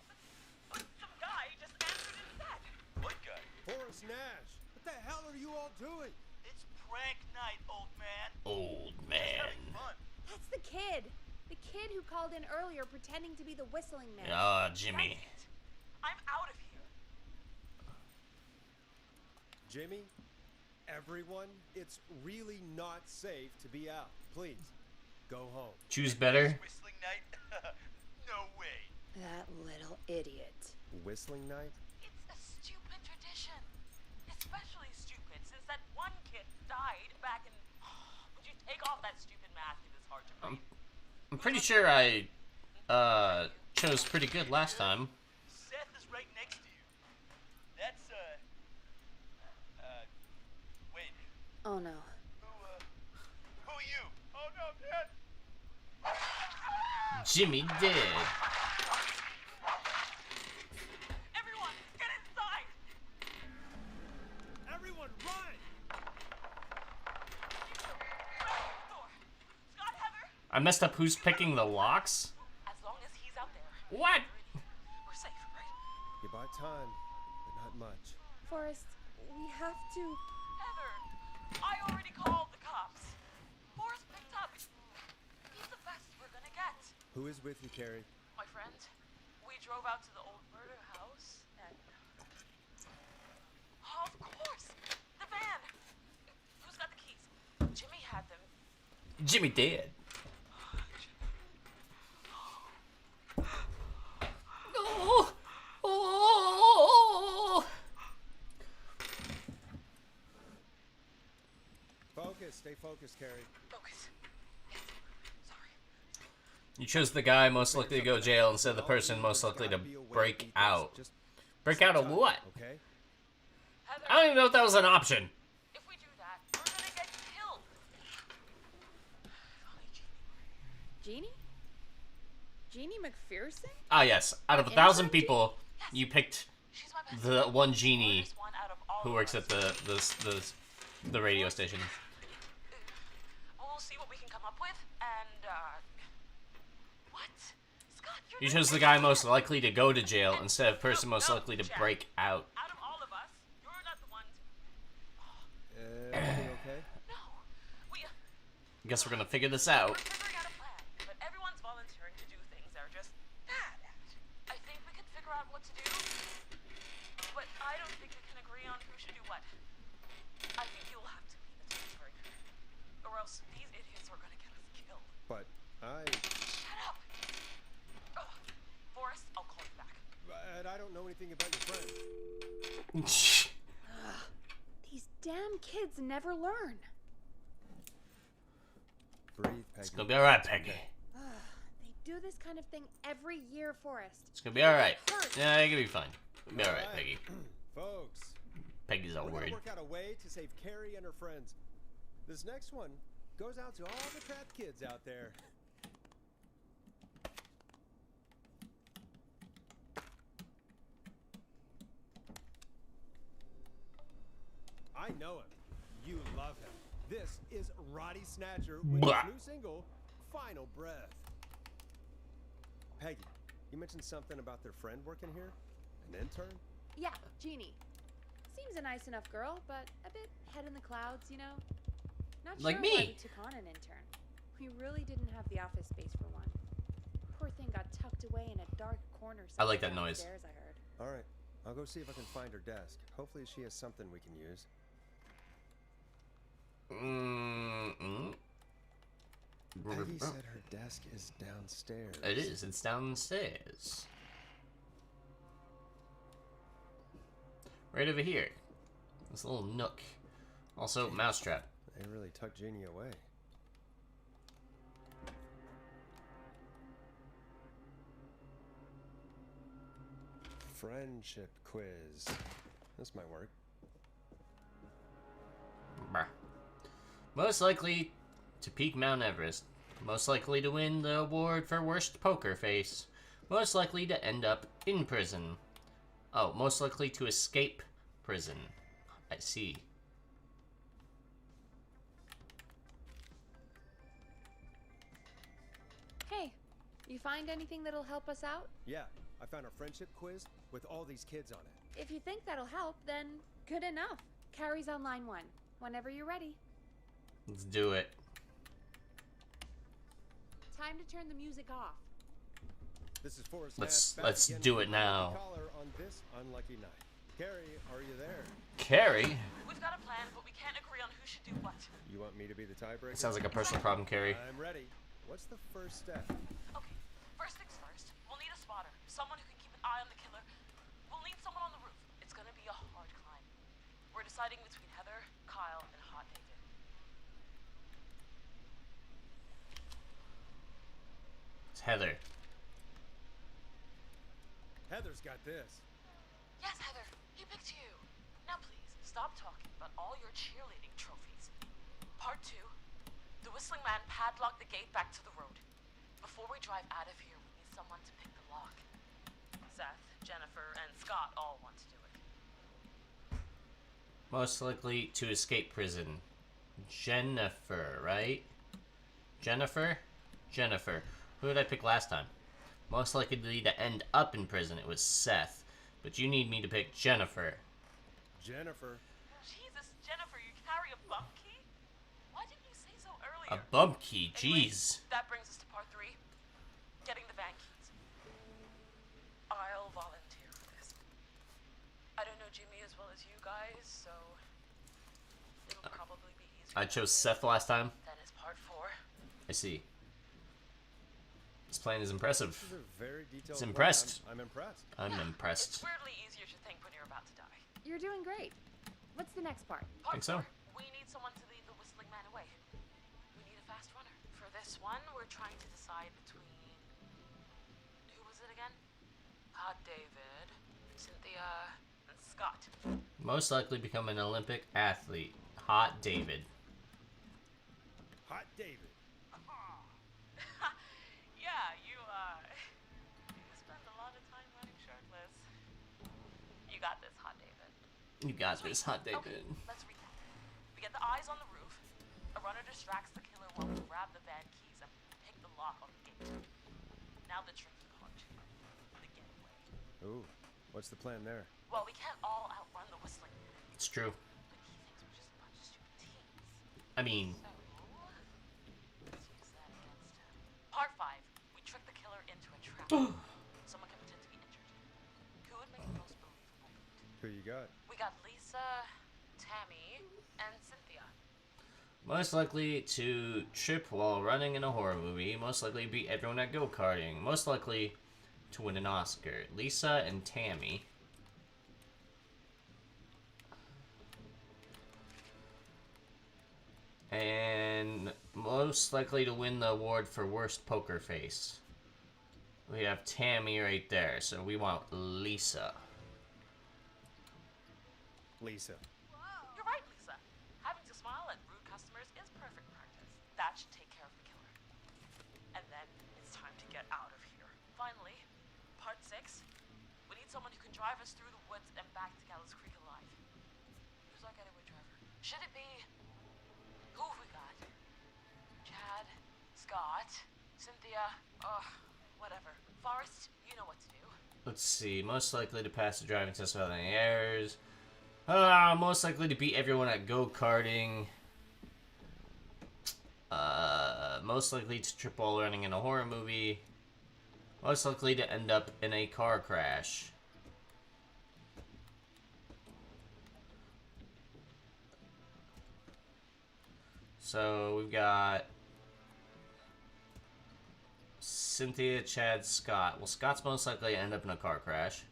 Some guy just answered instead. What guy? Forrest Nash. What the hell are you all doing? It's prank night, old man. Old man. Fun. That's the kid. The kid who called in earlier pretending to be the whistling man. Ah, Jimmy. That's it. I'm out of here. Jimmy, everyone, it's really not safe to be out. Please, go home. Choose better. Whistling night? No way. That little idiot. Whistling night? It's a stupid tradition. Especially stupid since that one kid died back in... Would you take off that stupid mask if it's hard to breathe? I'm pretty sure I chose pretty good last time. Seth is right next to you. That's, wait. Oh no. Who are you? Oh no, man. Jimmy dead. Everyone, get inside! Everyone, run! Door. Scott, Heather, I messed up who's picking the locks? as long as he's out there, What? we're safe, right? You bought time, but not much. Forrest, we have to. Heather, I already called the cops. Forrest picked up. He's the best we're gonna get. Who is with you, Carrie? My friend, we drove out to the old murder house and... Oh, of course! The van! Who's got the keys? Jimmy had them. Jimmy dead. Oh, oh. Focus, stay focused, Carrie. Focus. Yes. Sorry. You chose the guy most likely to go to jail instead of the person most likely to break out. Just Break out of what? okay? Heather, I don't even know if that was an option. if we do that, we're gonna get killed. Funny, Jeannie. Jeannie? Jeannie McPherson? Ah, yes. Out of 1,000 people, you picked She's my best the one genie smartest one out of all who of works us. at the radio station. We'll see what we can come up with, and, what? Scott, you're You not chose the guy most likely to go to jail instead of person most likely to Jack. break out. Out of all of us, you're not the one to... Everything okay? No. We, Guess we're gonna figure this out. we're figuring out a plan, but everyone's volunteering to do things. what? I think you'll have to be the tiebreaker. Or else these idiots are gonna get us killed. But Shut up! Ugh. Forrest, I'll call you back. But I don't know anything about your friend. These damn kids never learn. Breathe, Peggy. It's gonna be alright, Peggy. They do this kind of thing every year, Forrest. It's gonna be alright. Hurt. Yeah, it's gonna be fine. It'll be alright, Peggy. Folks, Peggy's all we're worried. gonna work out a way to save Carrie and her friends. This next one goes out to all the trapped kids out there. I know him. You love him. This is Roddy Snatcher with Blah. his new single, Final Breath. Peggy, you mentioned something about their friend working here? An intern? Yeah, Jeannie. Seems a nice enough girl, but a bit head in the clouds, you know? Not Like sure me. why we took on an intern. We really didn't have the office space for one. Poor thing got tucked away in a dark corner. I like that noise. Downstairs, I heard. All right, I'll go see if I can find her desk. Hopefully she has something we can use. Peggy said her desk is downstairs. It is. It's downstairs. Right over here. This little nook. Also, mousetrap. They really tucked Jeannie away. Friendship quiz. This might work. Brr. Most likely to peak Mount Everest. Most likely to win the award for worst poker face. Most likely to end up in prison. Oh, most likely to escape prison. I see. Hey, you find anything that'll help us out? Yeah, I found a friendship quiz with all these kids on it. If you think that'll help, then good enough. Carrie's on line 1. Whenever you're ready. Let's do it. Time to turn the music off. This is Forrest. Let's do it now. Caller on this unlucky night. Carrie, are you there? Carrie? We've got a plan, but we can't agree on who should do what. You want me to be the tiebreaker? Sounds like a personal problem, Carrie. I'm ready. What's the first step? Okay, first things first. We'll need a spotter. Someone who can keep an eye on the killer. We'll need someone on the roof. It's gonna be a hard climb. We're deciding between Heather, Kyle, and Hot David. It's Heather. Heather's got this. Yes, Heather, he picked you. Now please, stop talking about all your cheerleading trophies. Part 2. The Whistling Man padlocked the gate back to the road. Before we drive out of here, we need someone to pick the lock. Seth, Jennifer, and Scott all want to do it. Most likely to escape prison. Jennifer, right? Jennifer? Jennifer. Who did I pick last time? Most likely to end up in prison. It was Seth. But you need me to pick Jennifer. Jennifer. Jesus, Jennifer, you carry a bump key? Why didn't you say so A earlier? bump key, Anyway, jeez. that brings us to part 3. Getting the van keys. I'll volunteer for this. I don't know Jimmy as well as you guys, so it'll probably be easier. I chose Seth last time. That is part 4. I see. This plan is impressive. This is a very detailed It's plan. impressed. I'm impressed. I'm It's impressed. weirdly easier to think when you're about to die. You're doing great. What's the next part? Part Think so? 4, we need someone to lead the Whistling Man away. We need a fast runner. For this one, we're trying to decide between... Who was it again? Hot David, Cynthia, and Scott. Most likely become an Olympic athlete. Hot David. Hot David. Yeah, you spend a lot of time running shirtless. You got this, Hot David. You got this, Hot David. Okay, let's recap. We get the eyes on the roof. A runner distracts the killer while we grab the van keys and pick the lock on the gate. Now the tricky part. The getaway. Ooh, what's the plan there? Well, we can't all outrun the Whistling Man, It's true. but he thinks we're just a bunch of stupid teens. I mean, So, let's use that against him. Part 5. We trick the killer into a trap. Someone can pretend to be injured. Who would make the most believable lead? Who you got? We got Lisa, Tammy and Cynthia. Most likely to trip while running in a horror movie. Most likely beat everyone at go-karting. Most likely to win an Oscar. Lisa and Tammy. And most likely to win the award for worst poker face. We have Tammy right there, so we want Lisa. Lisa. You're right, Lisa. Having to smile at rude customers is perfect practice. That should take care of the killer. And then it's time to get out of here. Finally, part 6. We need someone who can drive us through the woods and back to Gallows Creek alive. Who's our getaway driver? Should it be... Who have we got? Chad, Scott, Cynthia, whatever. Forrest, you know what to do. Let's see. Most likely to pass the driving test without any errors. Most likely to beat everyone at go-karting. Most likely to trip while running in a horror movie. Most likely to end up in a car crash. So we've got Cynthia, Chad, Scott. Well, Scott's most likely to end up in a car crash.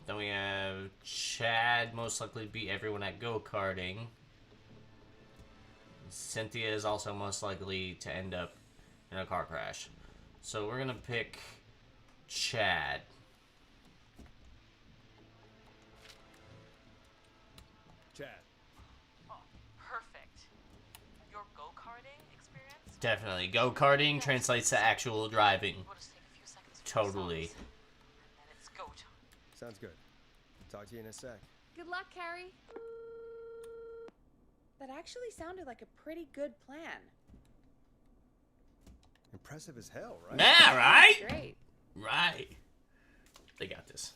Then we have Chad, most likely to beat everyone at go-karting. Cynthia is also most likely to end up in a car crash. So we're gonna pick Chad. Chad. Oh, perfect. Your go-karting experience? Definitely. Go-karting translates to actual driving. We'll just take a few seconds for Totally. ourselves, and then it's go time. Sounds good. Talk to you in a sec. Good luck, Carrie. That actually sounded like a pretty good plan. Impressive as hell, right? Yeah, right? Great. Right. They got this.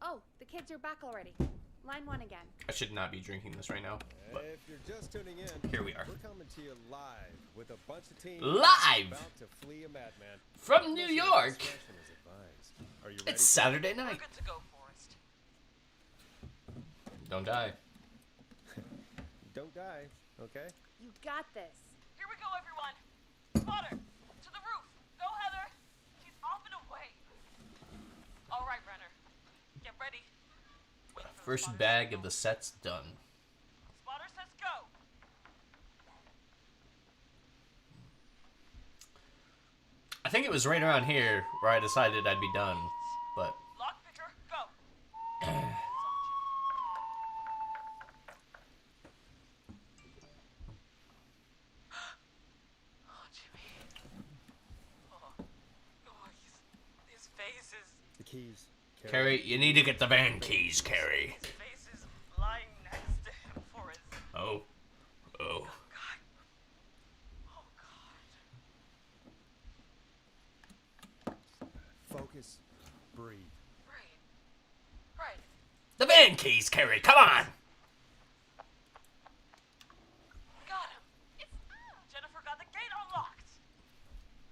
Oh, the kids are back already. Line 1 again. I should not be drinking this right now. But If you're just tuning in, here we are. We're coming to you live with a bunch of teens Live! about to flee a madman. From New York. Discretion is advised. Are you ready? It's Saturday We're night. good to go, Forrest. Don't die. Don't die, okay? You got this. Here we go, everyone. Spotter, to the roof. Go, Heather. She's off and away. All right, Renner. Get ready. Wait for the First spotter bag signal. of the set's done. Spotter says go. I think it was right around here where I decided I'd be done, but Lockpicker, go. Oh, Jimmy. Oh, his face is... The keys. Carrie, you need to get the van keys, Carrie. His face is lying next to him, Forrest. Oh. Oh. God. Oh, God. Focus. Breathe. Right. The van keys, Carrie, come on! Got him. It's... Jennifer got the gate unlocked.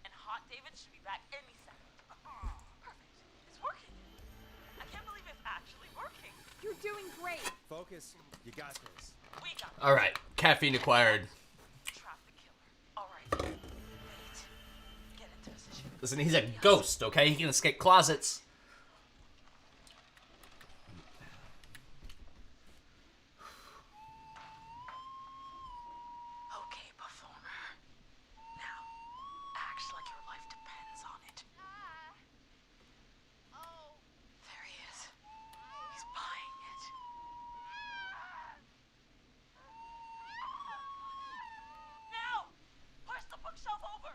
And Hot David should be back any second. Perfect. It's working. I can't believe it's actually working. You're doing great. Focus. You got this. We got it. Alright, caffeine acquired. Trap the killer. All right. Wait. Get into position. Listen, he's a ghost, okay? He can escape closets. Okay, performer. Now, act like your life depends on it. There he is. He's buying it. Now! Push the bookshelf over!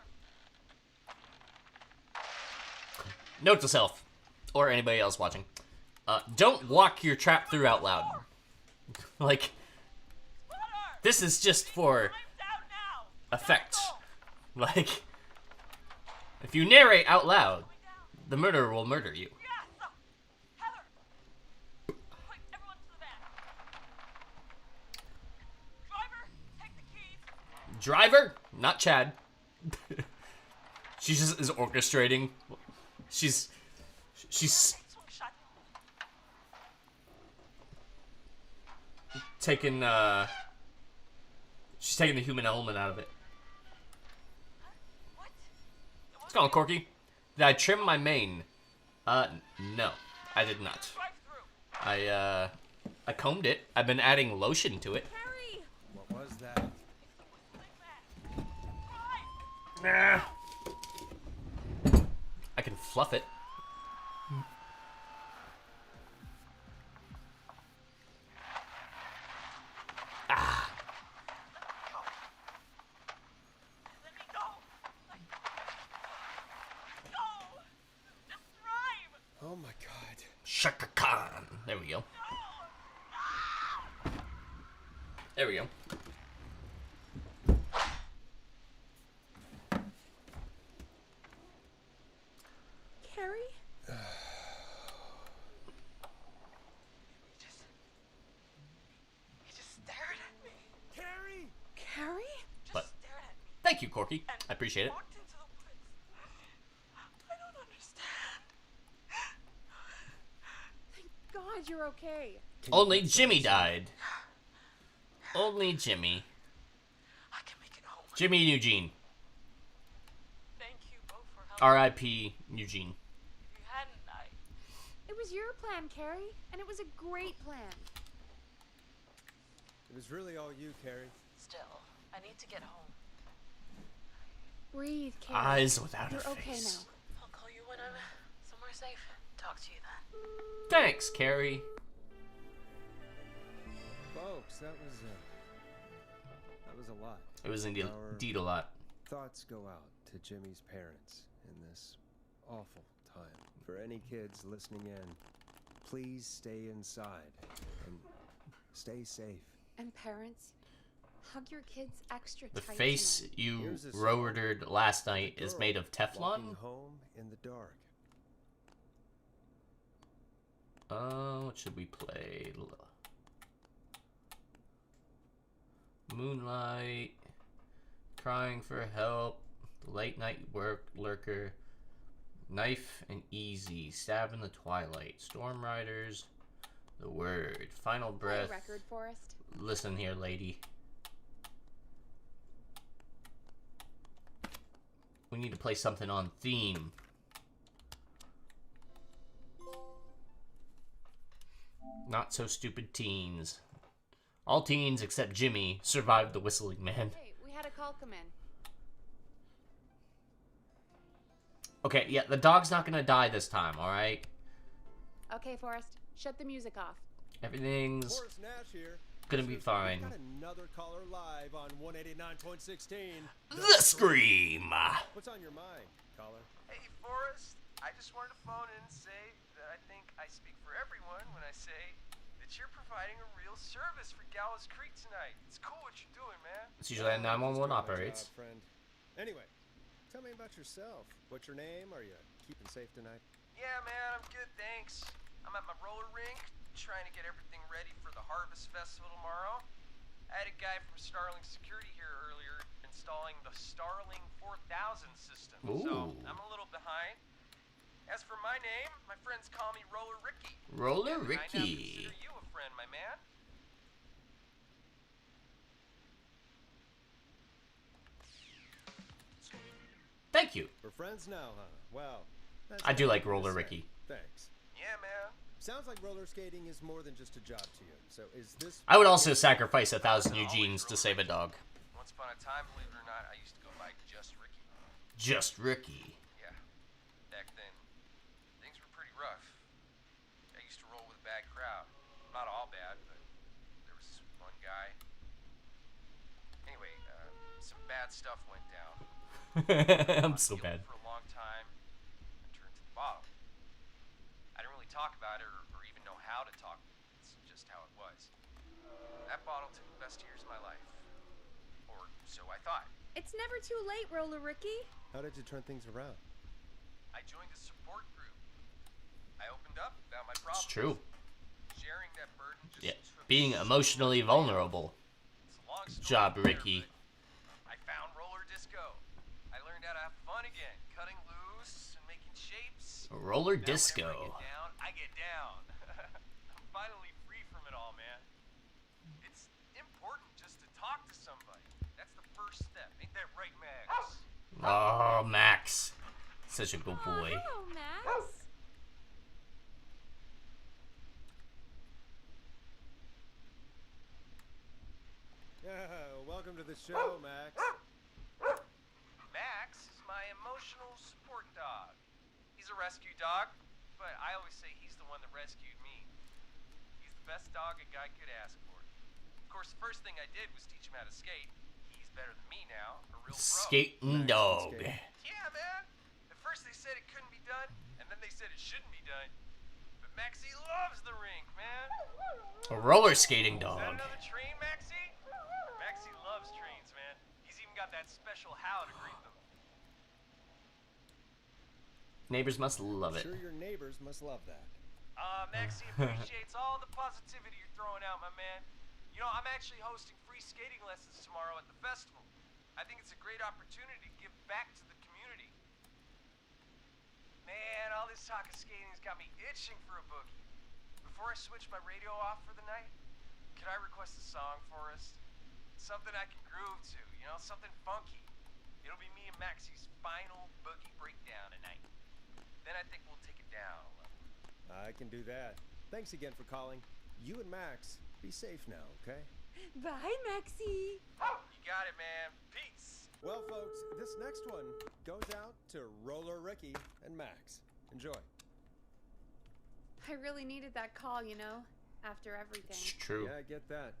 Note to self, or anybody else watching, don't walk your trap through out loud. Like, this is just for effect. Like, if you narrate out loud, the murderer will murder you. Driver, not Chad. She just is orchestrating. She's taking she's taking the human element out of it. What's going on, Corky? Did I trim my mane? No, I did not. I combed it. I've been adding lotion to it. What was that? Nah. I can fluff it. Ah. Oh my god. Shaka Khan. There we go. There we go. Carrie? He just stared at me. Carrie! Carrie? But thank you, Corky. I appreciate it. Walked into the woods. I don't understand. Thank God you're okay. Only Jimmy died. Only Jimmy. I can make it home. Jimmy and Eugene. Thank you both for helping. R.I.P. Eugene. If you hadn't, It was your plan, Carrie, and it was a great plan. It was really all you, Carrie. Still, I need to get home. Breathe, Carrie. Eyes without a You're okay face. now. I'll call you when I'm somewhere safe. Talk to you then. Thanks, Carrie. Folks, that was a lot. It was indeed a lot. Thoughts go out to Jimmy's parents in this awful time. For any kids listening in, please stay inside and stay safe. And parents, hug your kids extra The tight face tonight. you Here's a song. rowered last night is made of Walking Teflon. home in the dark. What should we play? Moonlight, Crying for Help, Late Night Work Lurker, Knife and Easy, Stab in the Twilight, Storm Riders, The Word, Final Breath. Play a record, Forrest. Listen here, lady. We need to play something on theme. Not so stupid teens. All teens except Jimmy survived the whistling man. Hey, we had a call come in. Okay, yeah, the dog's not gonna die this time, alright? Okay, Forrest, shut the music off. Everything's Forrest Nash here. gonna be fine. We've got another caller live on 189.16. The Scream! What's on your mind, caller? Hey, Forrest. I just wanted to phone in and say that I think I speak for everyone when I say that you're providing a real service for Gallows Creek tonight. It's cool what you're doing, man. It's usually how 911 Just doing my operates. job, friend. Anyway, tell me about yourself. What's your name? Are you keeping safe tonight? Yeah, man, I'm good, thanks. I'm at my roller rink, trying to get everything ready for the Harvest Festival tomorrow. I had a guy from Starling Security here earlier installing the Starling 4000 system, so Ooh. I'm a little behind. As for my name, my friends call me Roller Ricky. Roller And I now Ricky. consider you a friend, my man. Thank you. We're friends now, huh? Well, that's I do all like I'm gonna Roller say. Ricky. Thanks. Yeah, man. Sounds like roller skating is more than just a job to you. So is this? I would also sacrifice 1,000 Eugenes to save a dog. Once upon a time, believe it or not, I used to go by just Ricky. Just Ricky. Yeah. Back then, things were pretty rough. I used to roll with a bad crowd. Not all bad, but there was one guy. Anyway, some bad stuff went down. I'm so bad. For a long time, I turned to the bottle. I didn't really talk about it or even know how to talk. It's just how it was. That bottle took the best years of my life. Or so I thought. It's never too late, Roller Ricky. How did you turn things around? I joined a support group. I opened up about my problems. It's true. Sharing that burden just Yeah. took Being so emotionally long. vulnerable. It's a long story Job, there, Ricky. but I gotta have fun again, cutting loose and making shapes. Roller Now disco. whenever I get down. I'm finally free from it all, man. It's important just to talk to somebody. That's the first step. Ain't that right, Max? Oh, Max. Such a good boy. Hello, Max. Welcome to the show, Max. Max is my emotional support dog. He's a rescue dog, but I always say he's the one that rescued me. He's the best dog a guy could ask for. Of course, the first thing I did was teach him how to skate. He's better than me now, a real pro. Skating dog. Yeah, man. At first they said it couldn't be done, and then they said it shouldn't be done. But Maxie loves the rink, man. A roller skating Is that dog. another train, Maxie? Maxie loves trains, man. He's even got that special how to greet them. Neighbors must love it. Sure, your neighbors must love that. Maxie appreciates all the positivity you're throwing out, my man. You know, I'm actually hosting free skating lessons tomorrow at the festival. I think it's a great opportunity to give back to the community. Man, all this talk of skating's got me itching for a boogie. Before I switch my radio off for the night, could I request a song for us? Something I can groove to, you know, something funky. It'll be me and Maxie's final boogie breakdown tonight. Then I think we'll take it down a level. I can do that. Thanks again for calling. You and Max, be safe now, okay? Bye, Maxie. You got it, man. Peace. Well, folks, this next one goes out to Roller Ricky and Max. Enjoy. I really needed that call, you know, after everything. It's true. Yeah, I get that.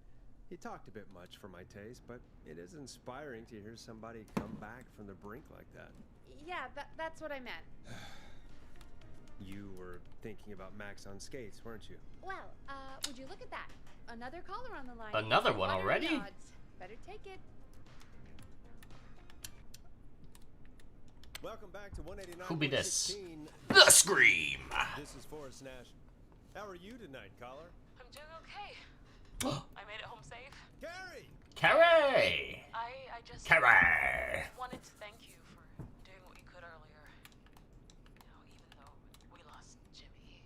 He talked a bit much for my taste, but it is inspiring to hear somebody come back from the brink like that. Yeah, that's what I meant. You were thinking about Max on skates, weren't you? Well, would you look at that? Another caller on the line. Another one What are the already? odds? Better take it. Welcome back to 189. Who be this? The Scream. This is Forrest Nash. How are you tonight, caller? I'm doing okay. I made it home safe. Carrie! Carrie! I just Carrie! wanted to thank you for doing what you could earlier. You know, even though we lost Jimmy.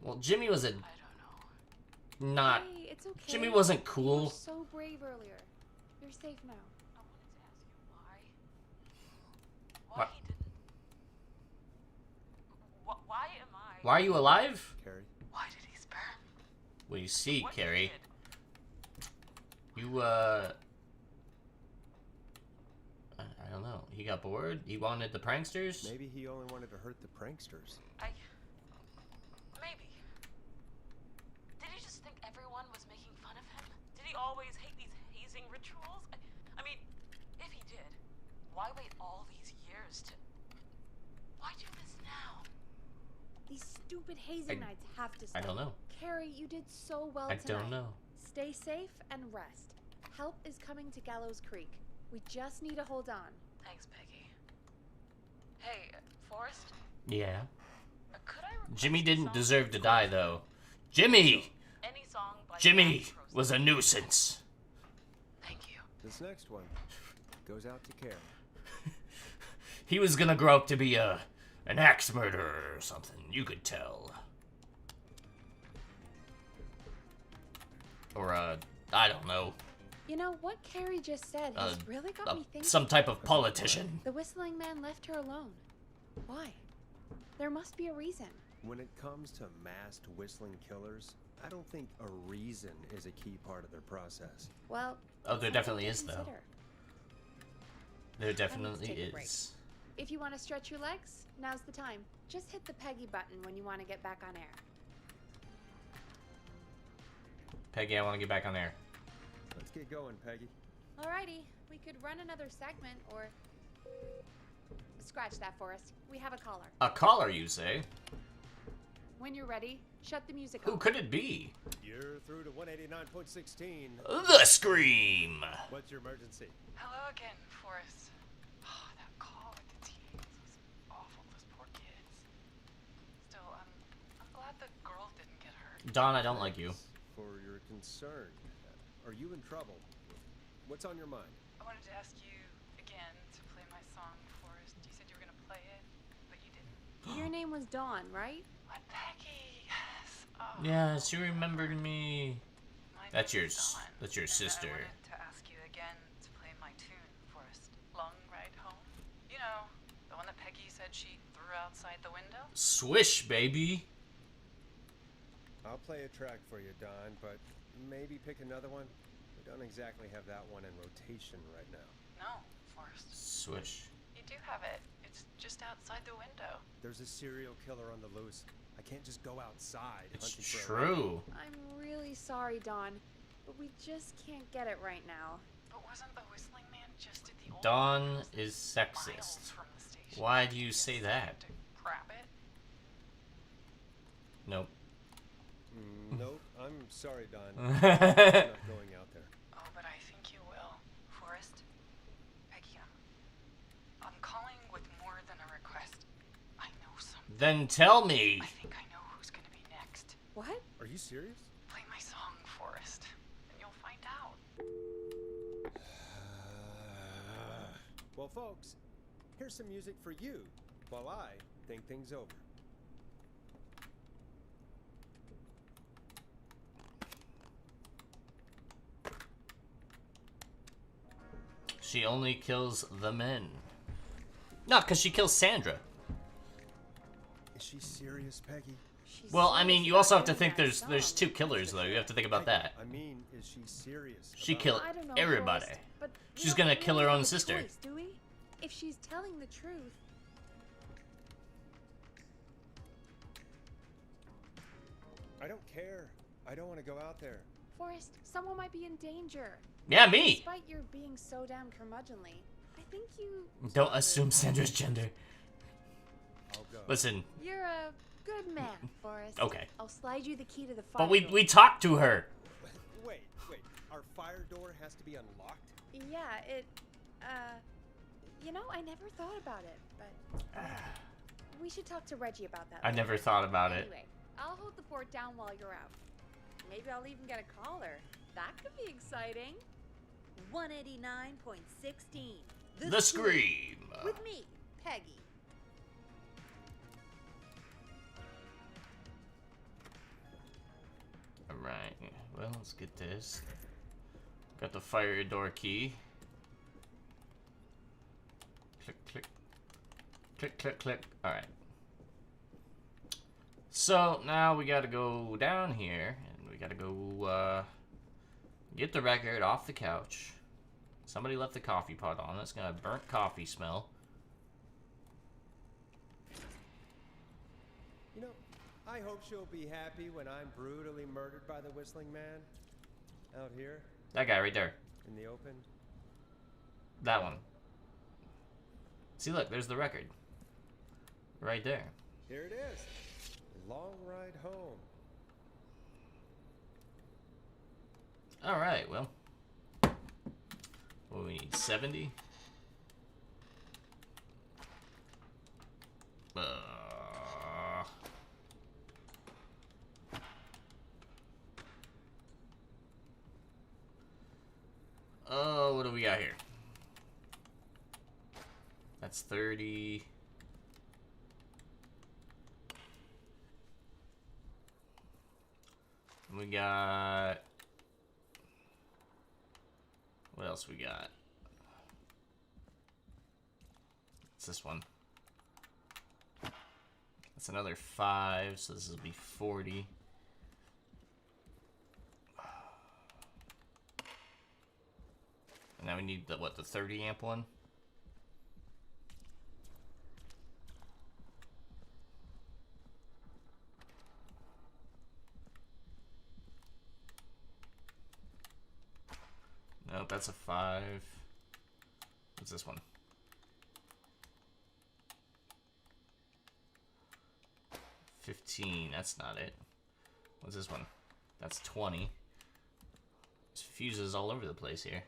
Well, Jimmy was a... I don't know. Not... Hey, it's okay. Jimmy wasn't You cool. were so brave earlier. You're safe now. I wanted to ask you why. Why What? he didn't. Why am I? Why are you alive? Carrie? Why did he spare? Well, you see, What he Carrie. did. You, I don't know. He got bored? He wanted the pranksters? Maybe he only wanted to hurt the pranksters. Maybe. Did he just think everyone was making fun of him? Did he always hate these hazing rituals? I mean, if he did, why wait all these years to... Why do this now? These stupid hazing nights have to stop. I don't know. Carrie, you did so well I tonight. don't know. Stay safe and rest. Help is coming to Gallows Creek. We just need to hold on. Thanks, Peggy. Hey, Forrest? Yeah. Could I request Jimmy a didn't song? deserve to die, though. Jimmy! Any song by Jimmy Jack Frost. was a nuisance. Thank you. This next one goes out to Carrie. He was gonna grow up to be an axe murderer or something. You could tell. Or I don't know. You know, what Carrie just said has really got me thinking. Some type of politician. The whistling man left her alone. Why? There must be a reason. When it comes to masked whistling killers, I don't think a reason is a key part of their process. Well, Oh, there definitely is, though. consider. There definitely take a break. is. If you want to stretch your legs, now's the time. Just hit the Peggy button when you want to get back on air. Peggy, I want to get back on air. Let's get going, Peggy. Alrighty, we could run another segment or... Scratch that, Forrest. We have a caller. A caller, you say? When you're ready, shut the music Who off. could it be? You're through to 189.16. The Scream! What's your emergency? Hello again, Forrest. Oh, that call with the teens was awful. Those poor kids. Still, I'm glad the girl didn't get hurt. Don, I don't like you. For your concern. Are you in trouble? What's on your mind? I wanted to ask you again to play my song, Forrest. Do name was Dawn, right? What, Peggy? Yes. Oh, Yeah, she remembered me. my That's name your is Dawn, that's your and sister. I wanted to ask you again to play my tune, Forrest. Long Ride Home. You know, the one that Peggy said she threw outside the window? Swish, baby. I'll play a track for you, Don, but maybe pick another one. We don't exactly have that one in rotation right now. No, Forrest. Swish. You do have it. It's just outside the window. There's a serial killer on the loose. I can't just go outside It's hunting for a true. I'm really sorry, Dawn, but we just can't get it right now. But wasn't the whistling man just at the old Dawn house is miles sexist. from the station? Why do you say that? To crap it? Nope. Nope. I'm sorry, Don. I'm not going out there. Oh, but I think you will. Forrest? Peggy, I'm calling with more than a request. I know something. Then tell me. I think I know who's gonna be next. What? Are you serious? Play my song, Forrest, and you'll find out. Well, folks, here's some music for you while I think things over. She only kills the men. No, because she kills Sandra. Is she serious, Peggy? Well, I mean, you also have to think there's two killers, though. You have to think about that. I mean, is she serious? She about- killed I don't know, everybody. Forrest, but we She's don't gonna kill really her have own a sister. choice, do we? If she's telling the truth. I don't care. I don't want to go out there. Forrest, someone might be in danger. Yeah, me. Despite your being so damn curmudgeonly, I think you... Don't assume Sandra's gender. I'll go. Listen, You're a good man, Forrest. Okay. I'll slide you the key to the fire but we door. we talked to her. Wait. Our fire door has to be unlocked? Yeah, it... You know, I never thought about it, but... we should talk to Reggie about that I later. never thought about it. Anyway, I'll hold the fort down while you're out. Maybe I'll even get a caller. That could be exciting. 189.16. The Scream. With me, Peggy. Alright, well, let's get this. Got the fire door key. Click, click. Click, click, click. Alright. So, now we gotta go down here, and we gotta go, get the record off the couch. Somebody left the coffee pot on. It's gonna burnt coffee smell. You know, I hope she'll be happy when I'm brutally murdered by the Whistling Man. Out here, That guy right there. in the open. That one. See, look, there's the record. Right there. Here it is. Long ride home. Alright, well. What do we need? 70? Oh, what do we got here? That's 30. We got... What else we got? It's this one. That's another 5, so this will be 40. And now we need the, what, the 30 amp one? Nope, that's a 5. What's this one? $15, that's not it. What's this one? That's 20. There's fuses all over the place here.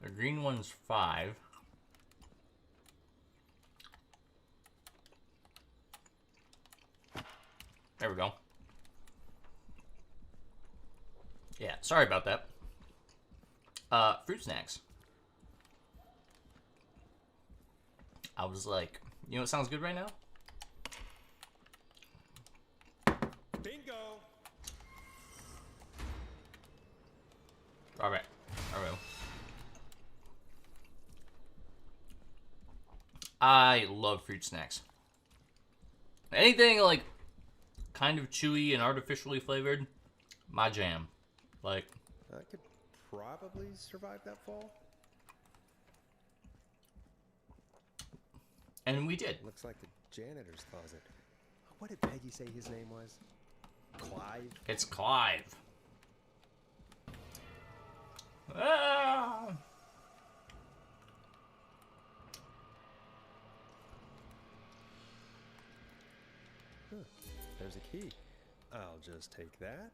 A green one's 5. There we go. Yeah, sorry about that. Fruit snacks. I was like, you know what sounds good right now? Bingo! Alright. Alright. I love fruit snacks. Anything like kind of chewy and artificially flavored, my jam. Like, I could probably survive that fall. and we did. Looks like the janitor's closet. What did Peggy say his name was? Clive? It's Clive. Ah! Huh. There's a key. I'll just take that.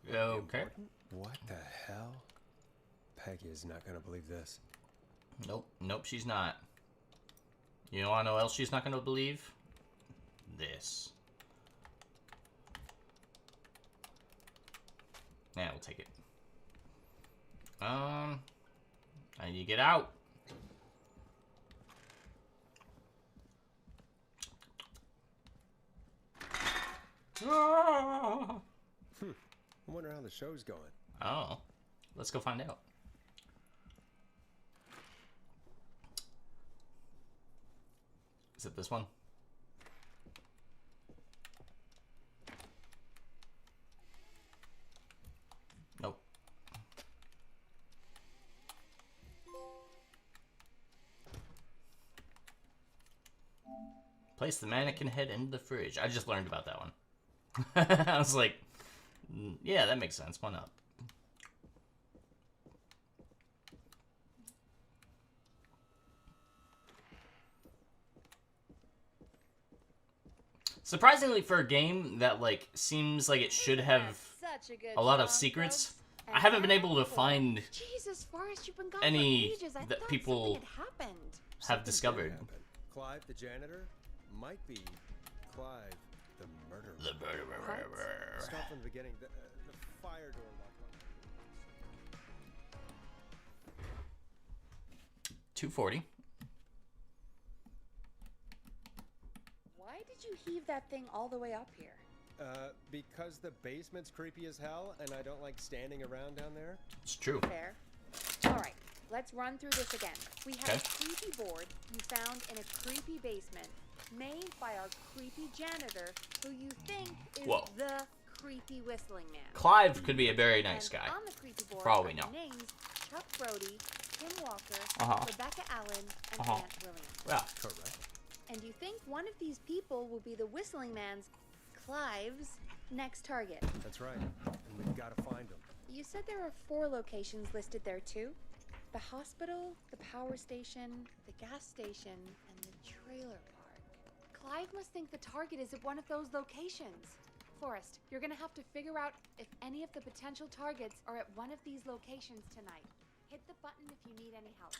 Okay. What the hell? Peggy is not gonna believe this. Nope. Nope, she's not. You know what else she's not going to believe? This. Yeah, we'll take it. I need to get out. I wonder how the show's going. Oh. Let's go find out. Is it this one? Nope. Place the mannequin head into the fridge. I just learned about that one. I was like, yeah, that makes sense. Why not? Surprisingly, for a game that like seems like it should have a lot of secrets, I haven't been able to find Jesus, Forrest, you've been gone any for ages. I that thought people something had happened. have discovered. Clive the janitor might be Clive the murderer. The murderer. Stop from the beginning. The fire door locked on. 240. Why did you heave that thing all the way up here? Because the basement's creepy as hell, and I don't like standing around down there. It's true. Fair. All right, let's run through this again. We have a creepy board you found in a creepy basement, made by our creepy janitor, who you think is the creepy whistling man. Clive could be a very nice guy. On the creepy board for all we know. Names Chuck Brody, Tim Walker, Rebecca Allen, and Aunt Williams. Yeah. Correct. And you think one of these people will be the whistling man's, Clive's, next target. That's right. And we've got to find him. You said there are 4 locations listed there too? The hospital, the power station, the gas station, and the trailer park. Clive must think the target is at one of those locations. Forrest, you're gonna have to figure out if any of the potential targets are at one of these locations tonight. Hit the button if you need any help.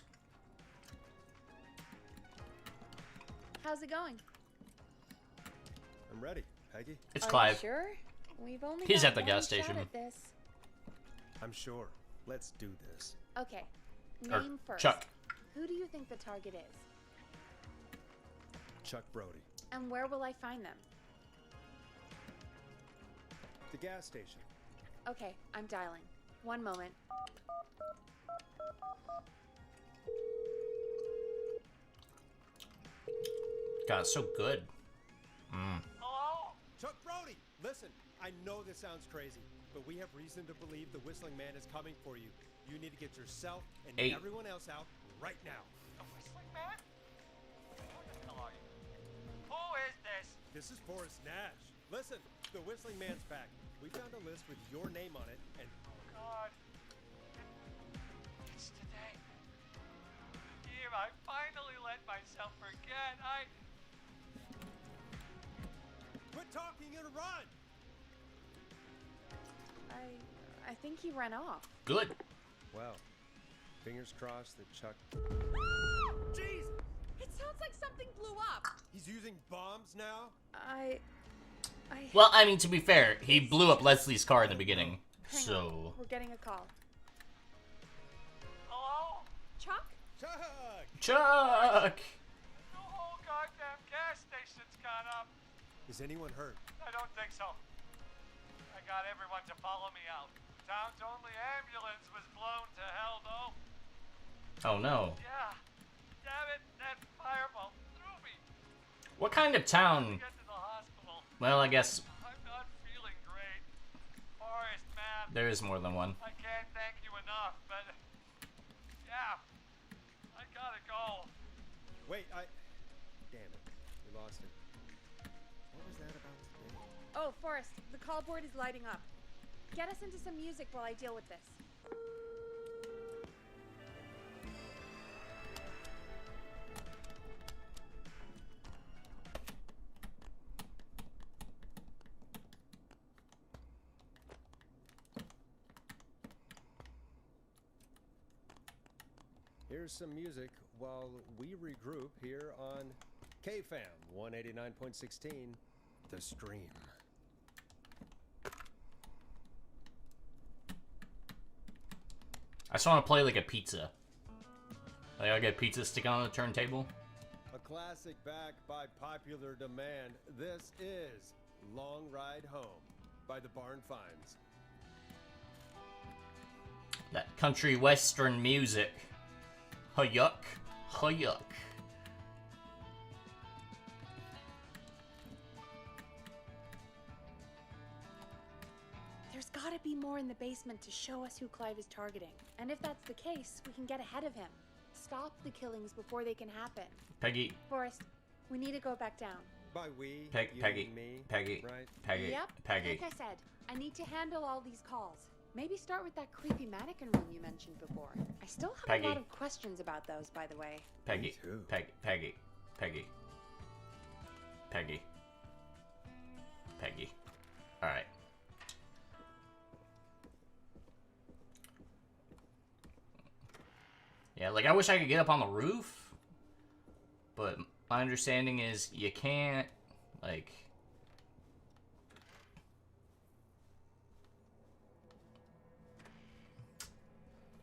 How's it going? I'm ready, Peggy. It's Clive. Are you sure? We've only He's got at the one gas shot station. at this. I'm sure. Let's do this. Okay. Or Name first. Chuck. Who do you think the target is? Chuck Brody. And where will I find them? The gas station. Okay, I'm dialing. One moment. God, it's so good. Hello? Chuck Brody! Listen, I know this sounds crazy, but we have reason to believe the Whistling Man is coming for you. You need to get yourself and everyone else out right now. The Whistling Man? Who the hell are you? Who is this? This is Forrest Nash. Listen, the Whistling Man's back. We found a list with your name on it, and God. It's today. Here, I finally let myself forget. quit talking and run! I think he ran off. Good. Well, Fingers crossed that Chuck... Jeez! It sounds like something blew up. He's using bombs now? Well, I mean, to be fair, he blew up Leslie's car in the beginning, Hang so... on. We're getting a call. Hello? Chuck? Chuck! The whole goddamn gas station's gone up. Is anyone hurt? I don't think so. I got everyone to follow me out. Town's only ambulance was blown to hell, though. Oh no. Yeah. Damn it, that fireball threw me. What kind of town? Get to the hospital. Well, I guess I'm not feeling great. Forrest, man. there is more than one. I can't thank you enough, but... Yeah. I gotta go. Wait, Damn it. We lost it. What was that about today? Oh, Forrest, the call board is lighting up. Get us into some music while I deal with this. Here's some music while we regroup here on KFAM 189.16, The Stream. I just want to play like a pizza. Like I get pizza sticking on the turntable. A classic backed by popular demand. This is Long Ride Home by the Barn Finds. That country western music. Hayuck. Hayuck. There's gotta be more in the basement to show us who Clive is targeting. And if that's the case, we can get ahead of him. Stop the killings before they can happen. Peggy. Forrest, we need to go back down. By we, Peggy. you Peggy. mean me, Peggy. right? Peggy. Yep, Peggy. like I said, I need to handle all these calls. Maybe start with that creepy mannequin room you mentioned before. I still have Peggy. a lot of questions about those, by the way. Peggy. Me too. Peggy. Peggy. Peggy. Peggy. Peggy. Alright. Yeah, like I wish I could get up on the roof, but my understanding is you can't, like...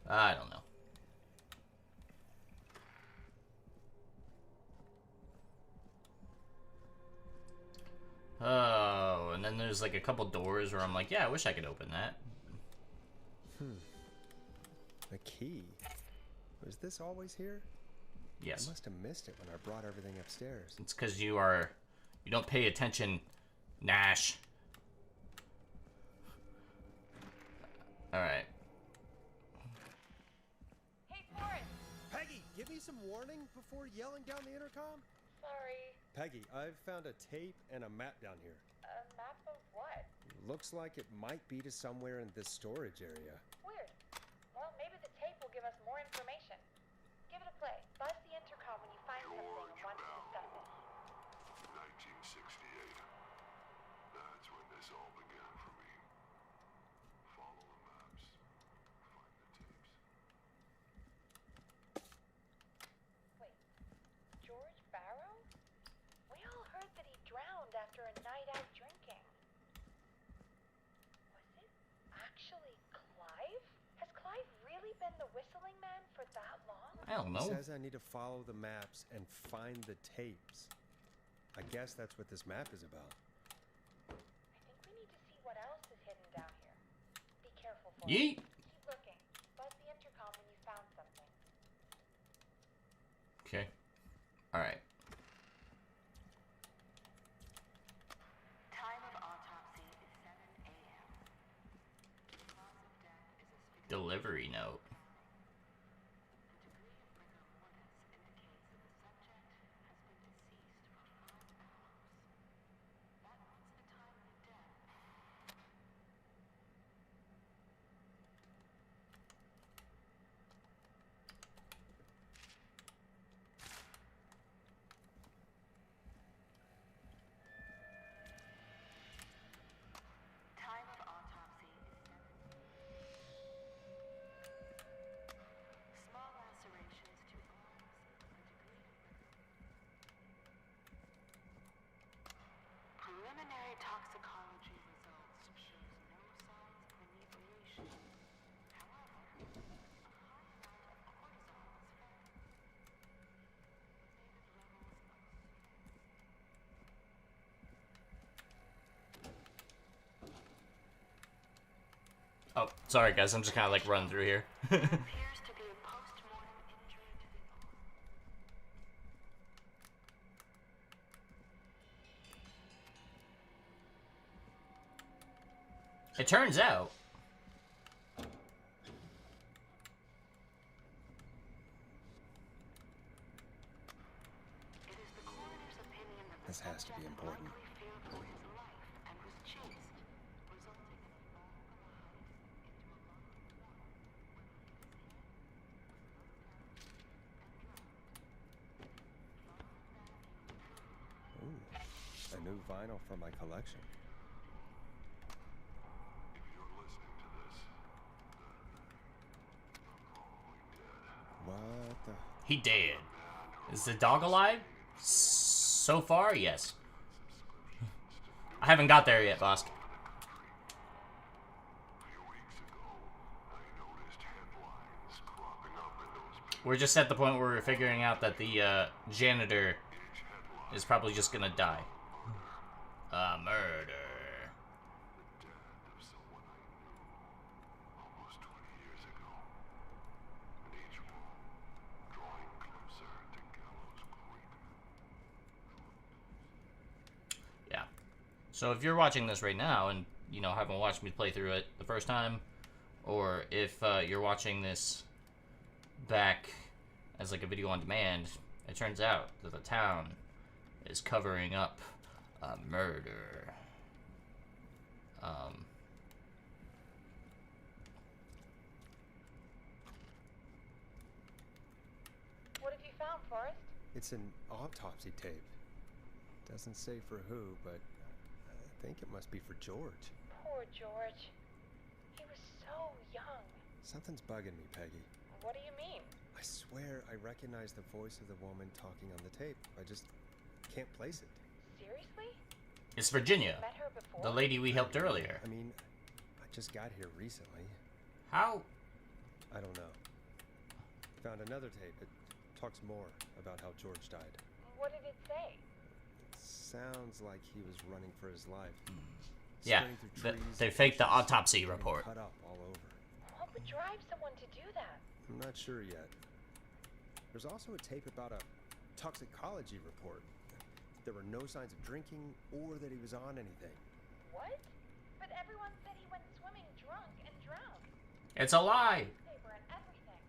I don't know. Oh, and then there's like a couple doors where I'm like, yeah, I wish I could open that. A key. Was this always here? Yes. I must have missed it when I brought everything upstairs. It's because you don't pay attention, Nash. Alright. Hey, Forrest. Peggy, give me some warning before yelling down the intercom. Sorry. Peggy, I've found a tape and a map down here. A map of what? Looks like it might be to somewhere in this storage area. Weird. Well, maybe the tape will give us more information. Give it a play. Buzz the intercom when you find something and want to discuss it. 1968. That's when this all began for me. Follow the maps. Find the tapes. Wait. George Barrow? We all heard that he drowned after a night out drinking. Was it actually Clive? Has Clive really been the whistling man for that long? I don't It know. says I need to follow the maps and find the tapes. I guess that's what this map is about. I think we need to see what else is hidden down here. Be careful, Forrest. Yeet. Keep looking. Buzz the intercom when you found something. Okay. Alright. Time of autopsy is 7 a.m. Cause of death is asphyxiation. Delivery note. The degree of rigor mortis indicates that the subject has been deceased for 5 hours. That puts the time of death. Time of autopsy is 7. Oh, sorry guys, I'm just kind of like running through here. It turns out this has to be important. Ooh, a new vinyl from my collection. What the? he dead. Is the dog alive? So far, yes. I haven't got there yet, Bosk. We're just at the point where we're figuring out that the janitor is probably just gonna die. A murder. Yeah. So if you're watching this right now and, you know, haven't watched me play through it the first time, or if you're watching this back as like a video on demand, it turns out that the town is covering up a murder. What have you found, Forrest? It's an autopsy tape. Doesn't say for who, but I think it must be for George. Poor George. He was so young. Something's bugging me, Peggy. What do you mean? I swear I recognize the voice of the woman talking on the tape. I just can't place it. Seriously? It's Virginia, Met her before? the lady we helped earlier. I mean, I just got here recently. How? I don't know. Found another tape. It talks more about how George died. What did it say? It sounds like he was running for his life. Yeah, Spraying through trees they and faked the bushes, autopsy getting report. Cut up all over. What would drive someone to do that? I'm not sure yet. There's also a tape about a toxicology report. There were no signs of drinking or that he was on anything. What? But everyone said he went swimming drunk and drowned. It's a lie. Paper and everything.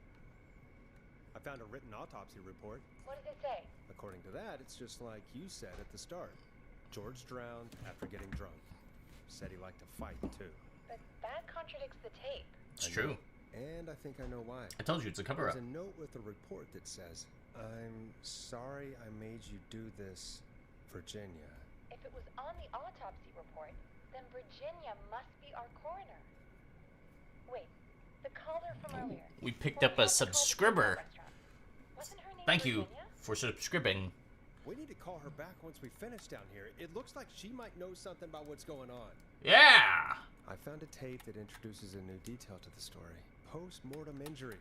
I found a written autopsy report. What does it say? According to that, it's just like you said at the start. George drowned after getting drunk. Said he liked to fight, too. But that contradicts the tape. It's true. And I think I know why. I told you it's a cover-up. There's a note with a report that says, "I'm sorry I made you do this, Virginia." If it was on the autopsy report, then Virginia must be our coroner. Wait, the caller from earlier. We picked up a subscriber. Wasn't her name Thank you Virginia? for subscribing. We need to call her back once we finish down here. It looks like she might know something about what's going on. Yeah! I found a tape that introduces a new detail to the story. Post-mortem injury.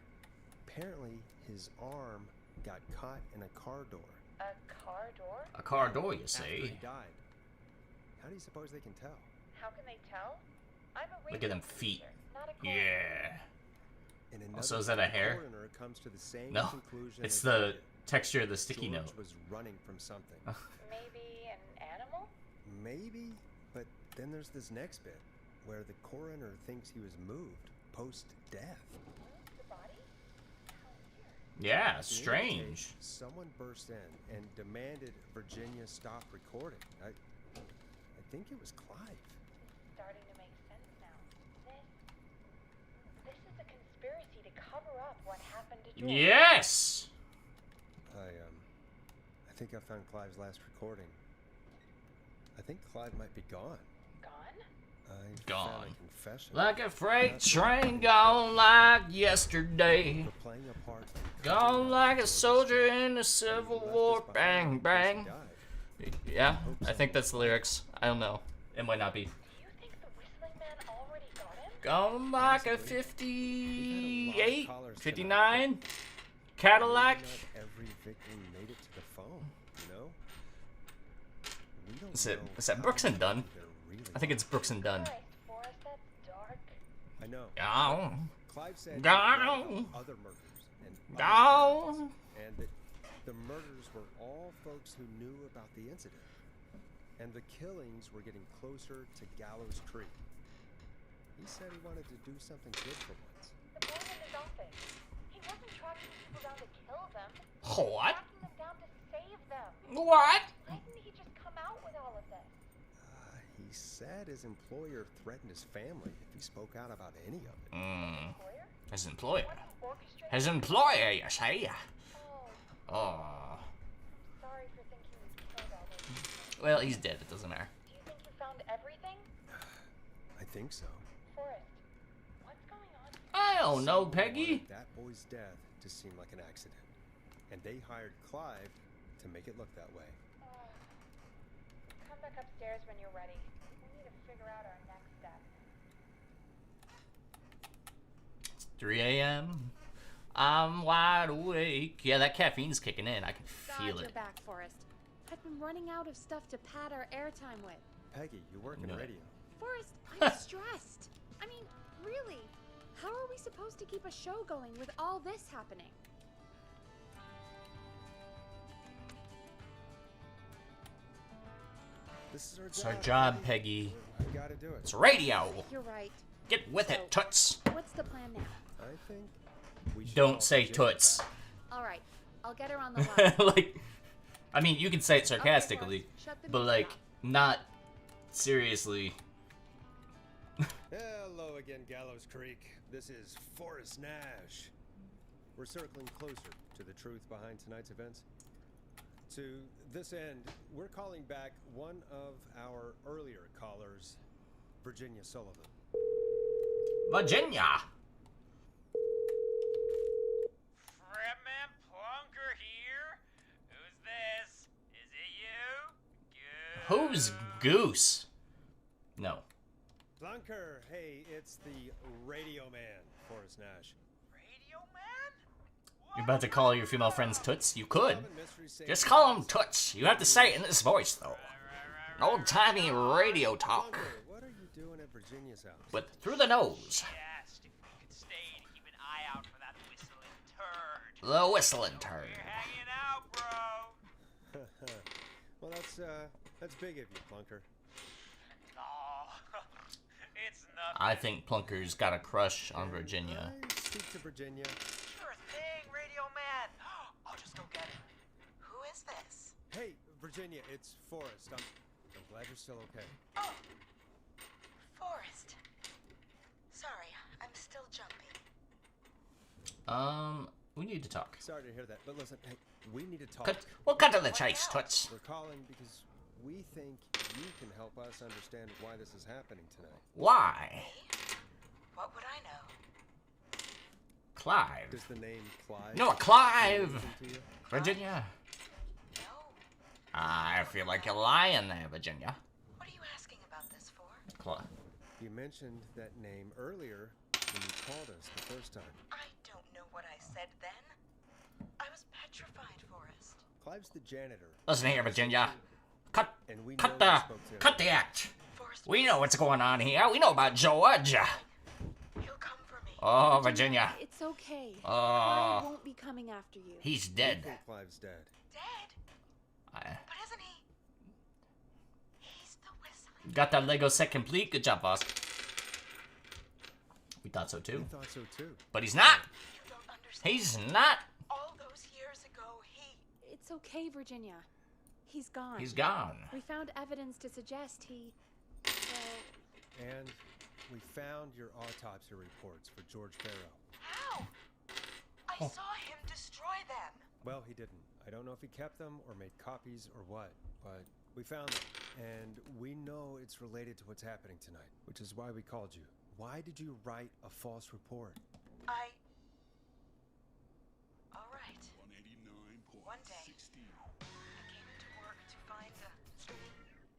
Apparently, his arm got caught in a car door. A car door? A car door, you After say? he died. How do you suppose they can tell? How can they tell? I'm a Look at them feet. not a coroner. Yeah. In another Also, is that a hair? coroner comes to the same No, conclusion it's as the we did. texture of the sticky George note. was running from something. Maybe an animal? Maybe, but then there's this next bit where the coroner thinks he was moved post-death. The body? Yeah, At the end of the tape, strange. Someone burst in and demanded Virginia stop recording. I think it was Clive. Starting to make sense now. This is a conspiracy to cover up what happened to George. Yes! I think I found Clive's last recording. I think Clive might be gone. Gone? I Gone. found a confession. Like a freight train gone like yesterday. For playing a part. Gone like a soldier in the Civil War. Bang, bang. Yeah, I think that's the lyrics. I don't know. It might not be. Do you think the whistling man already got him? Gone like a 58, 59 Cadillac. Not every victim made it to the phone, you know? We don't Is know that Brooks and how Dunn? they're really I think it's Brooks and Dunn. Christ, Forrest, that's dark. I I know. Go. Clive said Go. other murders and Go. and that the murders were all folks who knew about the incident. And the killings were getting closer to Gallows Creek. He said he wanted to do something good for once. The boy in his office. He wasn't tracking people down to kill them. What? Tracking them down to save them. What? Why didn't he just come out with all of this? He said his employer threatened his family if he spoke out about any of it. His employer. What who orchestrated His employer, you say? Oh, Oh. sorry for thinking you killed all those people. Well, he's dead. It doesn't matter. Do you think you found everything? I think so. Forrest, what's going on? I don't know, Someone Peggy. wanted that boy's death to seem like an accident. And they hired Clive to make it look that way. Come back upstairs when you're ready. We need to figure out our next step. 3 a.m. I'm wide awake. Yeah, that caffeine's kicking in. I can feel Glad it. you're back, Forrest. I've been running out of stuff to pad our airtime with. Peggy, you work in No. radio. Forrest, I'm stressed. I mean, really, how are we supposed to keep a show going with all this happening? This is our It's our job, Peggy. We gotta do it. It's radio. You're right. Get with it, toots. What's the plan now? I think we should Don't call say Virginia toots. back. All right, I'll get her on the line. Like, I mean, you can say it sarcastically, Forrest, shut the but music like, off. not seriously. Hello again, Gallows Creek. This is Forrest Nash. We're circling closer to the truth behind tonight's events. To this end, we're calling back one of our earlier callers, Virginia Sullivan. Virginia. Fredman Plunker here. Who's this? Is it you? Who's Goose? No. Plunker, hey, it's the radio man, Forrest Nash. Radio man? You're about to call your female friends toots? You could. Solving mysteries saves Just call them lives. toots. You have to say it in this voice, though. Old-timey radio talk. Plunker, what are you doing at Virginia's house? But through the nose. Asked if we could stay to keep an eye out for that whistling turd. The whistling turd. We're hanging out, bro. Well, that's big of you, Plunker. Oh, it's nothing. I think Plunker's got a crush on Virginia. I speak to Virginia. Sure thing, radio man. I'll just go get him. Who is this? Hey, Virginia, it's Forrest. I'm glad you're still okay. Oh, Forrest. Sorry, I'm still jumpy. We need to talk. Sorry to hear that, but listen, hey, we need to talk. We'll cut to the chase, toots. We're calling because we think you can help us understand why this is happening tonight. Why? What would I know? Clive. Does the name Clive? No, Clive. mean anything to you? Virginia. No. I feel like you're lying there, Virginia. What are you asking about this for? Clive. You mentioned that name earlier when you called us the first time. I don't know what I said then. I was petrified, Forrest. Clive's the janitor. Listen here, Virginia. Cut And we know cut you the spoke to him. cut the act. Forrest, We know what's going on here. We know about George. he'll come for me. Oh, Virginia. It's okay. Oh. I won't be coming after you. He's We dead. think Clive's dead. Dead? I But isn't he? He's the whistling. got that Lego set complete. Good job, boss. We thought so We too. thought so too. But he's not. You don't understand. He's not. All those years ago, It's okay, Virginia. He's gone. He's gone. We found evidence to suggest he. Well, And we found your autopsy reports for George Farrow. How? I Oh. saw him destroy them. Well, he didn't. I don't know if he kept them or made copies or what, but we found them. And we know it's related to what's happening tonight, which is why we called you. Why did you write a false report? All right. 189.16. One day, I came into work to find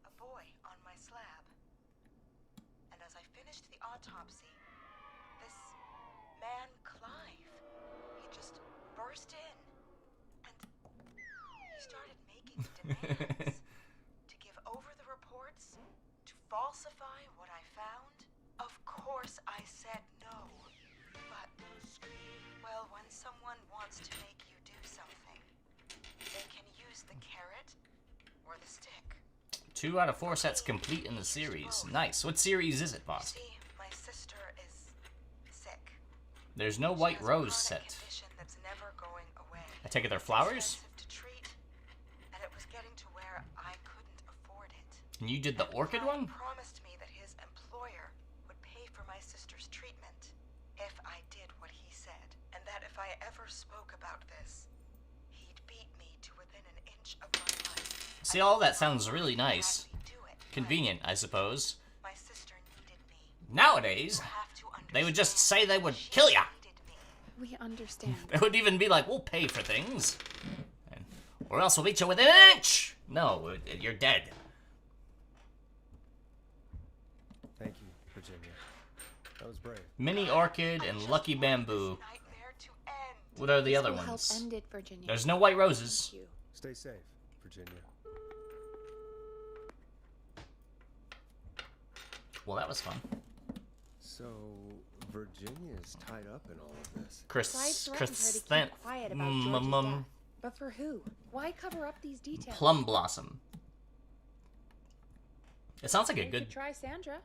a boy on my slab. And as I finished the autopsy, this man, Clive, he just burst in. And he started making demands to give over the reports, to falsify what I found. Of course I said no. wants to make you do something. They can use the carrot or the stick. 2 out of 4 sets complete in the series. Nice. What series is it, boss? See, my sister is sick. There's no White Rose set. Condition that's never going away. I take it they're flowers? To treat, and it was getting to where I couldn't afford it. And you did the orchid one? Promised me that his employer would pay for my sister's treatment if I did what he said, and that if I ever spoke about this, he'd beat me to within an inch of my life. See, all that sounds really nice. Convenient, I suppose. My sister needed me. Nowadays, they would just say they would kill ya. We understand. They would even be like, we'll pay for things. Or else we'll beat you within an inch. No, you're dead. Thank you, Virginia. That was brave. Mini Orchid and Lucky Bamboo. What are the other This will ones? help end it, Virginia. There's no White Roses. Thank you. Stay safe, Virginia. Well, that was fun. So, Virginia's tied up in all of this. Clive threatened her to keep quiet about George's death. But for who? Why cover up these details? Plum Blossom. It sounds like a We good, could try Sandra.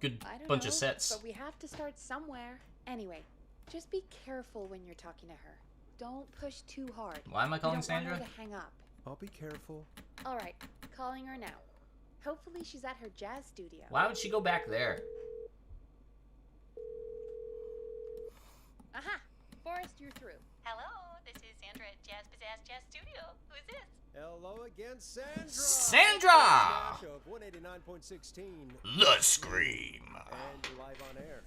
good I don't bunch know, of sets. But we have to start somewhere. Anyway, just be careful when you're talking to her. Don't push too hard. Why am I calling You don't want Sandra? her to hang up. I'll be careful. All right, calling her now. Hopefully she's at her jazz studio. Why would she go back there? Aha! Forrest, you're through. Hello, this is Sandra at Jazz Pizzazz Jazz Studio. Who is this? Hello again, Sandra! Sandra! Smash of 189.16. The Scream. And you're live on air.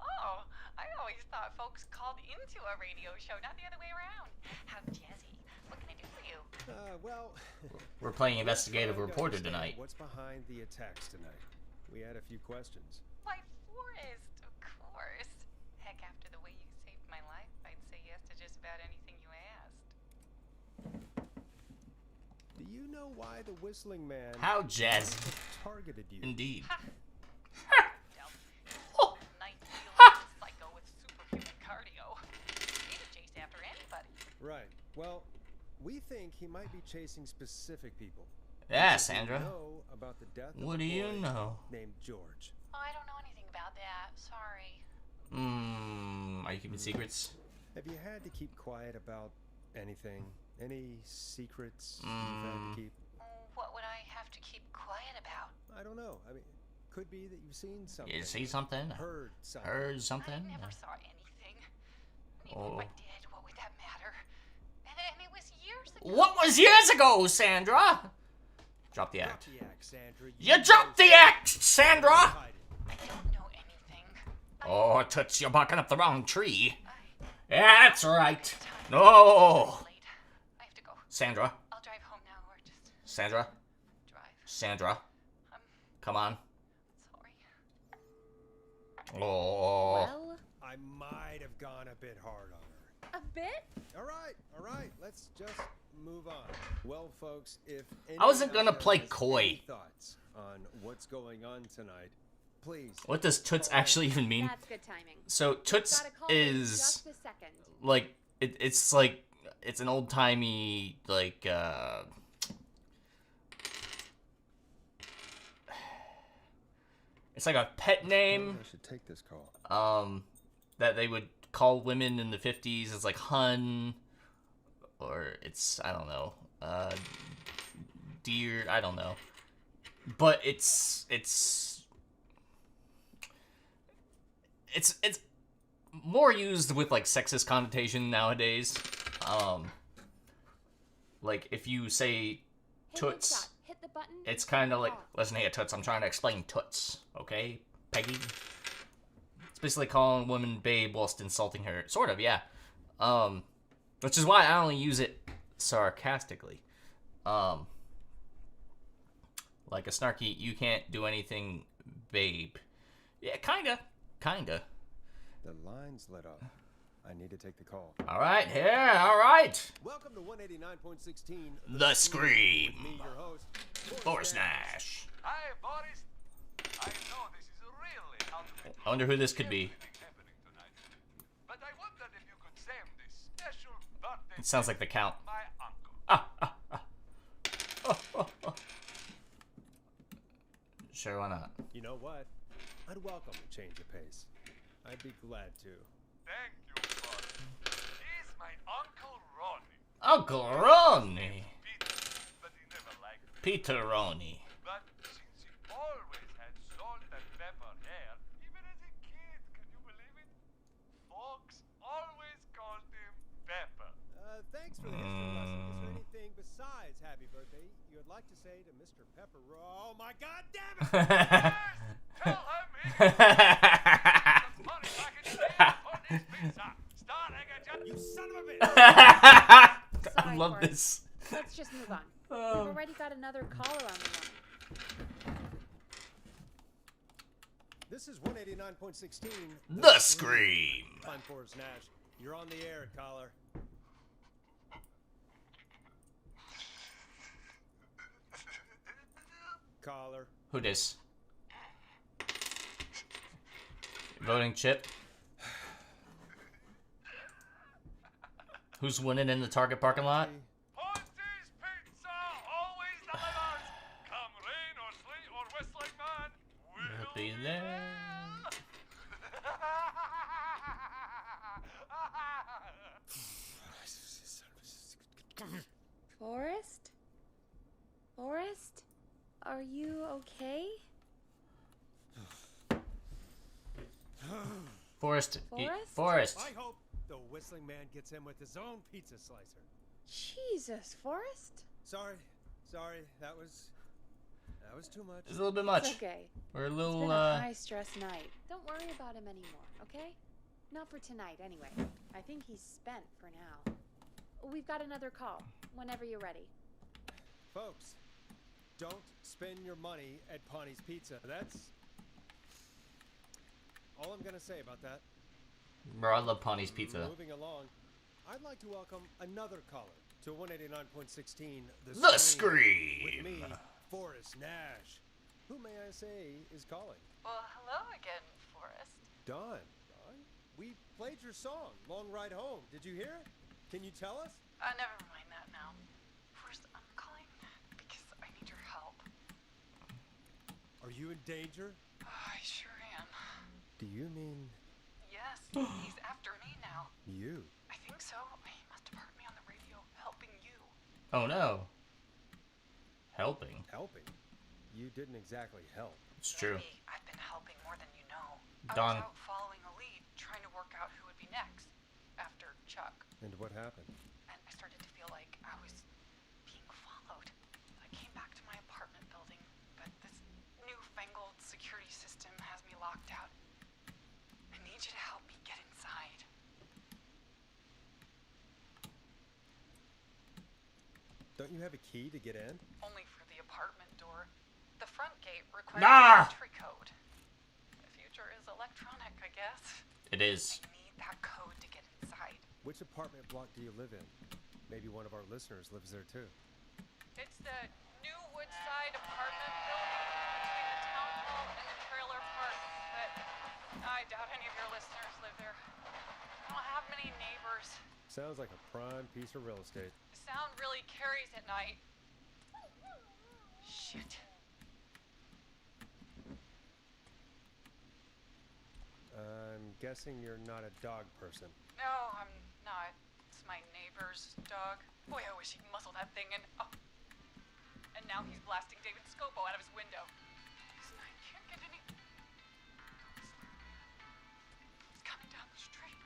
Oh, I always thought folks called into a radio show, not the other way around. How jazzy. What can I do for you? Well... We're playing investigative trying to reporter understand tonight. What's behind the attacks tonight? We had a few questions. Why, Forrest, of course. Heck, after the way you saved my life, I'd say yes to just about anything you asked. Do you know why the Whistling Man... How jazzy. ...targeted you? Indeed. Psycho with superhuman cardio. He'd have chased after anybody. Right. Well, we think he might be chasing specific people. Yeah, Because we Sandra. know about the death of What a do you boy know? named George. Oh, I don't know anything about that. Sorry. Are you keeping secrets? Have you had to keep quiet about anything? Any secrets you've had to keep? What would I have to keep quiet about? I don't know. I mean, could be that you've seen something. You see something? Heard something. Heard something? I never saw anything. Even if I did, what would that matter? And it was years ago. What was years ago, Sandra? Drop the act. Drop the act, Sandra. You dropped the act, Sandra! I don't know anything. Oh, Toots, you're barking up the wrong tree. Yeah, that's right. No! I have to go. Sandra. I'll drive home now or just Sandra. drive. Sandra. Come on. Sorry. Oh. Well, I might have gone a bit hard on her. a bit? All right. Let's just move on. Well, folks, if I wasn't anyone gonna out play there has coy. any thoughts on what's going on tonight, please. What does Toots actually even mean? That's good timing. So Toots Gotta call in is just a second. like it's like it's an old timey like it's like a pet name. I should take this call. That they would call women in the 50s as like hun, or it's I don't know, dear, I don't know, but it's more used with like sexist connotation nowadays. Like if you say toots, Hit the button. it's kind of like, listen here, Toots, I'm trying to explain toots, okay, Peggy? It's basically calling a woman babe whilst insulting her. Sort of, yeah. Which is why I only use it sarcastically. Like a snarky, you can't do anything, babe. Yeah, kinda. The line's lit up. I need to take the call. Alright, yeah, alright. Welcome to 189.16. The Scream. With me, your host, Forrest Nash. Hi, Boris. I know this is really out of I wonder who this could be. happening tonight. But I wondered if you could It sounds like the Count. my uncle. Sure, why not? You know what? I'd welcome a change of pace. I'd be glad to. Thank you, bud. He's my Uncle Ronnie. Uncle Ronnie. Peter, but he never liked me. Peter Ronnie. But since he always had salt and pepper hair, even as a kid, can you believe it? Folks always called him Pepper. Thanks for the history lesson. Is there anything besides happy birthday you would like to say to Mr. Pepper? Oh my God, damn it! Tell him he can the money back in on his pizza. Starting at You son of a bitch! I love Forrest. this. Let's just move on. We've already got another caller on the line. This is 189.16. The Scream. I'm Forrest Nash. You're on the air, caller. Caller. Who dis? Voting chip. Who's winning in the Target parking lot? Ponty's Pizza always delivers. Come rain or sleet or whistling man, we'll Be there. Forrest? Forrest? Are you okay? Forrest. Forrest? Forrest. I hope the whistling man gets in with his own pizza slicer. Jesus, Forrest? Sorry, that was too much. It's a little bit much. It's okay. We're a It's little, been a high-stress night. Don't worry about him anymore, okay? Not for tonight, anyway. I think he's spent for now. We've got another call, whenever you're ready. Folks, don't spend your money at Pawnee Pizza. That's all I'm gonna say about that. Bro, I love Pawnee Pizza. Moving along, I'd like to welcome another caller to 189.16 The Scream. with me, Forrest Nash. Who may I say is calling? Well, hello again, Forrest. Don. We played your song, Long Ride Home. Did you hear it? Can you tell us? Never mind that now. First, I'm calling because I need your help. Are you in danger? I sure am. Do you mean Yes, he's after me now. you? I think so. He must have heard me on the radio helping you. Oh no. Helping. Helping? You didn't exactly help. It's true. Maybe I've been helping more than you know. I Don. was out following a lead, trying to work out who would be next after Chuck. And what happened? And I started to feel like I was being followed. I came back to my apartment building, but this newfangled security system has me locked out. I need you to help me get inside. Don't you have a key to get in? Only for the apartment door. The front gate requires Ah! an entry code. The future is electronic, I guess. It is. I need that code to get inside. Which apartment block do you live in? Maybe one of our listeners lives there too. It's the new Woodside apartment building between the town hall and the trailer park, but I doubt any of your listeners live there. I don't have many neighbors. Sounds like a prime piece of real estate. Sound really carries at night. Shit. I'm guessing you're not a dog person. No, I'm not. It's my neighbor's dog. Boy, I wish he'd muzzle that thing and... Oh. And now he's blasting David Scopo out of his window. I can't get any... He's coming down the street.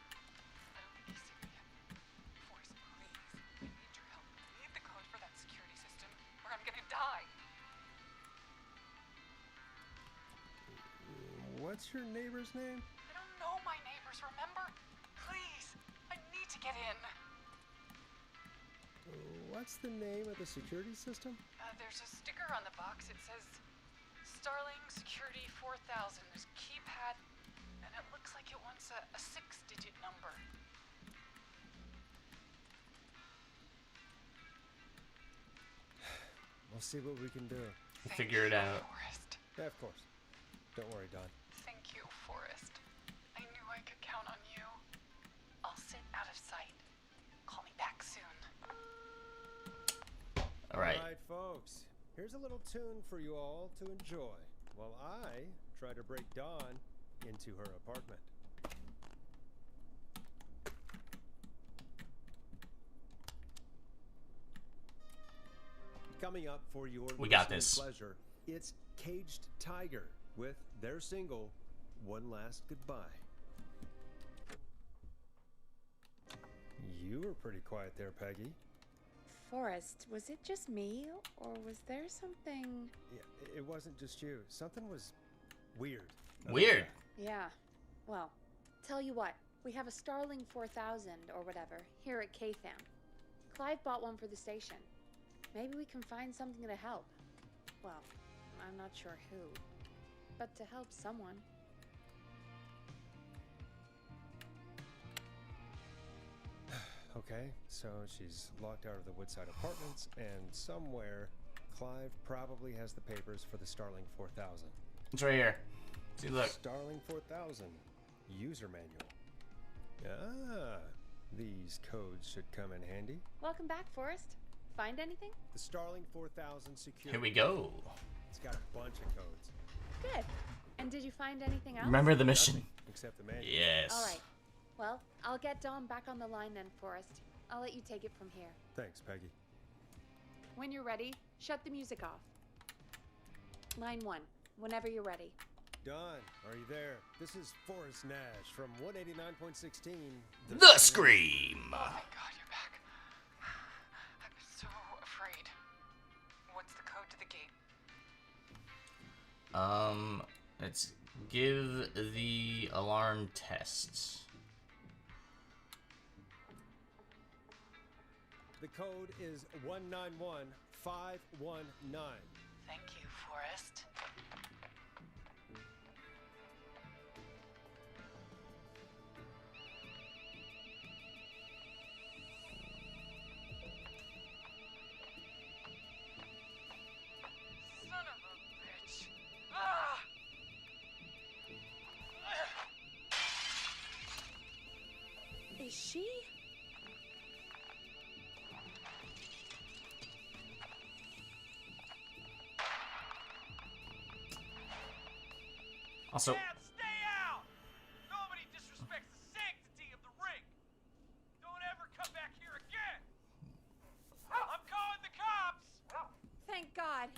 I don't think he's seen me yet. Forrest, please. I need your help. I need the code for that security system, or I'm gonna die. What's your neighbor's name? I don't know my neighbors, remember? Please, I need to get in. What's the name of the security system? There's a sticker on the box. It says Starling Security 4000. There's a keypad, and it looks like it wants a 6-digit number. We'll see what we can do. Figure it out. Forrest. Yeah, of course. Don't worry, Don. Thank you, Forrest. I knew I could count on you. I'll sit out of sight. Call me back Here's a little tune for you all to enjoy while I try to break Dawn into her apartment. Coming up for your We got listening this. pleasure, it's Caged Tiger with their single, One Last Goodbye. You were pretty quiet there, Peggy. Forrest, was it just me, or was there something... Yeah, it wasn't just you. Something was weird. Weird. Yeah. Well, tell you what. We have a Starling 4000, or whatever, here at KFAM. Clive bought one for the station. Maybe we can find something to help. Well, I'm not sure who. But to help someone. Okay, so she's locked out of the Woodside Apartments, and somewhere, Clive probably has the papers for the Starling 4000. It's right here. See, look. Starling 4000 user manual. Ah, these codes should come in handy. Welcome back, Forrest. Find anything? The Starling 4000 security. Here we go. It's got a bunch of codes. Good. And did you find anything else? Remember the mission. Nothing except the manual. Yes. All right. Well, I'll get Dom back on the line then, Forrest. I'll let you take it from here. Thanks, Peggy. When you're ready, shut the music off. Line 1, whenever you're ready. Don, are you there? This is Forrest Nash from 189.16. The Scream. Oh my god, you're back. I'm so afraid. What's the code to the gate? Let's give the alarm test. The code is 191519. Thank you, Forrest. Son of a bitch. Ah! Is she? Also, Dad, stay out! Nobody disrespects the sanctity of the ring. Don't ever come back here again. I'm calling the cops. Thank God.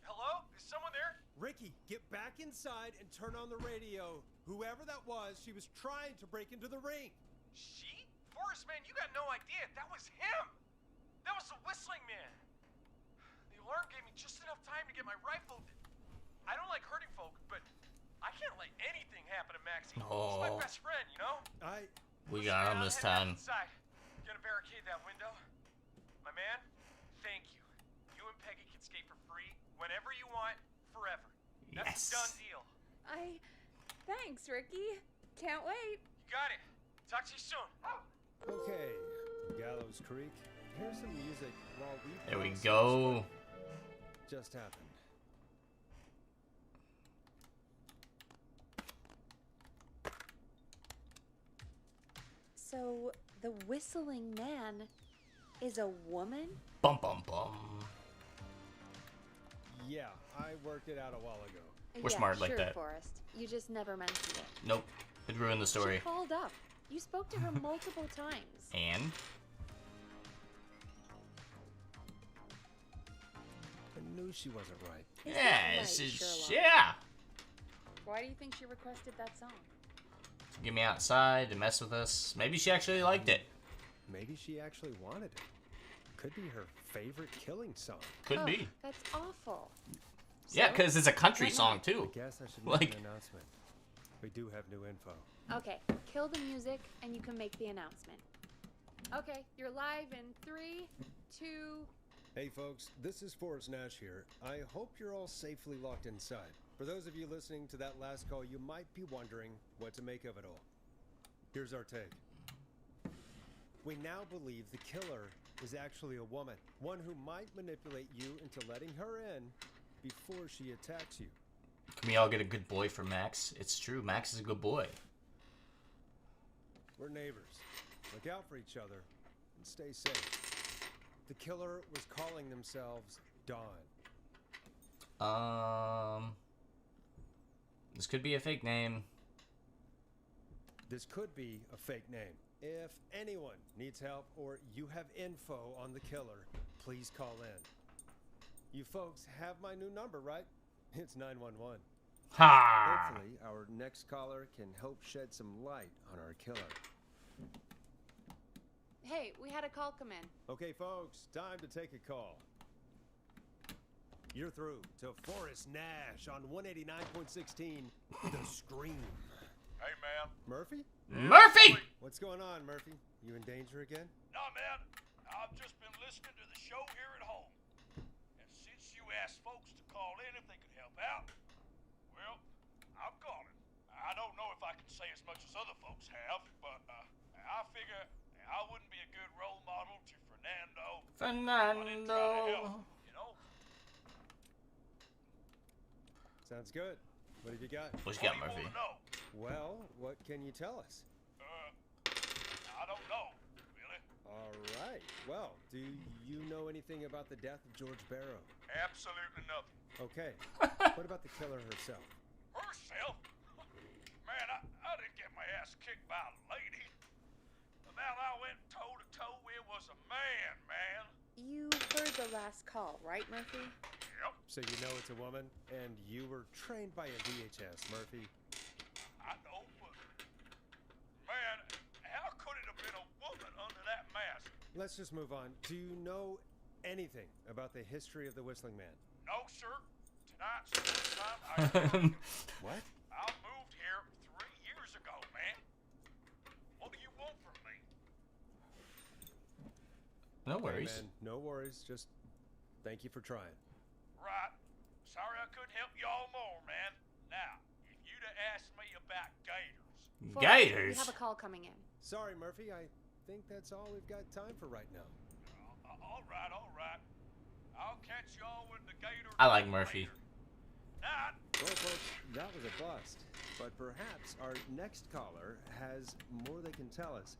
Hello? Is someone there? Ricky, get back inside and turn on the radio. Whoever that was, she was trying to break into the ring. She? Forrest, man, you got no idea. That was him. That was the whistling man. The alarm gave me just enough time to get my rifle. I don't like hurting folk, but I can't let anything happen to Maxie. She's my Oh. best friend, you know? We got him this time. Inside. Gonna barricade that window. My man, thank you. You and Peggy can skate for free whenever you want, forever. That's a done deal. Thanks, Ricky. Can't wait. You got it. Talk to you soon. Okay, Gallows Creek. Here's some music while we. There we process go. what just happened. So, the whistling man is a woman? Bum bum bum. Yeah, I worked it out a while ago. We're Yeah, smart like sure, that. Forrest. You just never mentioned it. Nope. It ruined the story. She called up. You spoke to her multiple times. And? I knew she wasn't right. Is Yeah, that right, this is, Sherlock? yeah. Why do you think she requested that song? To get me outside to mess with us. Maybe she actually liked it. Maybe she actually wanted it. Could be her favorite killing song. Could be. That's awful. Yeah, So, because it's a country what song now? too. I guess I should make Like, an announcement. We do have new info. Okay, kill the music and you can make the announcement. Okay, you're live in 3, 2... Hey folks, this is Forrest Nash here. I hope you're all safely locked inside. For those of you listening to that last call, you might be wondering what to make of it all. Here's our take. We now believe the killer is actually a woman, one who might manipulate you into letting her in before she attacks you. can we all get a good boy for Max? It's true, Max is a good boy. We're neighbors. Look out for each other and stay safe. The killer was calling themselves Dawn. This could be a fake name. This could be a fake name. If anyone needs help or you have info on the killer, please call in. You folks have my new number, right? It's 911. Ha! Hopefully, our next caller can help shed some light on our killer. Hey, we had a call come in. Okay, folks, time to take a call. You're through to Forrest Nash on 189.16, The Scream. Hey, man. Murphy? Murphy! What's going on, Murphy? You in danger again? Nah, man. I've just been listening to the show here at home. And since you asked folks to call in if they could help out, well, I'm calling. I don't know if I can say as much as other folks have, but I figure I wouldn't be a good role model to Fernando. Fernando. You know? Sounds good. What have you got? What you got, Murphy? Well, what can you tell us? I don't know, really. All right. Well, do you know anything about the death of George Barrow? Absolutely nothing. Okay. What about the killer herself? Herself? Man, I didn't get my ass kicked by a lady. The man I went toe-to-toe with was a man, man. You heard the last call, right, Murphy? Yep. So you know it's a woman, and you were trained by a VHS, Murphy. I know, but... Man, how could it have been a woman under that mask? Let's just move on. Do you know anything about the history of the Whistling Man? No, sir. Tonight's the first time I... What? I moved here 3 years ago, man. What do you want from me? No worries. Hey, man, no worries. Just thank you for trying. Right. Sorry I couldn't help y'all more, man. Now, if you'd have asked me about gators... Gators? We have a call coming in. Sorry, Murphy. I think that's all we've got time for right now. All right, all right. I'll catch y'all when the gators... I like Murphy. Night. Well, folks, that was a bust. But perhaps our next caller has more they can tell us.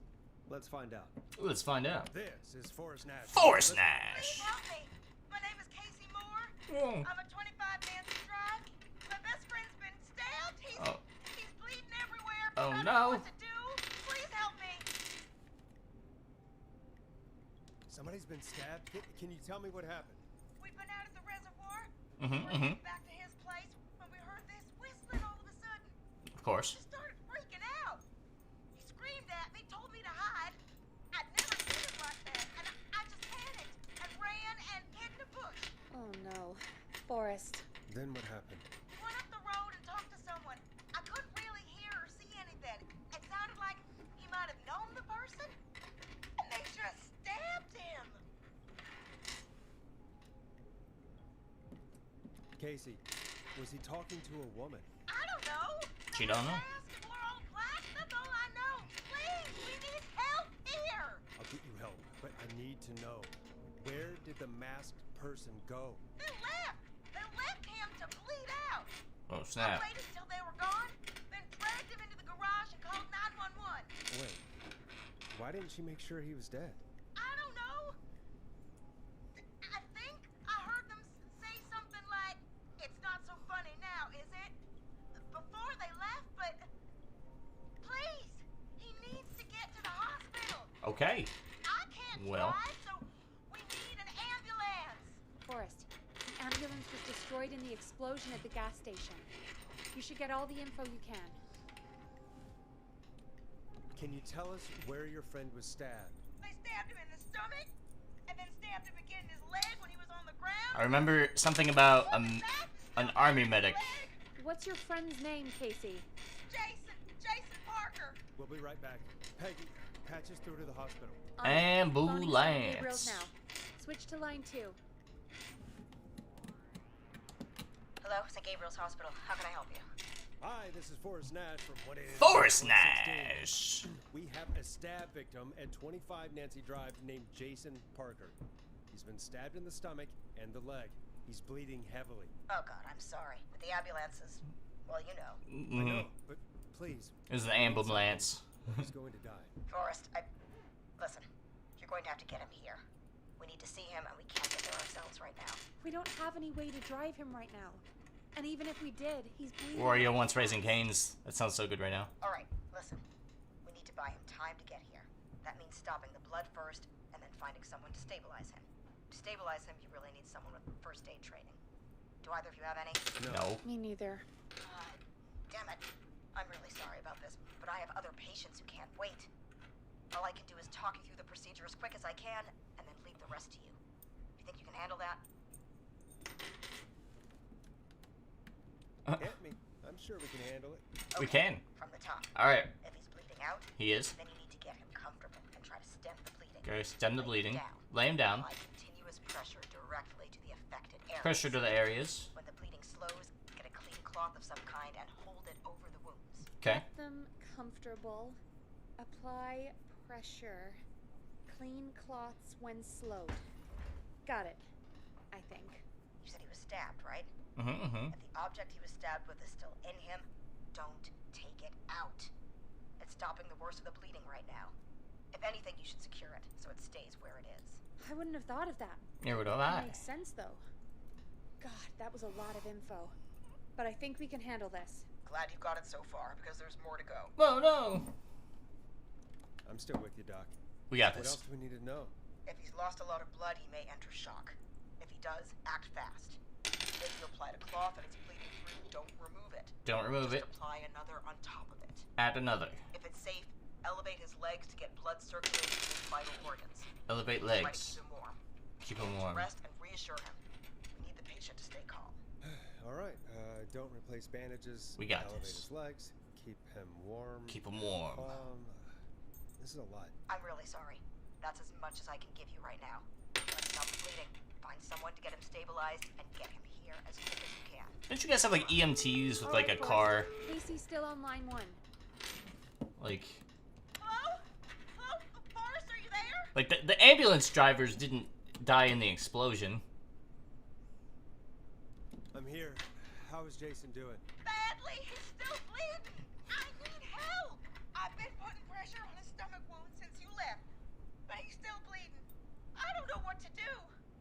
Let's find out. Let's find out. This is Forrest Nash. Forrest Please Nash! help me. My name is Casey Moore. Oh. I'm at 25 Nancy Drive. My best friend's been stabbed. He's bleeding everywhere. Oh, I don't no. know what to do. Please help me. Somebody's been stabbed. Can you tell me what happened? We've been out at the reservoir. Mm-hmm, We're heading back to his place when we heard this whistling all of a sudden. Of course. He started freaking out. He screamed at me, told me to hide. I'd never seen him like that, and I just panicked and ran and hid in a bush. Oh no. Forrest. Then what happened? Went up the road and talked to someone. I couldn't really hear or see anything. It sounded like he might have known the person, and they just stabbed him. Casey, was he talking to a woman? I don't know. She don't know? We're all black. That's all I know. Please, we need help here. I'll get you help, but I need to know. Where did the masked person go? They left. They left him to bleed out. Oh, snap. I waited till they were gone, then dragged him into the garage and called 911. Wait, why didn't she make sure he was dead? I don't know. I think I heard them say something like, "It's not so funny now, is it?" before they left, but please, he needs to get to the hospital. Okay. I can't Well. drive, so we need an ambulance. Forrest, the ambulance was destroyed in the explosion at the gas station. You should get all the info you can. Can you tell us where your friend was stabbed? They stabbed him in the stomach, and then stabbed him again in his leg when he was on the ground. I remember something about an army medic. What's your friend's name, Casey? Jason Parker. We'll be right back. Peggy, patch us through to the hospital. Phoning St. Ambulance. Gabriel's now. Switch to line 2. Hello, St. Gabriel's Hospital. How can I help you? Hi, this is Forrest Nash from 188. Forrest Nash! We have a stab victim at 25 Nancy Drive named Jason Parker. He's been stabbed in the stomach and the leg. He's bleeding heavily. Oh, God, I'm sorry. But the ambulances, well, you know. I know, but please. It was the ambulance. He's going to die. Forrest, listen, you're going to have to get him here. We need to see him, and we can't get there ourselves right now. We don't have any way to drive him right now. And even if we did, he's bleeding. Wario wants Raising Cane's. That sounds so good right now. All right, listen. We need to buy him time to get here. That means stopping the blood first, and then finding someone to stabilize him. To stabilize him, you really need someone with first aid training. Do either of you have any? No. Me neither. Damn it. I'm really sorry about this, but I have other patients who can't wait. All I can do is talk you through the procedure as quick as I can, and then leave the rest to you. You think you can handle that? Hit me. I'm sure we can handle it. We can. From the top. Alright. If he's bleeding out, He is. then you need to get him comfortable and try to stem the bleeding. Okay, stem the bleeding. Lay him down. Apply continuous pressure directly to the affected areas. Pressure to the areas. When the bleeding slows, get a clean cloth of some kind and hold it over the wounds. Okay. Get them comfortable. Apply pressure. Clean cloths when slowed. Got it. I think. You said he was stabbed, right? Mm-hmm. If the object he was stabbed with is still in him, don't take it out. It's stopping the worst of the bleeding right now. If anything, you should secure it so it stays where it is. I wouldn't have thought of that. Never would have That I. makes sense, though. God, that was a lot of info. But I think we can handle this. Glad you got it so far, because there's more to go. Oh no. I'm still with you, Doc. We got What this. else do we need to know? If he's lost a lot of blood, he may enter shock. If he does, act fast. If you apply a cloth and it's bleeding through, don't remove it. Don't remove it. Just apply another on top of it. Add another. If it's safe, elevate his legs to get blood circulating to his vital organs. Elevate Try to legs. keep him warm. Keep him warm. Rest and reassure him. We need the patient to stay calm. All right. Don't replace bandages. We got Elevate this. his legs. Keep him warm. Keep him warm. This is a lot. I'm really sorry. That's as much as I can give you right now. Let's stop the bleeding. Find someone to get him stabilized and get him here as quick as you can. Don't you guys have like EMTs with like a Alright, boys. car? Casey's still on line 1. Like Hello? Hello? Forrest, are you there? Like the ambulance drivers didn't die in the explosion. I'm here. How is Jason doing? Badly. He's still bleeding. I need help. I've been putting pressure on his stomach wound since you left, but he's still bleeding. I don't know what to do.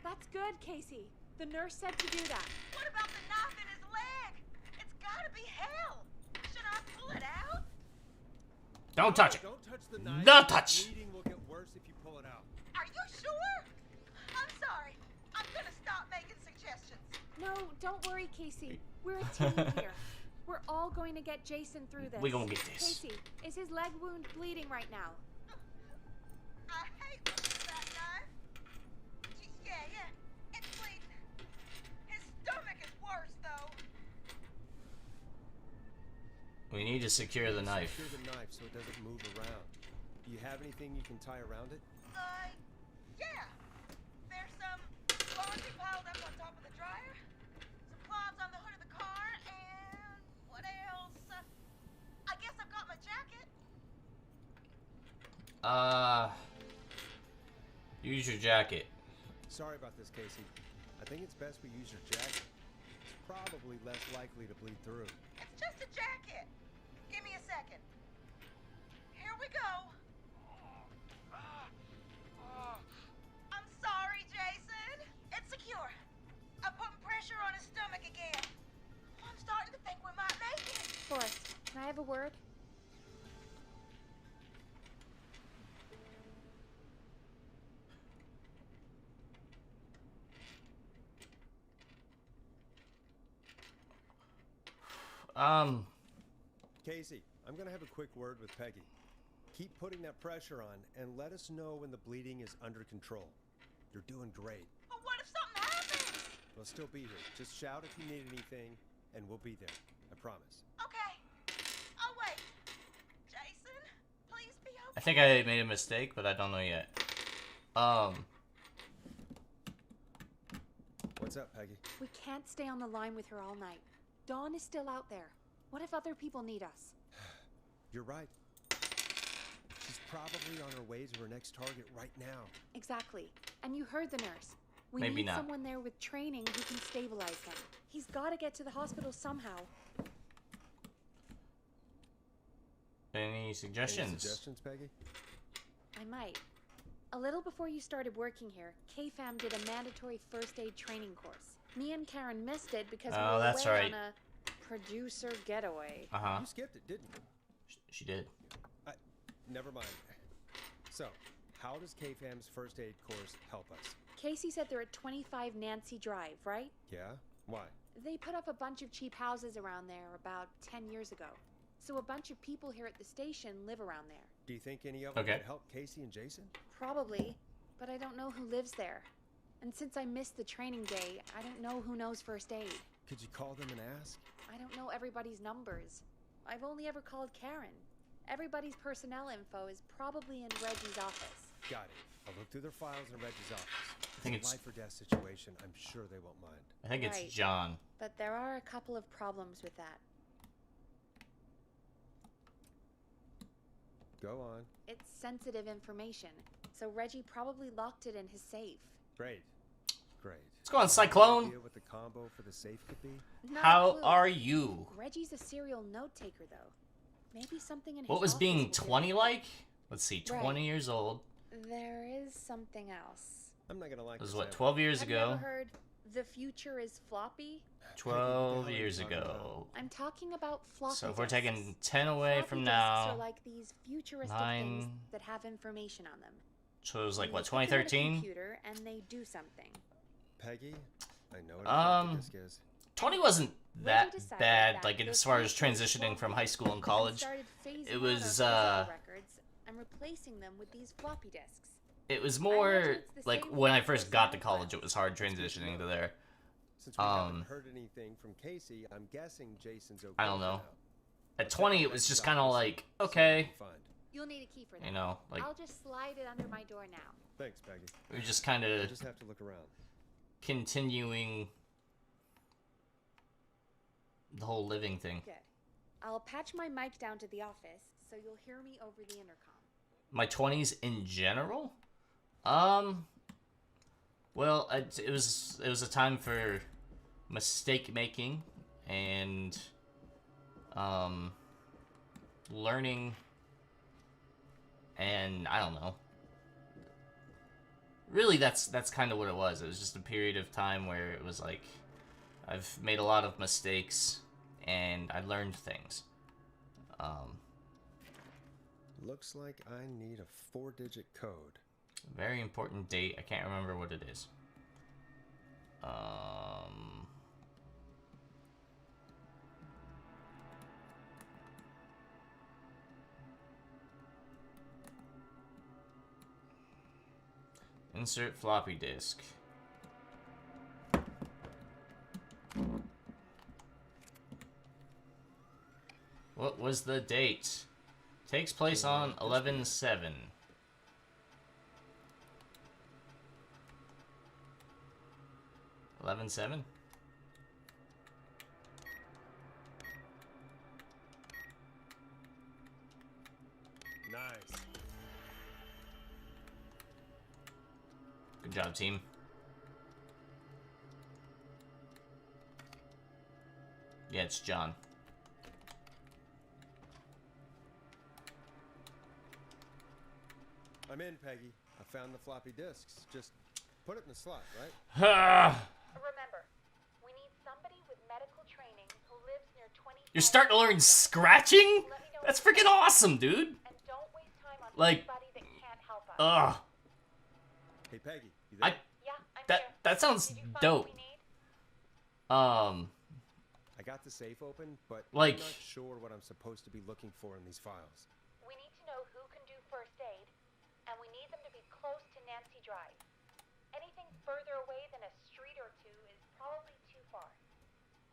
That's good, Casey. The nurse said to do that. What about the knife in his leg? It's gotta be hell. Should I pull it out? Don't touch it. Don't touch the knife. Don't touch. Bleeding will get worse if you pull it out. Are you sure? I'm sorry. I'm gonna stop making suggestions. No, don't worry, Casey. We're a team here. We're all going to get Jason through this. We gonna get this. Casey, is his leg wound bleeding right now? I hate looking at that knife. Yeah, it's bleeding. His stomach is worse, though. We need to secure the knife. Secure the knife so it doesn't move around. Do you have anything you can tie around it? Yeah. There's some laundry piled up on top of the dryer, some cloths on the hood of the car, and what else? I guess I've got my jacket. Use your jacket. Sorry about this, Casey. I think it's best we use your jacket. It's probably less likely to bleed through. It's just a jacket. Give me a second. Here we go. I'm sorry, Jason. It's secure. I'm putting pressure on his stomach again. I'm starting to think we might make it. Forrest, can I have a word? Casey, I'm gonna have a quick word with Peggy. Keep putting that pressure on and let us know when the bleeding is under control. You're doing great. But what if something happens? We'll still be here. Just shout if you need anything, and we'll be there. I promise. Okay. I'll wait. Jason, please be okay. I think I made a mistake, but I don't know yet. What's up, Peggy? We can't stay on the line with her all night. Dawn is still out there. What if other people need us? You're right. She's probably on her way to her next target right now. Exactly. And you heard the nurse. We Maybe need not. someone there with training who can stabilize him. He's got to get to the hospital somehow. Any suggestions? Any suggestions, Peggy? I might. A little before you started working here, KFAM did a mandatory first aid training course. Me and Karen missed it because we were that's away right. on a producer getaway. You skipped it, didn't you? She did. Never mind. So, how does KFAM's first aid course help us? Casey said they're at 25 Nancy Drive, right? Yeah? Why? They put up a bunch of cheap houses around there about 10 years ago. So a bunch of people here at the station live around there. Do you think any of them Okay. could help Casey and Jason? Probably, but I don't know who lives there. And since I missed the training day, I don't know who knows first aid. Could you call them and ask? I don't know everybody's numbers. I've only ever called Karen. Everybody's personnel info is probably in Reggie's office. Got it. I'll look through their files in Reggie's office. I think It's a it's- life or death situation. I'm sure they won't mind. I think Right. it's John. But there are a couple of problems with that. Go on. It's sensitive information, so Reggie probably locked it in his safe. Great. Great. Let's go on, Any Cyclone. idea what the combo for the safe could be? Not a How clue. are you? Reggie's a serial note taker, though. Maybe something in his What was office being will do 20 it. like? Let's see, Right. 20 years old. There is something else. I'm not gonna like This was this what, answer. 12 years Have ago? you ever heard the future is floppy? 12 Peggy, years what the hell are you ago. I'm talking about floppy So if we're disks. taking 10 away Floppy from disks are now, like these futuristic 9. things that have information on them. so it was like, You what, put them in a 2013? computer and they do something. Peggy, I know what a floppy disk is. 20 wasn't that decided bad, that like the as far as future was transitioning from floppy high school and and college. started phasing It out was, our physical records and replacing them with these floppy disks. It was imagine more, it's the like, same when I thing for first got to sound college, files. it was hard transitioning to there. Since we haven't heard anything from Casey, I'm guessing Jason's okay. I don't for know. now. At Let's 20, head it back was to just the kind of office like, and see what okay, we can find. You'll need a key for that. you know, like, I'll just slide it under my door now. Thanks, Peggy. we were just kind I of just have to look around. continuing the whole living thing. Good. I'll patch my mic down to the office so you'll hear me over the intercom. My 20s in general? Well, it was a time for mistake making and learning, and I don't know. Really, that's kind of what it was. It was just a period of time where it was like I've made a lot of mistakes and I learned things. Looks like I need a 4-digit code. Very important date. I can't remember what it is. Insert floppy disk. What was the date? Takes place on 11/7. 11/7? Nice. Good job, team. Yeah, it's John. I'm in, Peggy. I found the floppy disks. Just put it in the slot, right? Remember, we need somebody with medical training who lives near 20. You're starting to learn scratching? That's freaking awesome, dude. And don't waste time on Like, anybody that can't help us. ugh. Hey, Peggy, you there? Yeah, I'm That here. that sounds Did you find dope. what we need? I got the safe open, but Like- I'm not sure what I'm supposed to be looking for in these files. We need to know who can do first aid, and we need them to be close to Nancy Drive. Anything further away than a street or two is probably too far.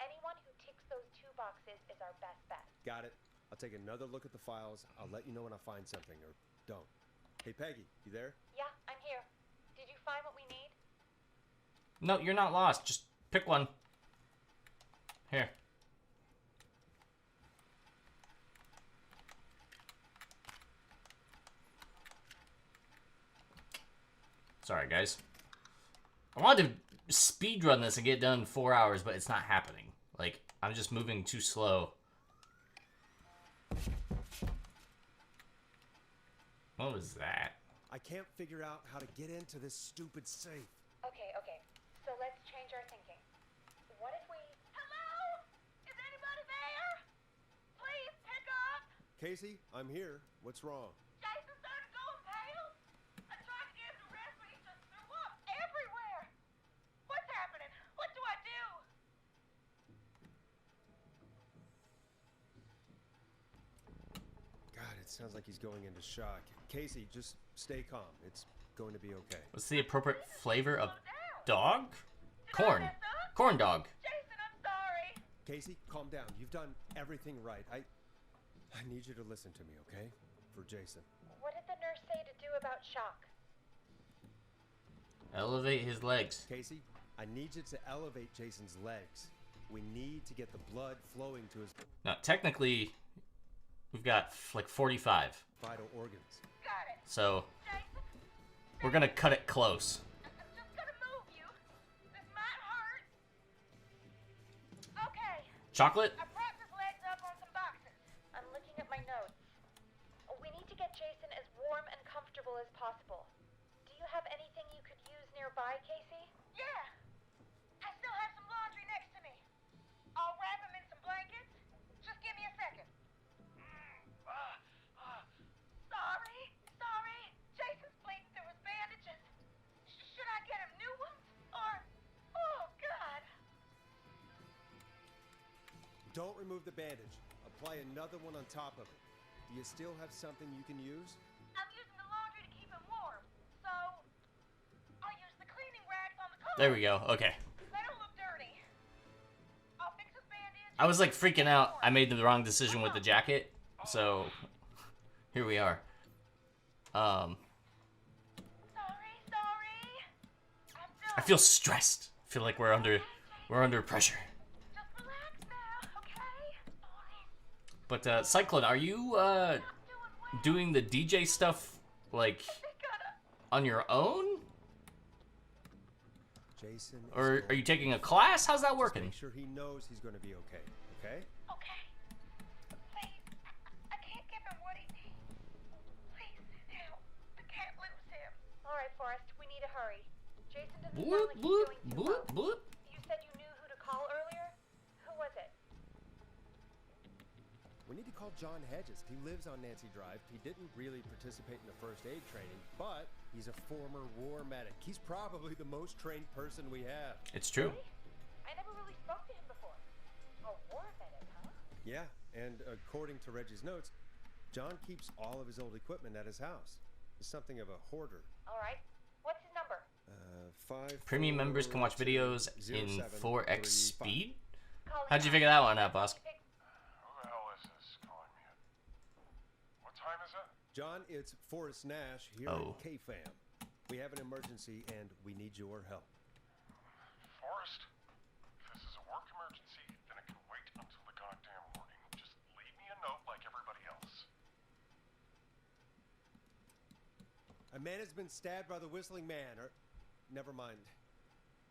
Anyone who ticks those 2 boxes is our best bet. Got it. I'll take another look at the files. I'll let you know when I find something, or don't. Hey, Peggy, you there? Yeah, I'm here. Did you find what we need? No, you're not lost. Just pick one. Here. Sorry, guys. I wanted to speedrun this and get done in 4 hours, but it's not happening. Like, I'm just moving too slow. What was that? I can't figure out how to get into this stupid safe. Okay. So let's change our thinking. What if we... Hello? Is anybody there? Please pick up. Casey, I'm here. What's wrong? Jason started going pale. I tried to get him to rest, but he just threw up everywhere. What's happening? What do I do? God, it sounds like he's going into shock. Casey, just stay calm. It's going to be okay. What's the appropriate flavor of dog? Corn. Corn dog. Jason, I'm sorry. Casey, calm down. You've done everything right. I need you to listen to me, okay? For Jason. What did the nurse say to do about shock? Elevate his legs. Casey, I need you to elevate Jason's legs. We need to get the blood flowing to his Now, technically, we've got like 45. vital organs. Got it. So, we're gonna cut it close. I'm just gonna move you. This might hurt. Okay. Chocolate? I propped his legs up on some boxes. I'm looking at my notes. We need to get Jason as warm and comfortable as possible. Do you have anything you could use nearby, Casey? Yeah. I still have some laundry next to me. I'll wrap him in some blankets. Just give me a second. Sorry. Jason's bleeding through his bandages. Should I get him new ones? Or... Oh, God. Don't remove the bandage. Apply another one on top of it. Do you still have something you can use? I'm using the laundry to keep him warm. So... I'll use the cleaning rags on the car. There we go. Okay. They don't look dirty. I'll fix his bandage. I was like freaking out. I made the wrong decision with the jacket. So, here we are. Sorry. I feel stressed. I feel like we're under pressure. Just relax now, okay? But Cyclone, are you doing the DJ stuff like on your own? Jason, Or are you taking a class? How's that working? Make sure he knows he's going to be okay. Okay? Okay. Please. I can't give him what he needs. Please, help. I can't lose him. All right, Forrest, we need to hurry. Jason doesn't Bloop, sound like bloop, he's doing too bloop, well. bloop. You said you knew who to call earlier? Who was it? We need to call John Hedges. He lives on Nancy Drive. He didn't really participate in the first aid training, but he's a former war medic. He's probably the most trained person we have. It's true. I never really spoke to him before. A war medic, huh? Yeah, and according to Reggie's notes, John keeps all of his old equipment at his house. He's something of a hoarder. All right. What's his number? 5. Premium members can watch videos in 4x 0735. speed. How'd you figure that one out, boss? Who the hell is this calling me? What time is it? John, it's Forrest Nash here Oh. at KFAM. We have an emergency and we need your help. Forrest, if this is a work emergency, then it can wait until the goddamn morning. Just leave me a note like everybody else. A man has been stabbed by the Whistling Man, or... Never mind.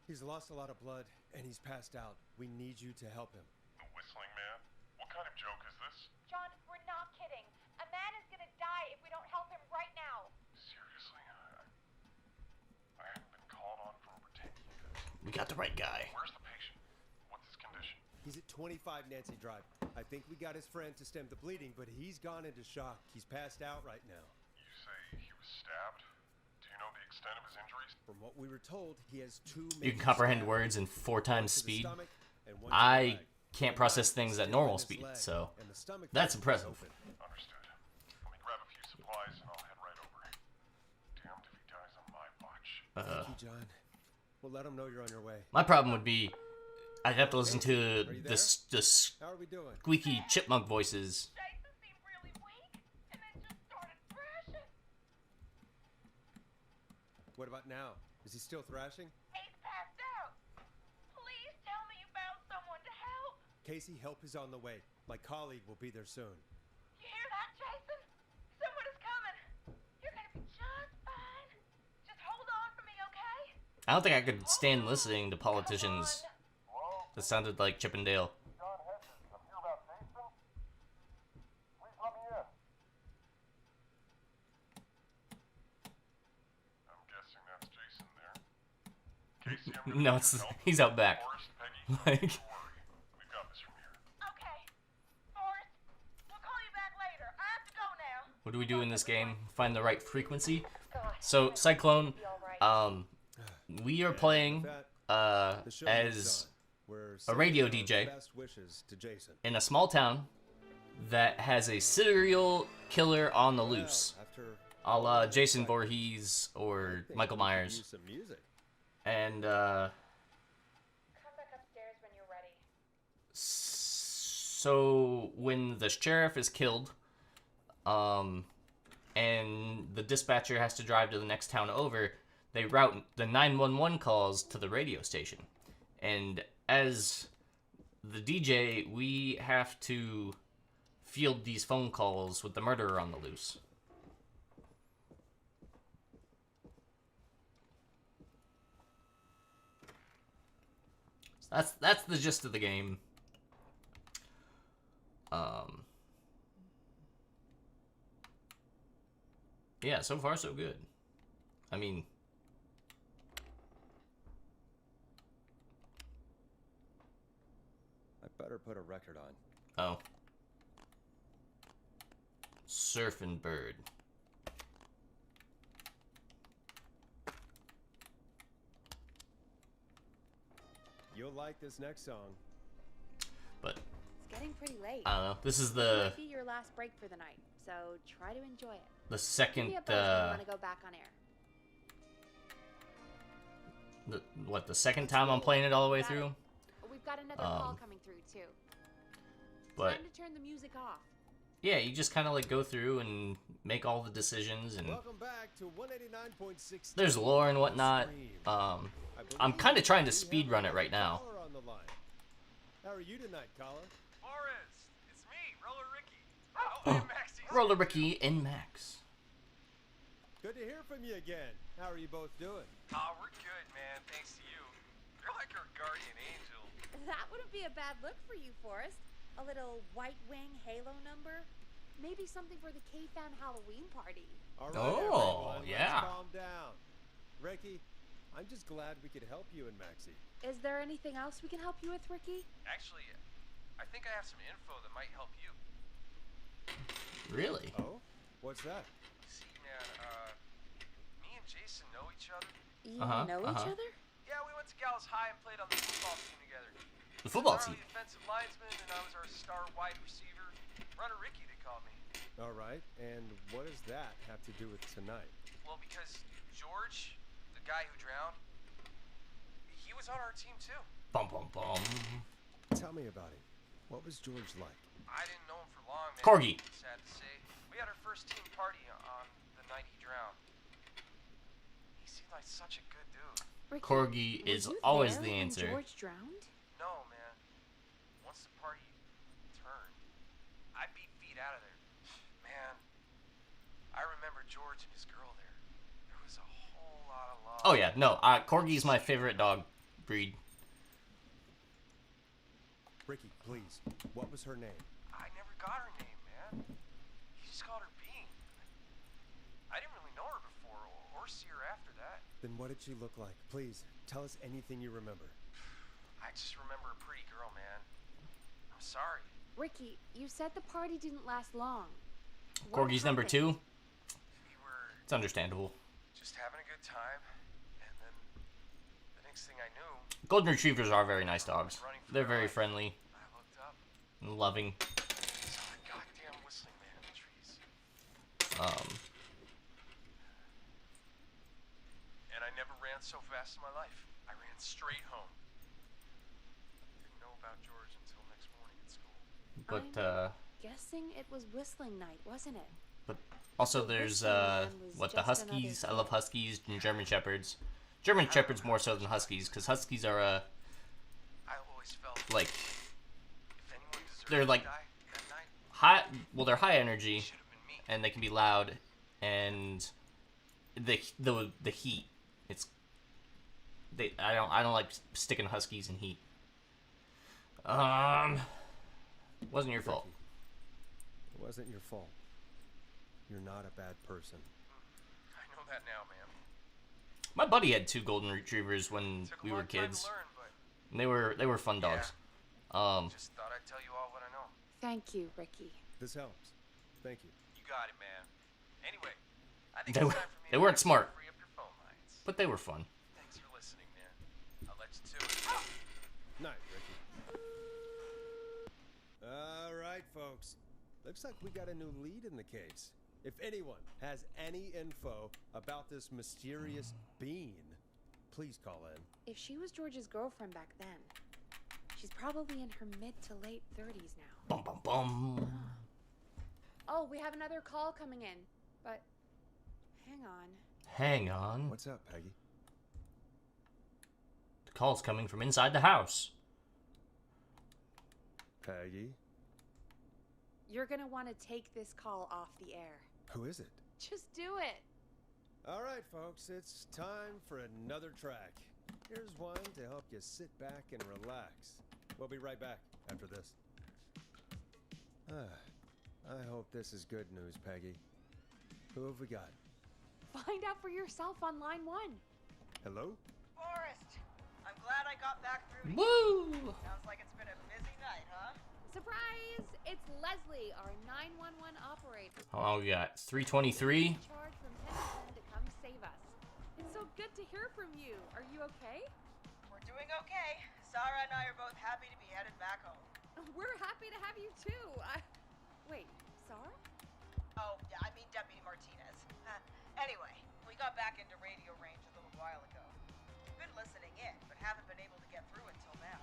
He's lost a lot of blood, and he's passed out. We need you to help him. The Whistling Man? What kind of joke is this? John, we're not kidding. A man is gonna die if we don't help him right now. Seriously? I haven't been called on for over 10 years. We got the right guy. Where's the patient? What's his condition? He's at 25 Nancy Drive. I think we got his friend to stem the bleeding, but he's gone into shock. He's passed out right now. You say he was stabbed? Do you know the extent of his injuries? From what we were told, he has 2 You can major comprehend stabs, words in 4 one times to the speed. stomach and one to the I leg. can't The process knife things is at still normal in his speed, leg, so and the stomach that's vein is impressive. open. Understood. Let me grab a few supplies and I'll head right over. Damned if he dies on my watch. Thank you, John. We'll let him know you're on your way. My problem would be I'd have to listen to Are you the there? How are we doing? squeaky chipmunk voices. Jason seemed really weak, and then just started thrashing. What about now? Is he still thrashing? He's passed out. Please tell me you found someone to help. Casey, help is on the way. My colleague will be there soon. You hear that, Jason? Someone is coming. You're gonna be just fine. Just hold on for me, okay? I don't think I could stand listening to politicians that sounded like Chip and Dale. John Hedges, I'm here about Jason. Please let me in. No, it's he's out back. Like, Okay. Forrest, we'll call you back later. I have to go now. what do we do in this game? Find the right frequency. So Cyclone, we are playing as a radio DJ in a small town that has a serial killer on the loose, a la Jason Voorhees or Michael Myers. And so when the sheriff is killed, and the dispatcher has to drive to the next town over, they route the 911 calls to the radio station. And as the DJ, we have to field these phone calls with the murderer on the loose. That's the gist of the game. Yeah, so far so good. I mean, I better put a record on. oh. Surfing Bird. You'll like this next song. But It's getting pretty late. I don't know. This is It the might be your last break for the night, so try to enjoy it. the Give second me a buzz when you want to go back on air. the second time I'm playing it all the way through. We've got another call coming through too. But Time to turn the music off. yeah, you just kind of like go through and make all the decisions, and Welcome back to 189.6. there's lore and whatnot. I'm kind of trying to speed run it right now. How are you tonight, caller? Forrest, it's me, Roller Ricky. Oh, and Maxie. Roller Ricky and Max. Good to hear from you again. How are you both doing? Oh, we're good, man. Thanks to you. You're like our guardian angel. That wouldn't be a bad look for you, Forrest. A little White Wing Halo number. Maybe something for the K-Fan Halloween party. All right, Oh, everyone, yeah. Let's calm down. Ricky, I'm just glad we could help you and Maxie. Is there anything else we can help you with, Ricky? Actually, I think I have some info that might help you. Really? Oh? What's that? See, man, me and Jason know each other. You know each other? Yeah, we went to Gallows High and played on the football team together. The football He's team. our defensive linesman, and I was our star wide receiver. Runner Ricky, they called me. All right, and what does that have to do with tonight? Well, because George, the guy who drowned, he was on our team too. Bum bum bum. Tell me about him. What was George like? I didn't know him for long, man. Corgi. Sad to say. We had our first team party on the night he drowned. He seemed like such a good dude. Ricky, Corgi were is you always there the when answer. George drowned? No, man. Once the party turned, I beat feet out of there. Man, I remember George and his girl there. There was a whole lot of love. Oh yeah, no. Corgi's my favorite dog breed. Ricky, please. What was her name? I never got her name, man. He just called her Bean. I didn't really know her before or see her after that. Then what did she look like? Please, tell us anything you remember. I just remember a pretty girl, man. I'm sorry. Ricky, you said the party didn't last long. What Corgi's number happened? 2. We were It's understandable. just having a good time, and then the next thing I knew, Golden Retrievers are very nice dogs. They're very friendly I looked up and loving. and saw the goddamn whistling man in the trees. And I never ran so fast in my life. I ran straight home. Didn't know about George until next morning at school. But I'm guessing it was whistling night, wasn't it? also there's Whistling Man was what, the just another Huskies. I love Huskies and German Shepherds. German Shepherds more so than Huskies, because Huskies are I always felt like if anyone deserved they're to like die that night, high. Well, they're high energy, it should have been me. and they can be loud, and the heat. It's I don't like sticking Huskies in heat. Wasn't your fault. It wasn't your fault. You're not a bad person. I know that now, man. My buddy had 2 golden retrievers when we were kids. And they were fun dogs. Just thought I'd tell you all what I know. Thank you, Ricky. This helps. Thank you. You got it, man. Anyway, I think They it's were- time for me they to weren't smart. free up your phone lines. But they were fun. Thanks for listening, man. I'll let you to it. Night, Ricky. All right, folks. Looks like we got a new lead in the case. If anyone has any info about this mysterious being, please call in. If she was George's girlfriend back then, she's probably in her mid to late 30s now. Bum bum bum. Oh, we have another call coming in, but hang on. Hang on. What's up, Peggy? The call's coming from inside the house. Peggy? You're gonna want to take this call off the air. Who is it? Just do it. All right, folks, it's time for another track. Here's one to help you sit back and relax. We'll be right back after this. I hope this is good news, Peggy. Who have we got? Find out for yourself on line 1. Hello? Forrest, I'm glad I got back through to you. Woo! Sounds like it's been a busy night, huh? Surprise! It's Leslie, our 911 operator. How long we got? 323. Charge from Henderson to come save us. It's so good to hear from you. Are you okay? We're doing okay. Sarah and I are both happy to be headed back home. We're happy to have you too. Wait, Sarah? Oh, yeah, I mean Deputy Martinez. Anyway, we got back into radio range a little while ago. Been listening in, but haven't been able to get through until now.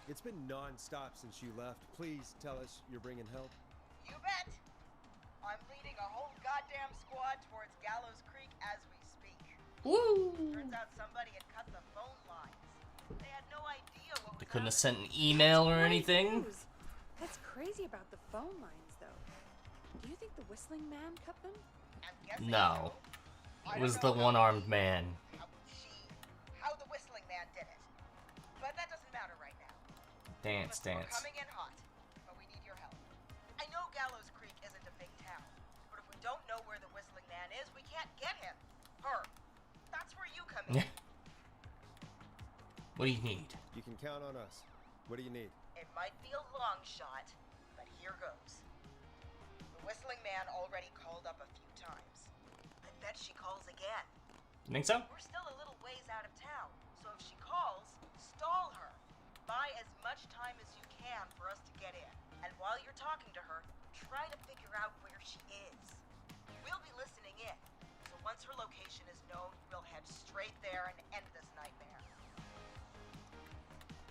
It's been non-stop since you left. Please tell us you're bringing help. You bet. I'm leading a whole goddamn squad towards Gallows Creek as we speak. Woo! Turns out somebody had cut the phone lines. They had no idea what They was couldn't have happening. sent an email or Great anything. news. That's crazy about the phone lines, though. Do you think the Whistling Man cut them? I'm guessing No. so. I It was don't the know one-armed man. how the Whistling Man did it. But that doesn't matter right now. Dance, We're dance. coming in hot, but we need your help. I know Gallows Creek isn't a big town, but if we don't know where the Whistling Man is, we can't get him. Her. That's where you come in. What do you need? You can count on us. What do you need? It might be a long shot, but here goes. The Whistling Man already called up a few times. I bet she calls again. You think so? We're still a little ways out of town, so if she calls, stall her. Buy as much time as you can for us to get in. And while you're talking to her, try to figure out where she is. We'll be listening in, so once her location is known, we'll head straight there and end this nightmare.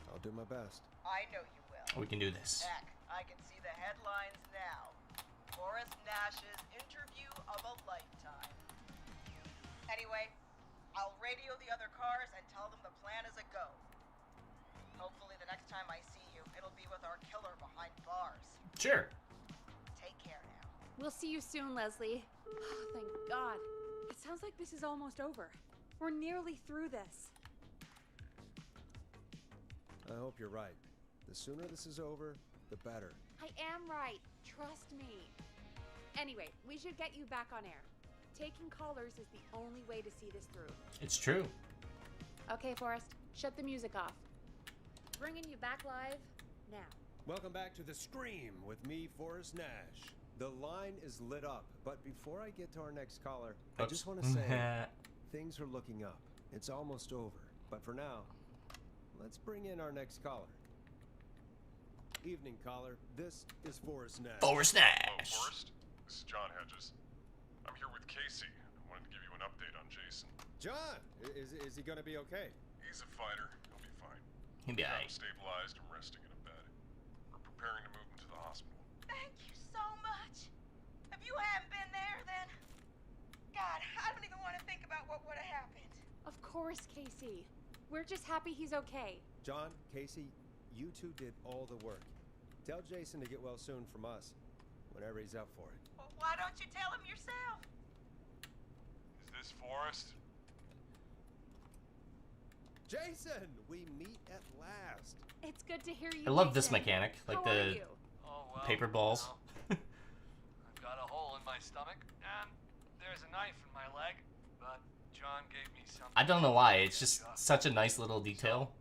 I'll do my best. I know you will. We can do this. Heck, I can see the headlines now. Forrest Nash's interview of a lifetime. Anyway, I'll radio the other cars and tell them the plan is a go. Hopefully the next time I see you, it'll be with our killer behind bars. Sure. Take care now. We'll see you soon, Leslie. Oh, thank God. It sounds like this is almost over. We're nearly through this. I hope you're right. The sooner this is over, the better. I am right. Trust me. Anyway, we should get you back on air. Taking callers is the only way to see this through. It's true. Okay, Forrest, shut the music off. Bringing you back live now. Welcome back to The Scream with me, Forrest Nash. The line is lit up, but before I get to our next caller, I just want to say things are looking up. It's almost over, but for now, let's bring in our next caller. Evening, caller. This is Forrest Nash. Forrest Nash. Hello, Forrest. This is John Hedges. I'm here with Casey. I wanted to give you an update on Jason. John, is he going to be okay? He's a fighter. He'll be fine. He'll be Got alright. him stabilized and resting in a bed. We're preparing to move him to the hospital. Thank you so much. If you hadn't been there, then... God, I don't even want to think about what would have happened. Of course, Casey. We're just happy he's okay. John, Casey, you two did all the work. Tell Jason to get well soon from us, whenever he's up for it. Well, why don't you tell him yourself? Is this Forrest? Jason, we meet at last. It's good to hear you. I love this Jason. mechanic, like How are the you? Oh, well, paper balls. I've got a hole in my stomach, and there's a knife in my leg, but John gave me something. I don't know why. It's just such a nice little detail.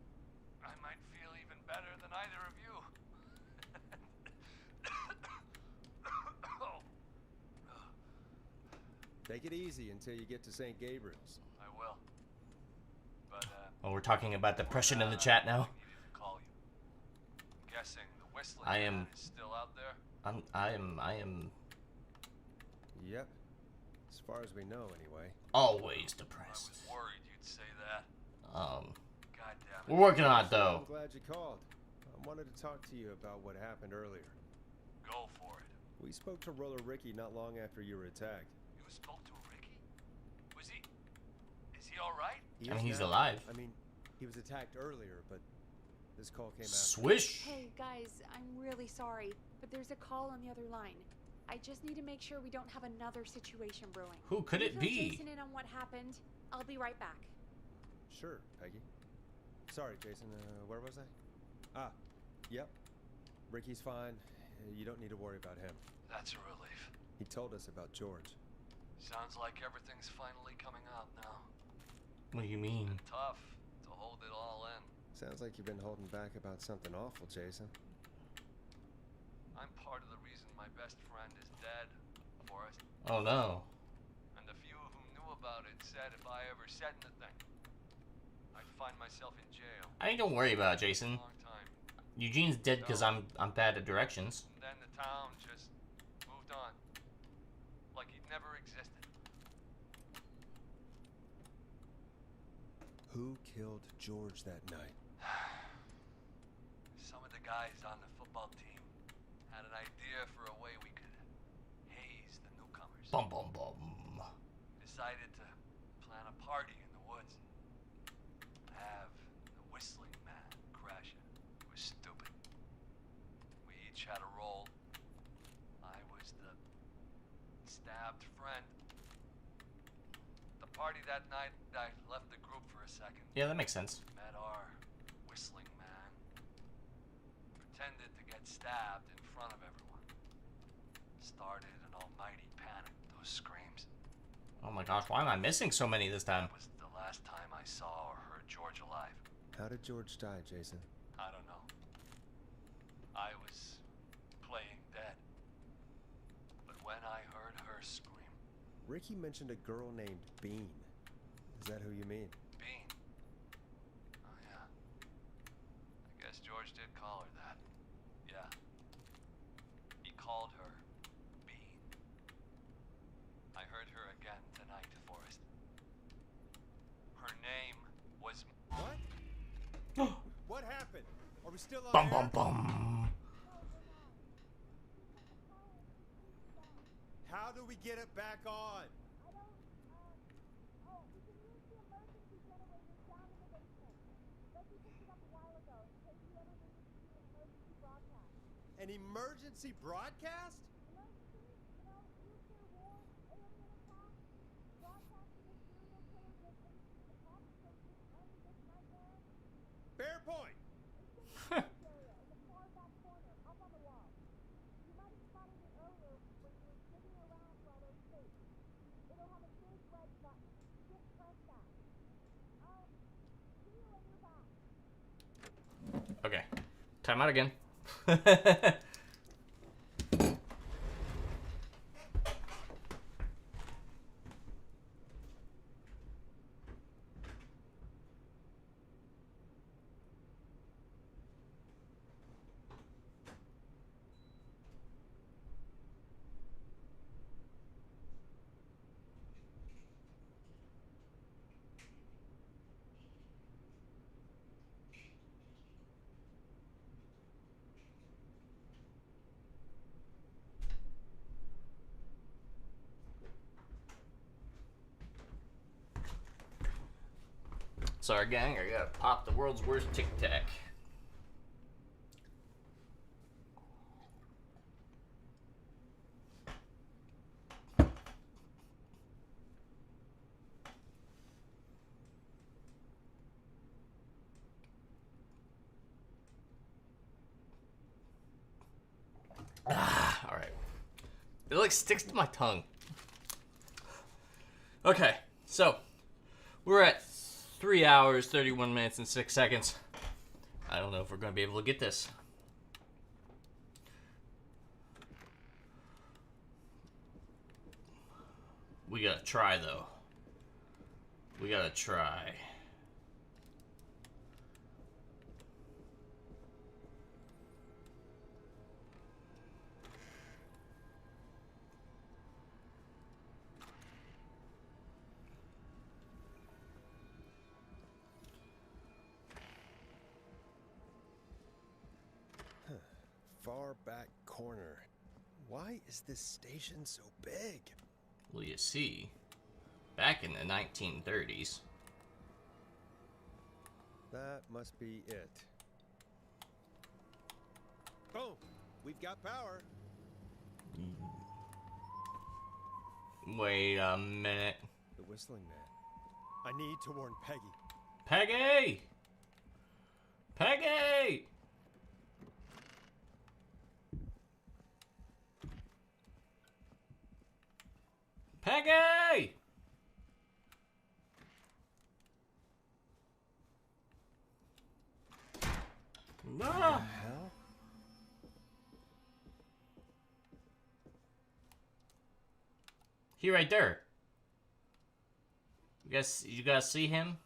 I might feel even better than either of you. Take it easy until you get to St. Gabriel's. I will. But, Oh, we're talking about depression in the chat now. call you. I'm guessing the whistling I am. man is still out there? I am. Yep. As far as we know, anyway. Always depressed. I was worried you'd say that. Um. God damn it. We're working on it though. I'm glad you called. I wanted to talk to you about what happened earlier. Go for it. We spoke to Roller Ricky not long after you were attacked. You spoke to Ricky? Was he... Is he alright? I mean, he's alive. I mean, he was attacked earlier, but this call came out. Swish! Hey, guys, I'm really sorry, but there's a call on the other line. I just need to make sure we don't have another situation brewing. Who could Can it you be? fill Jason in on what happened? I'll be right back. Sure, Peggy. Sorry, Jason. Where was I? Ah, yep. Ricky's fine. You don't need to worry about him. That's a relief. He told us about George. Sounds like everything's finally coming out now. What do you mean? Tough to hold it all in. Sounds like you've been holding back about something awful, Jason. I'm part of the reason my best friend is dead, Forrest. Oh no. And the few who knew about it said if I ever said anything, I'd find myself in jail. I mean, don't worry about it, Jason. Long time. Eugene's dead because I'm bad at directions. And then the town just moved on. Like he'd never existed. Who killed George that night? Some of the guys on the football team had an idea for a way we could haze the newcomers. Bum bum bum. Decided to plan a party in the woods. Have the whistling man crash it. It was stupid. We each had a role. I was the stabbed friend. The party that night, I left the group for a second. Yeah, that makes sense. Met our whistling man. Pretended to get stabbed in front of everyone. Started an almighty panic. Those screams. Oh my gosh, why am I missing so many this time? That was the last time I saw or heard George alive. How did George die, Jason? I don't know. I was playing dead. But when I heard her scream... Ricky mentioned a girl named Bean. Is that who you mean? Bean? Oh yeah. I guess George did call her that. Yeah. He called her Bean. I heard her again tonight, Forrest. Her name was... What? What happened? Are we still on Bum air? bum bum. How do we get it back on? An emergency broadcast? Fair point. Okay. Time out again. Sorry, gang, I gotta pop the world's worst Tic Tac. Ah, alright. It like sticks to my tongue. Okay, so We're at 3 hours, 31 minutes, and 6 seconds. I don't know if we're going to be able to get this. We gotta try, though. We gotta try. Far back corner. Why is this station so big? Well, you see, back in the 1930s. That must be it. Boom! We've got power. Wait a minute. The whistling man. I need to warn Peggy. Peggy! Peggy! Peggy! No! What the hell? He right there. You guys see him?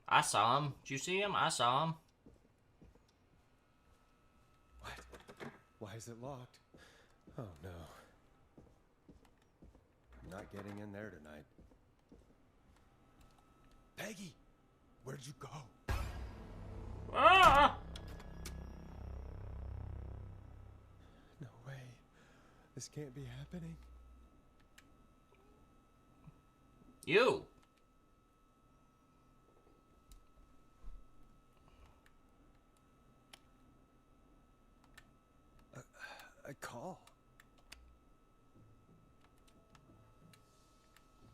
I saw him. Did you see him? I saw him. What? Why is it locked? Oh no. I'm not getting in there tonight. Peggy! Where'd you go? Ah! No way. This can't be happening. You! A call.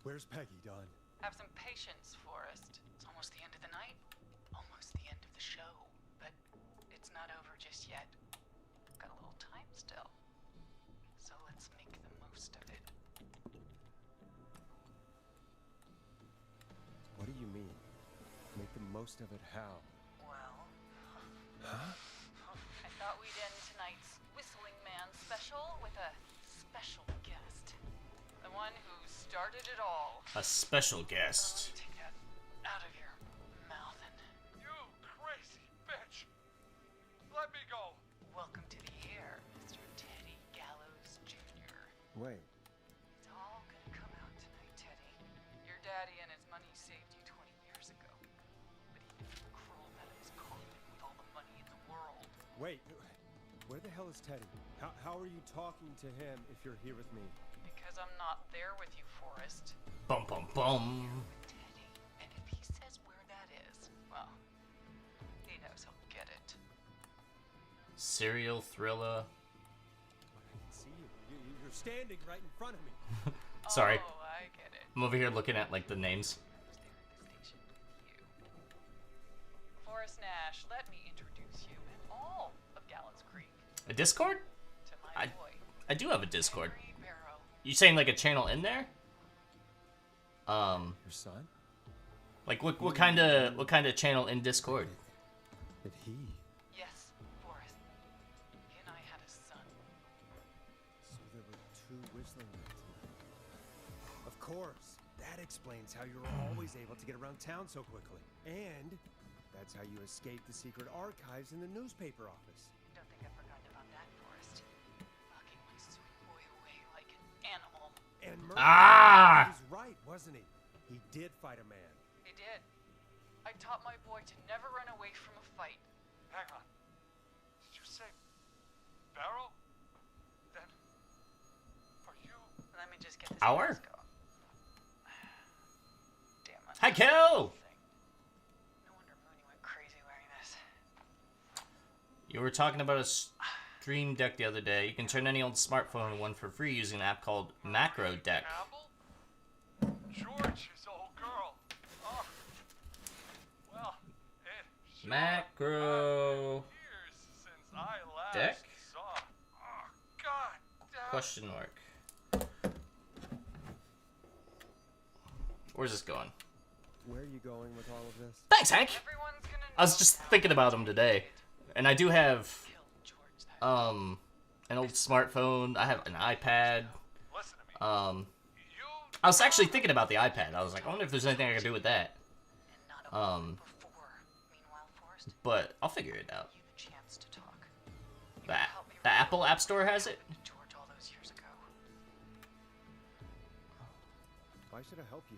Where's Peggy, Don? Have some patience, Forrest. It's almost the end of the night. Almost the end of the show. But it's not over just yet. Got a little time still. So let's make the most of it. What do you mean? Make the most of it how? Well, Huh? I thought we'd end tonight's Whistling Man special with a special guest. The one who started it all. A special guest. Take that out of your mouth and... You crazy bitch! Let me go! Welcome to the air, Mr. Teddy Gallows Jr. Wait. It's all gonna come out tonight, Teddy. Your daddy and his money saved you 20 years ago. But he didn't crawl out of his coffin with all the money in the world. Wait. Where the hell is Teddy? How are you talking to him if you're here with me? Because I'm not there with you, Forrest. Bum bum bum. Teddy. And if he says where that is, well, he knows he'll get it. Serial thriller. I can see you. You're standing right in front of me. Sorry. Oh, I get it. I'm over here looking at like the names. Forrest Nash, let me introduce you and all of Gallows Creek A Discord? to my boy, I do have a Discord. Henry Barrow. You saying like a channel in there? Your son? Like what kind of channel in Discord? Did he? Yes, Forrest. He and I had a son. So there were two whistling men tonight. Of course. That explains how you were always able to get around town so quickly. And that's how you escaped the secret archives in the newspaper office. Don't think I've forgotten about that, Forrest. Locking my sweet boy away like an animal. And Murphy was right, wasn't he? He did fight a man. He did. I taught my boy to never run away from a fight. Hang on. Did you say Barrow? Then are you? Let me just get this Hour? mask off. Damn, Hi, Kel! no wonder Mooney went crazy wearing this. You were talking about a Stream Deck the other day. You can turn any old smartphone into one for free using an app called Macro Deck. Campbell? George's old girl. Oh. Well, it Macro years since I last Deck? saw. Oh, God damn. Question mark. Where's this going? Where are you going with all of this? Thanks, Hank. I was just thinking about him today, and I do have an old smartphone. I have an iPad. I was actually thinking about the iPad. I was like, I wonder if there's anything I can do with that. But I'll figure it out. The Apple App Store has it? Why should I help you?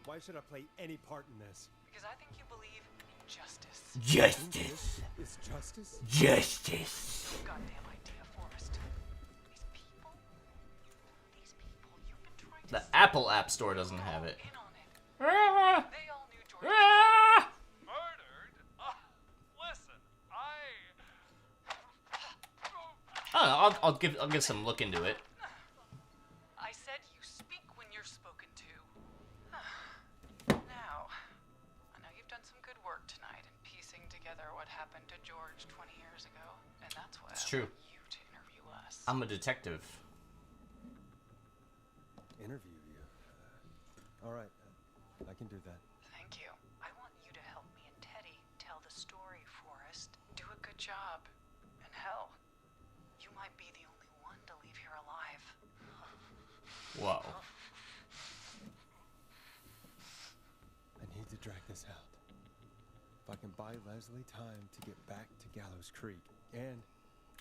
Why should I play any part in this? Because I think you believe in justice. Justice. Is justice? Justice. Goddamn idea, Forrest. These people, you've been trying to... The Apple App Store doesn't have it. They all knew George. Murdered? Listen, I don't know. I'll give some look into it. I said you speak when you're spoken to. Now, I know you've done some good work tonight in piecing together what happened to George 20 years ago, and that's why It's I true. want you to interview us. I'm a detective. Interview you? All right, I can do that. Thank you. I want you to help me and Teddy tell the story, Forrest. Do a good job. And hell, you might be the only one to leave here alive. Whoa. I need to drag this out. If I can buy Leslie time to get back to Gallows Creek, and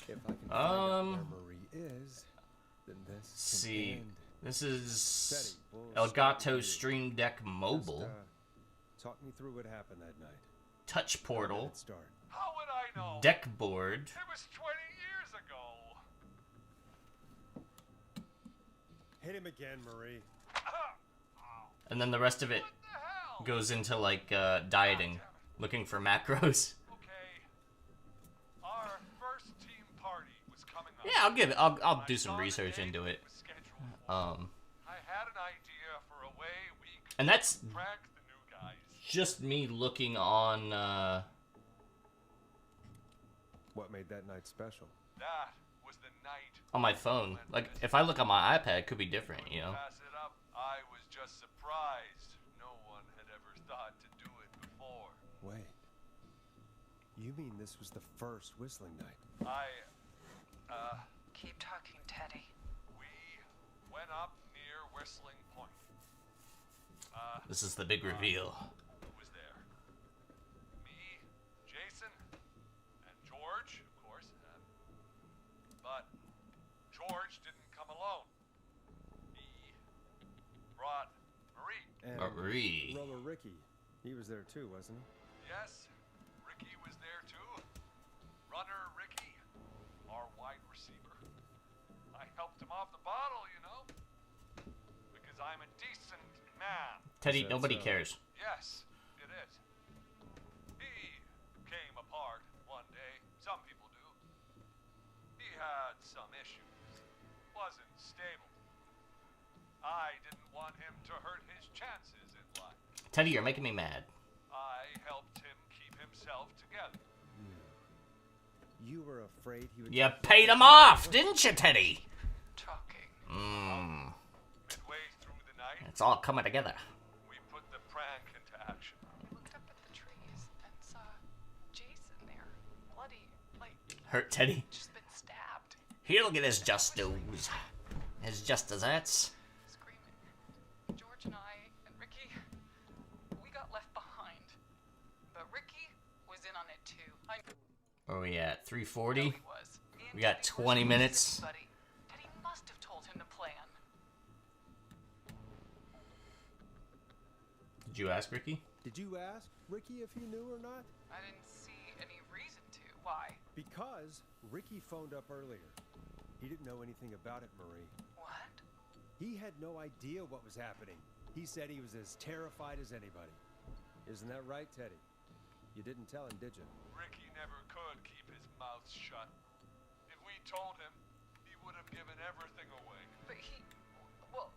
if I can find out where Marie is, then this can See. end. This is Teddy, we'll Elgato Stream Deck Mobile. Just, talk me through what happened that night. Touch portal. Start. how would I know? Deck board. It was 20 years ago. Hit him again, Marie. And then the rest of it goes into like dieting, looking for macros. Okay. Our first team party was coming up. Yeah, I'll do some research into it. I had an idea for a way we could And that's prank the new guys. just me looking on What made that night special? That was the night. on my phone. Like if I look on my iPad, it could be different, you know. Pass it up. I was just surprised. No one had ever thought to do it before. Wait. You mean this was the first whistling night? Keep talking, Teddy. We went up near Whistling Point. This is the big reveal. Who was there? Me, Jason, and George, of course. But George didn't come alone. He brought Marie. And Marie. Roller Ricky. He was there too, wasn't he? Yes, Ricky was there too. Runner Ricky, our wide receiver. I helped him off the bottle, you know, because I'm a decent man. Teddy, nobody cares. Yes, it is. He came apart one day. Some people do. He had some issues. Wasn't stable. I didn't want him to hurt his chances in life. Teddy, you're making me mad. I helped him keep himself together. You were afraid he would... You paid him off, didn't you, Teddy? Talking. Midway through the night, It's all coming together. we put the prank into action. Looked up at the trees and saw Jason there, bloody, like Hurt Teddy. just been stabbed. Here, look at his just do's. His just desserts. Screaming. George and I and Ricky, we got left behind. But Ricky was in on it too. Where are we at? 3:40? He was. We got 20 minutes. Buddy. Teddy must have told him to plan. Did you ask Ricky? Did you ask Ricky if he knew or not? I didn't see any reason to. Why? Because Ricky phoned up earlier. He didn't know anything about it, Marie. What? He had no idea what was happening. He said he was as terrified as anybody. Isn't that right, Teddy? You didn't tell him, did you? Ricky never could keep his mouth shut. If we told him, he would have given everything away. But he... Well...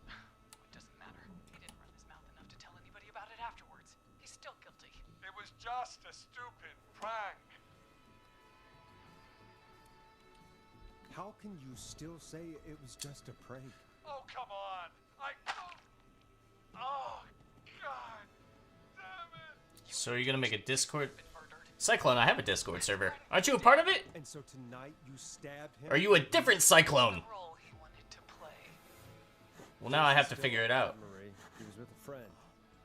It doesn't matter. He didn't run his mouth enough to tell anybody about it afterwards. He's still guilty. It was just a stupid prank. How can you still say it was just a prank? Oh, come on. I... Oh, God damn it. So are you gonna make a Discord? Cyclone, I have a Discord server. Aren't you a part of it? And so tonight you stabbed him. Are you a different Cyclone? Role he wanted to play. Well, now I have to figure it out. Marie. He was with a friend.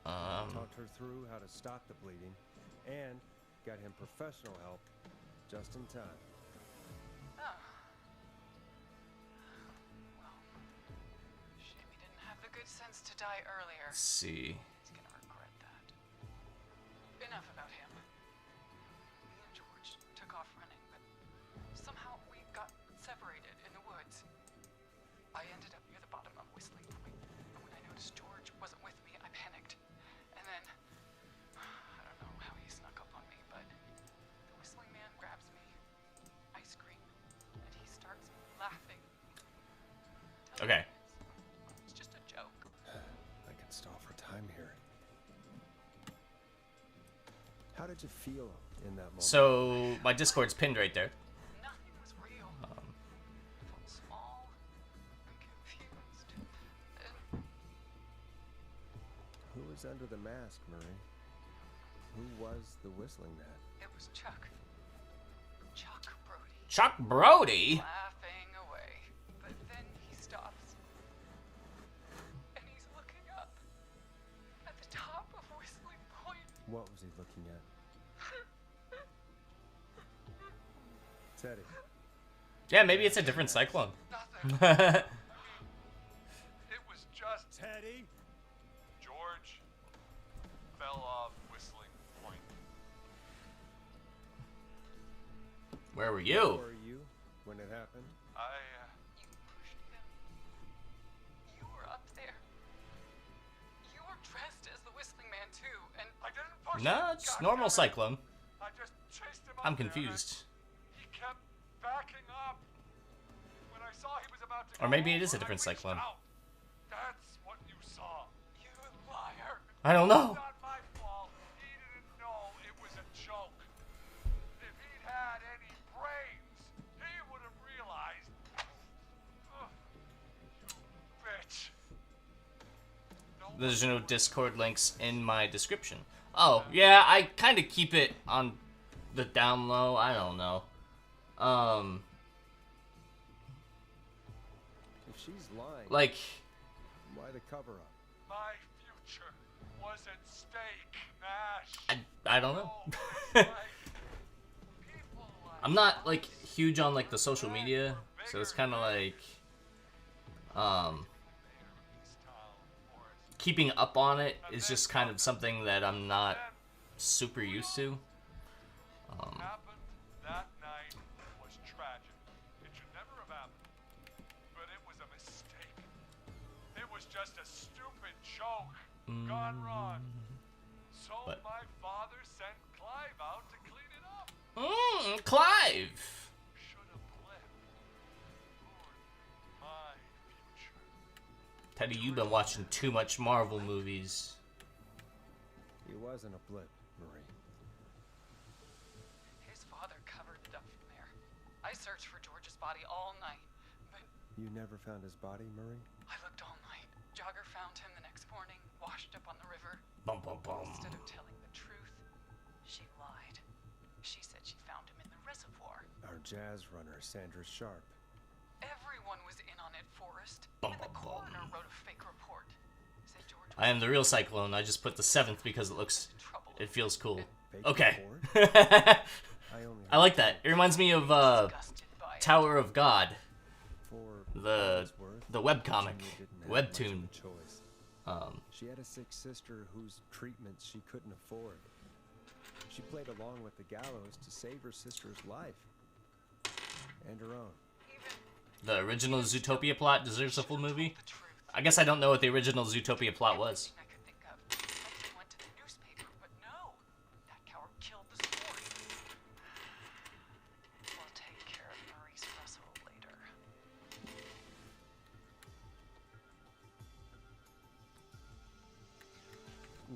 Talked her through how to stop the bleeding, and got him professional help just in time. Oh. Well, shame he didn't have the good sense to die earlier. Let's see. He's gonna regret that. Enough about him. Me and George took off running, but somehow we got separated in the woods. I ended up near the bottom of Whistling Point, and when I noticed George wasn't with me, I panicked. And then, I don't know how he snuck up on me, but the Whistling Man grabs me. I scream, and he starts laughing. Okay. It's just a joke. I can stall for time here. How did you feel in that moment? So my Discord's pinned right there. Nothing was real. I felt small and confused. And Who was under the mask, Marie? Who was the Whistling Man? it was Chuck. Chuck Brody. Chuck Brody? Laughing away. But then he stops. And he's looking up. At the top of Whistling Point. What was he looking at? Teddy. Yeah, maybe it's a different Cyclone. It was just Teddy? George fell off Whistling Point. Where were Where you? were you when it happened? You pushed him. You were up there. You were dressed as the Whistling Man too, and I didn't push No, him. it's God normal damn it. Cyclone. I just chased him I'm up there, and confused. he kept backing up. When I saw he was about to Or go maybe it is over, a different I reached Cyclone. out. That's what you saw. You liar. I don't know. It's not my fault. He didn't know it was a joke. If he'd had any brains, he would have realized. Ugh, you bitch. There's no Discord links in my description. Oh, yeah, I kind of keep it on the down low. I don't know. If she's lying, Like, why the cover up? My future was at stake, Nash. I don't know. I'm not, like, huge on, like, the social media, so it's kind of like, keeping up on it is just kind of something that I'm not super used to. Happened that night was tragic. It should never have happened. But it was a mistake. It was just a stupid joke gone wrong. So But- my father sent Clive out to clean it up. Clive! Should have blipped. Ruined my future. Teddy, you've been watching too much Marvel movies. He wasn't a blip, Marie. his father covered it up from there. I searched for George's body all night, but You never found his body, Marie? I looked all night. Jogger found him the next morning, washed up on the river. Bum, bum, bum. Instead of telling the truth, she lied. She said she found him in the reservoir. Our jazz runner, Sandra Sharp. Everyone was in on it, Forrest. Bum, Even the bum, bum. coroner wrote a fake report. Said George I am the real Cyclone. I just put the 7th because it feels cool. Fake Okay. report? I like that. It reminds me of Tower of God, For the webcomic, Virginia didn't have much of webtoon. a choice. Um, She had a sick sister whose treatment she couldn't afford. She played along with the gallows to save her sister's life. And her own. the original Zootopia plot deserves a full movie. I guess I don't know what the original Zootopia plot was. I could think of. I went to the newspaper, but no. That coward killed the story. We'll take care of Maurice Russell later.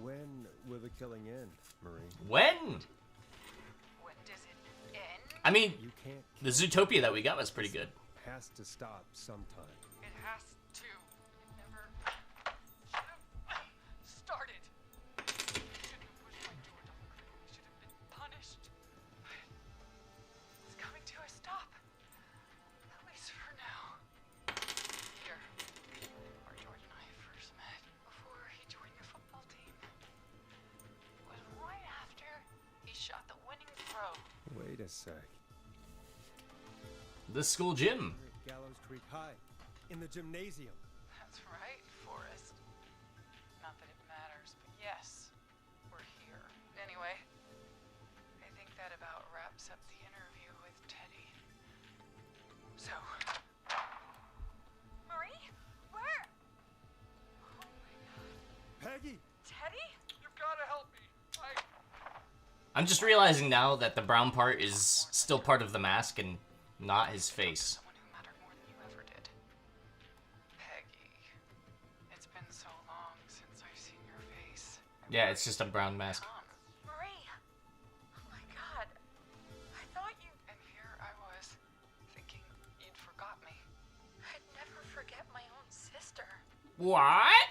When will the killing end, Marie? When? When does it end? I mean, You can't. the Zootopia that we got was pretty good. Has to stop sometime. It has to. It never a sec. The school gym. We're at Gallows Creek High, in the gymnasium. That's right, Forrest. Not that it matters, but yes, we're here. Anyway, I think that about wraps up the interview with Teddy. So, Marie? Where? Oh my god. Peggy! Teddy? You've got to help me. I'm just realizing now that the brown part is still part of the mask and not his face. someone who mattered more than you ever did. Peggy. It's been so long since I've seen your face. Yeah, it's just a brown mask. Marie! Oh my god. I thought you... And here I was, thinking you'd forgot me. I'd never forget my own sister. What?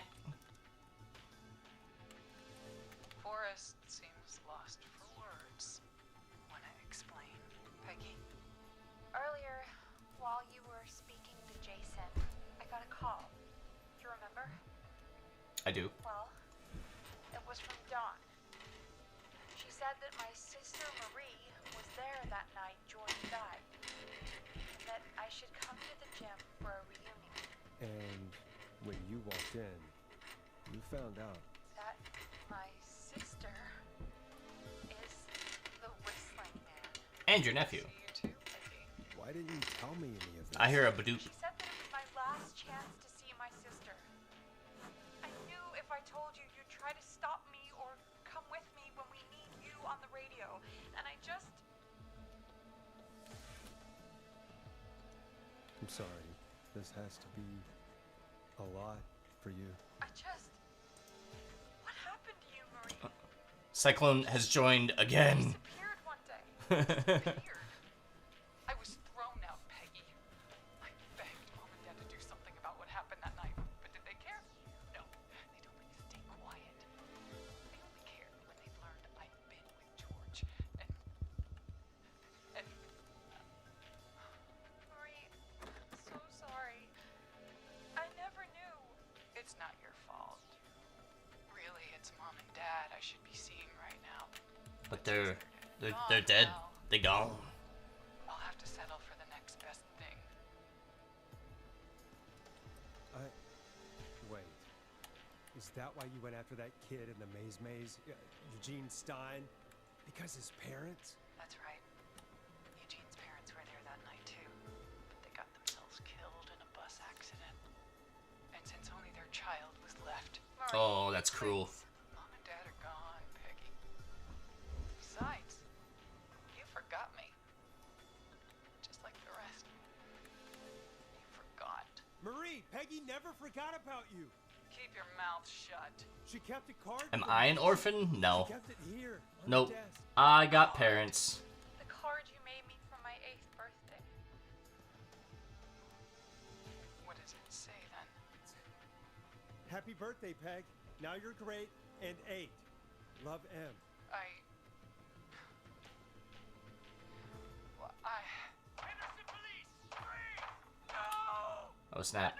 Forrest seems lost for words. Wanna explain, Peggy? Earlier, while you were speaking to Jason, I got a call. Do you remember? I do. Well, it was from Dawn. She said that my sister Marie was there that night Jordan died. And that I should come to the gym for a reunion. And when you walked in, you found out. That my sister is the Whistling Man. And your nephew. Why didn't you tell me any of this? I hear a badoop. She said that it was my last chance to see my sister. I knew if I told you, you'd try to stop me or come with me when we need you on the radio. And I just... I'm sorry. This has to be a lot for you. I just... What happened to you, Marie? Cyclone has joined again. Disappeared one day. Disappeared? I was thrown out, Peggy. I begged Mom and Dad to do something about what happened that night, but did they care? No, they told me to stay quiet. They only cared when they learned I'd been with George, and... Marie, I'm so sorry. I never knew. It's not your fault. Really, it's Mom and Dad I should be seeing right now. But they're dead. They gone. I'll have to settle for the next best thing. Wait. Is that why you went after that kid in the maze? Eugene Stein? Because his parents? That's right. Eugene's parents were there that night too, but they got themselves killed in a bus accident. And since only their child was left, Oh, that's cruel. Mom and Dad are gone, Peggy. Besides, you forgot me. Just like the rest. You forgot. Marie, Peggy never forgot about you. Keep your mouth shut. She kept a card. Am for I me. an orphan? No. She kept it here. On Nope. The desk. I got parents. The card you made me for my 8th birthday. What does it say then? Happy birthday, Peg. Now you're great and 8. Love, M. Innocent police! Freeze! No! Oh snap.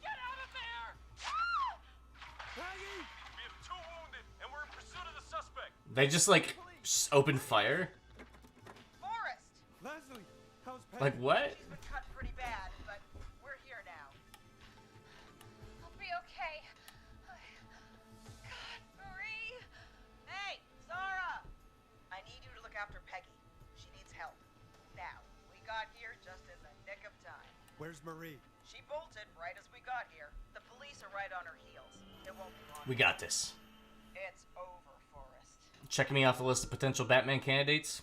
Get out of there! Peggy! We have 2 wounded, and we're in pursuit of the suspect. They just like open fire. Forrest! Leslie, how's Peggy? Like what? She's been cut pretty bad, but we're here now. I'll be okay. God, Marie! Hey, Zara! I need you to look after Peggy. She needs help. Now, we got here just in the nick of time. Where's Marie? She bolted right as we got here. The police are right on her heels. It won't be long. We got this. It's over, Forrest. Checking me off the list of potential Batman candidates.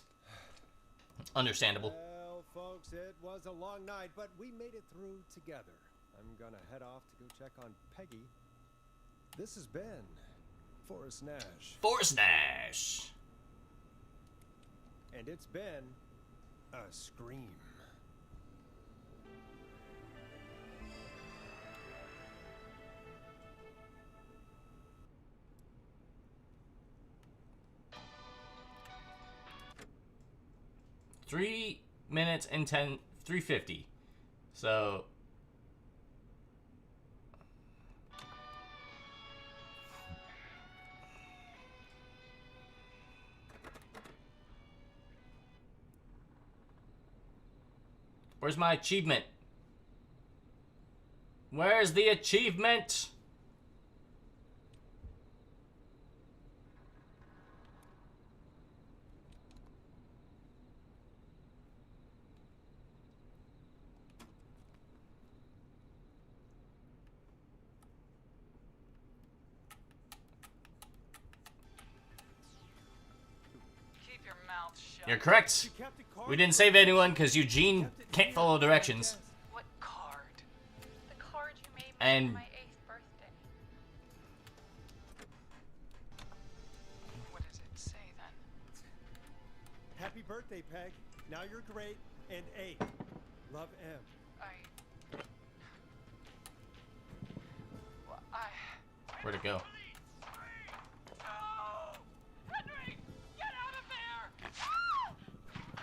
Understandable. Well, folks, it was a long night, but we made it through together. I'm gonna head off to go check on Peggy. This has been Forrest Nash. Forrest Nash. And it's been a scream. Three minutes and 3:50. So Where's my achievement? Where's the achievement? Keep your mouth shut. You're correct. We didn't save anyone because Eugene can't follow directions. What card? The card you made me And for my 8th birthday. What does it say then? Happy birthday, Peg. Now you're great and 8. Love, M. Where'd it go? Henry! Get out of there!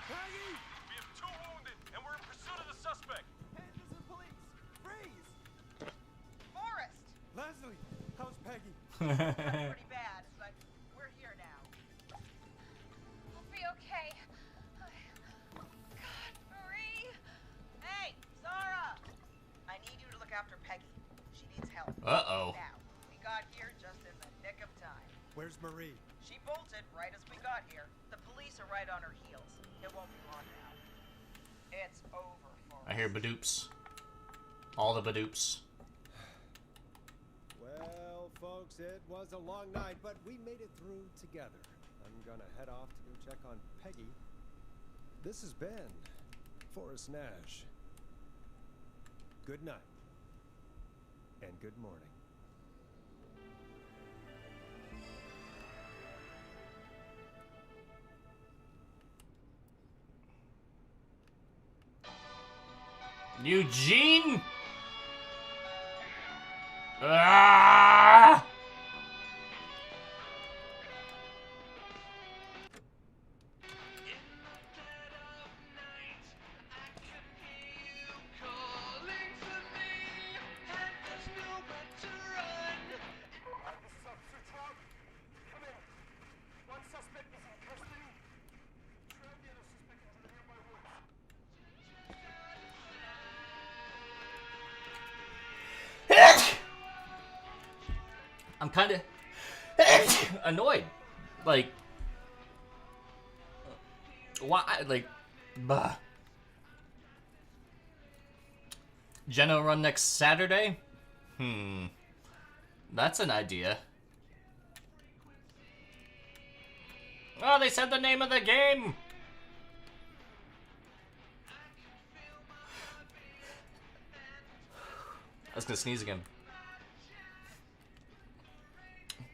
Peggy! We have 2 wounded, and we're in pursuit of the suspect. Hands and police! Freeze! Forrest! Leslie, how's Peggy? Pretty bad, but we're here now. I'll be okay. God, Marie! Hey, Zara! I need you to look after Peggy. She needs help. Uh-oh. Now, we got here just in the nick of time. Where's Marie? She bolted right as we got here. The police are right on her heels. It won't be long now. It's over for I hear badoops. All the badoops. Well, folks, it was a long night, but we made it through together. I'm gonna head off to go check on Peggy. This has been Forrest Nash. Good night. And good morning. Eugene! Ah! I'm kind of annoyed. Like, why? Like, bah. Geno run next Saturday? That's an idea. Oh, they said the name of the game! I was gonna sneeze again.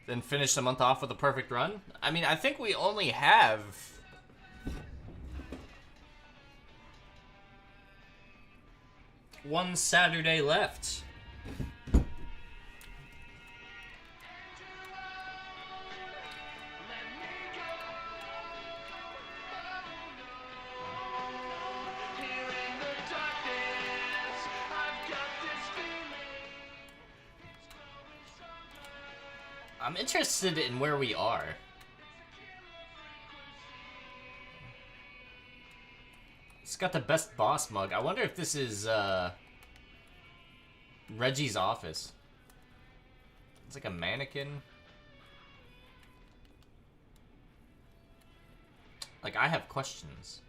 Then finish the month off with a perfect run? I mean, I think we only have... one Saturday left. I'm interested in where we are. It's got the best boss mug. I wonder if this is Reggie's office. It's like a mannequin. Like, I have questions.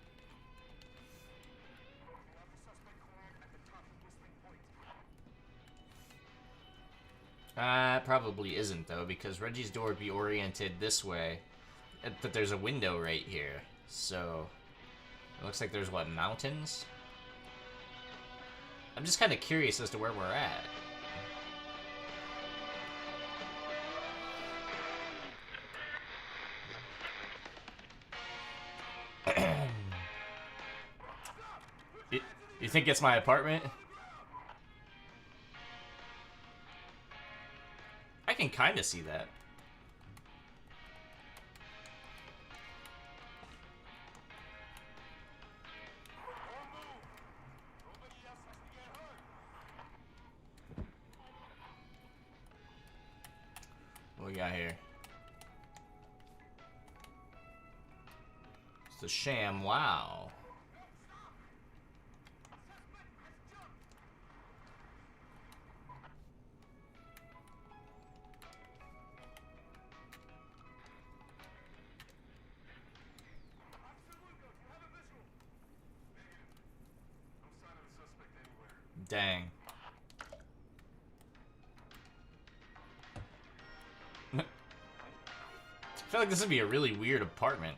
Probably isn't, though, because Reggie's door would be oriented this way. But there's a window right here. So, it looks like there's, what, mountains? I'm just kind of curious as to where we're at. You think it's my apartment? I can kind of see that. What we got here? It's a sham. Wow. Dang. I feel like this would be a really weird apartment.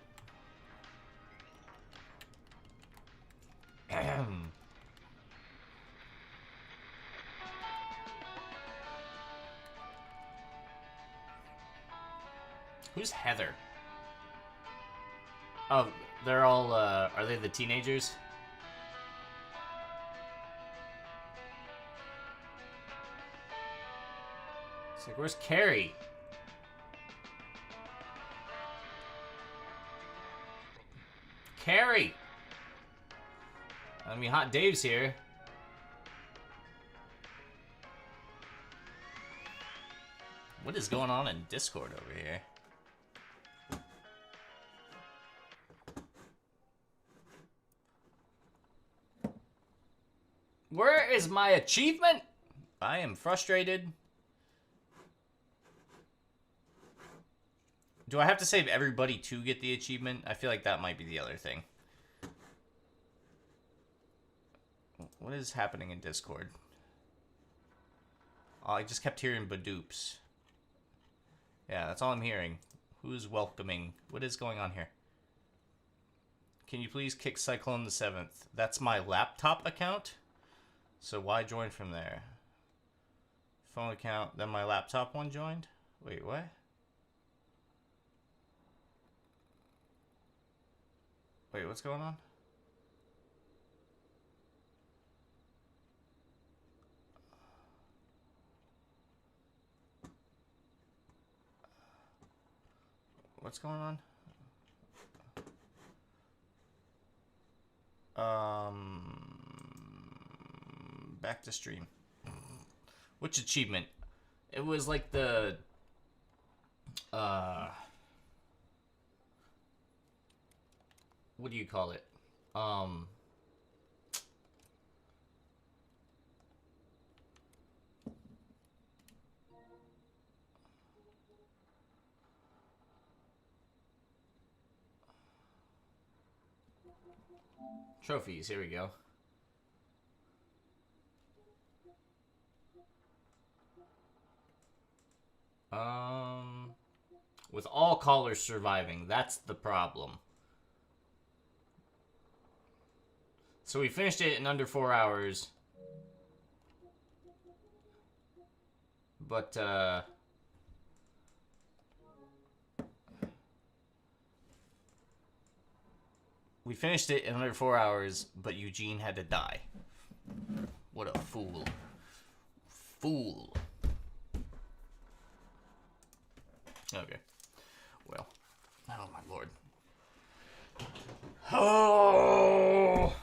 Who's Heather? Oh, they're all, are they the teenagers? It's like, where's Carrie? Carrie! I mean, Hot Dave's here. What is going on in Discord over here? Where is my achievement? I am frustrated. Do I have to save everybody to get the achievement? I feel like that might be the other thing. What is happening in Discord? Oh, I just kept hearing badoops. Yeah, that's all I'm hearing. Who's welcoming? What is going on here? Can you please kick Cyclone the 7th? That's my laptop account? So why join from there? Phone account, then my laptop one joined? Wait, what? Wait, what's going on? What's going on? Back to stream. Which achievement? It was like the what do you call it? Trophies, here we go. With all callers surviving, that's the problem. So we finished it in under 4 hours. But, we finished it in under 4 hours, but Eugene had to die. What a fool. Fool. Okay. Well. Oh, my lord. Oh!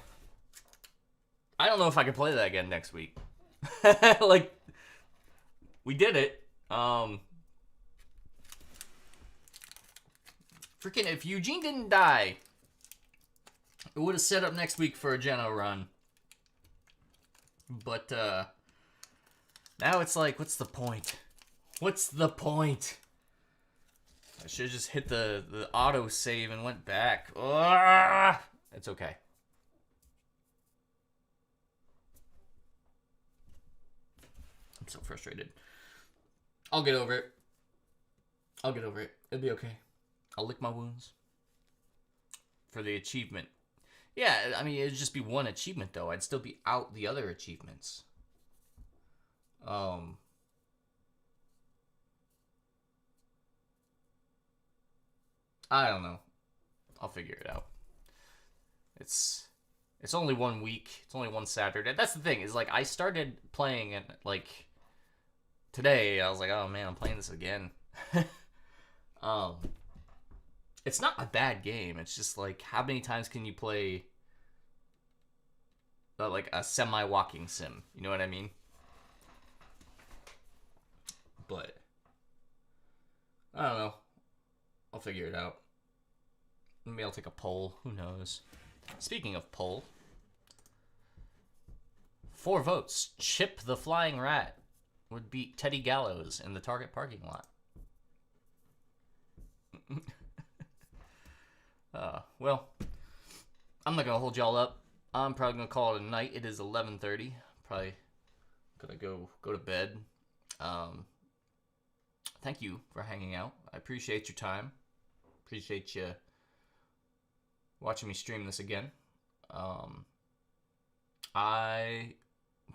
I don't know if I can play that again next week. Like, we did it. Freaking, if Eugene didn't die, it would have set up next week for a Geno run. But, now it's like, what's the point? What's the point? I should have just hit the auto save and went back. Ugh! It's okay. I'm so frustrated. I'll get over it. I'll get over it. It'll be okay. I'll lick my wounds. For the achievement. Yeah, I mean, it'd just be one achievement, though. I'd still be out the other achievements. I don't know. I'll figure it out. It's only 1 week. It's only one Saturday. That's the thing, is like I started playing and like today I was like, oh man, I'm playing this again. It's not a bad game. It's just like, how many times can you play like a semi-walking sim? You know what I mean? But I don't know. I'll figure it out. Maybe I'll take a poll. Who knows? Speaking of poll, 4 votes. Chip the Flying Rat would beat Teddy Gallows in the Target parking lot. Well, I'm not going to hold y'all up. I'm probably going to call it a night. It is 11:30. Probably probably gonna go to bed. Thank you for hanging out. I appreciate your time. Appreciate you watching me stream this again. Teddy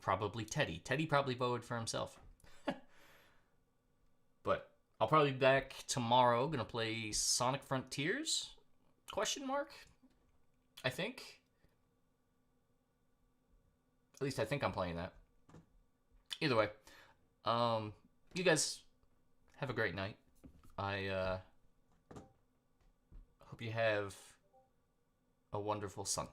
probably voted for himself. But I'll probably be back tomorrow. Gonna play Sonic Frontiers? Question mark? I think. At least I think I'm playing that. Either way, you guys have a great night. I hope you have a wonderful Sunday.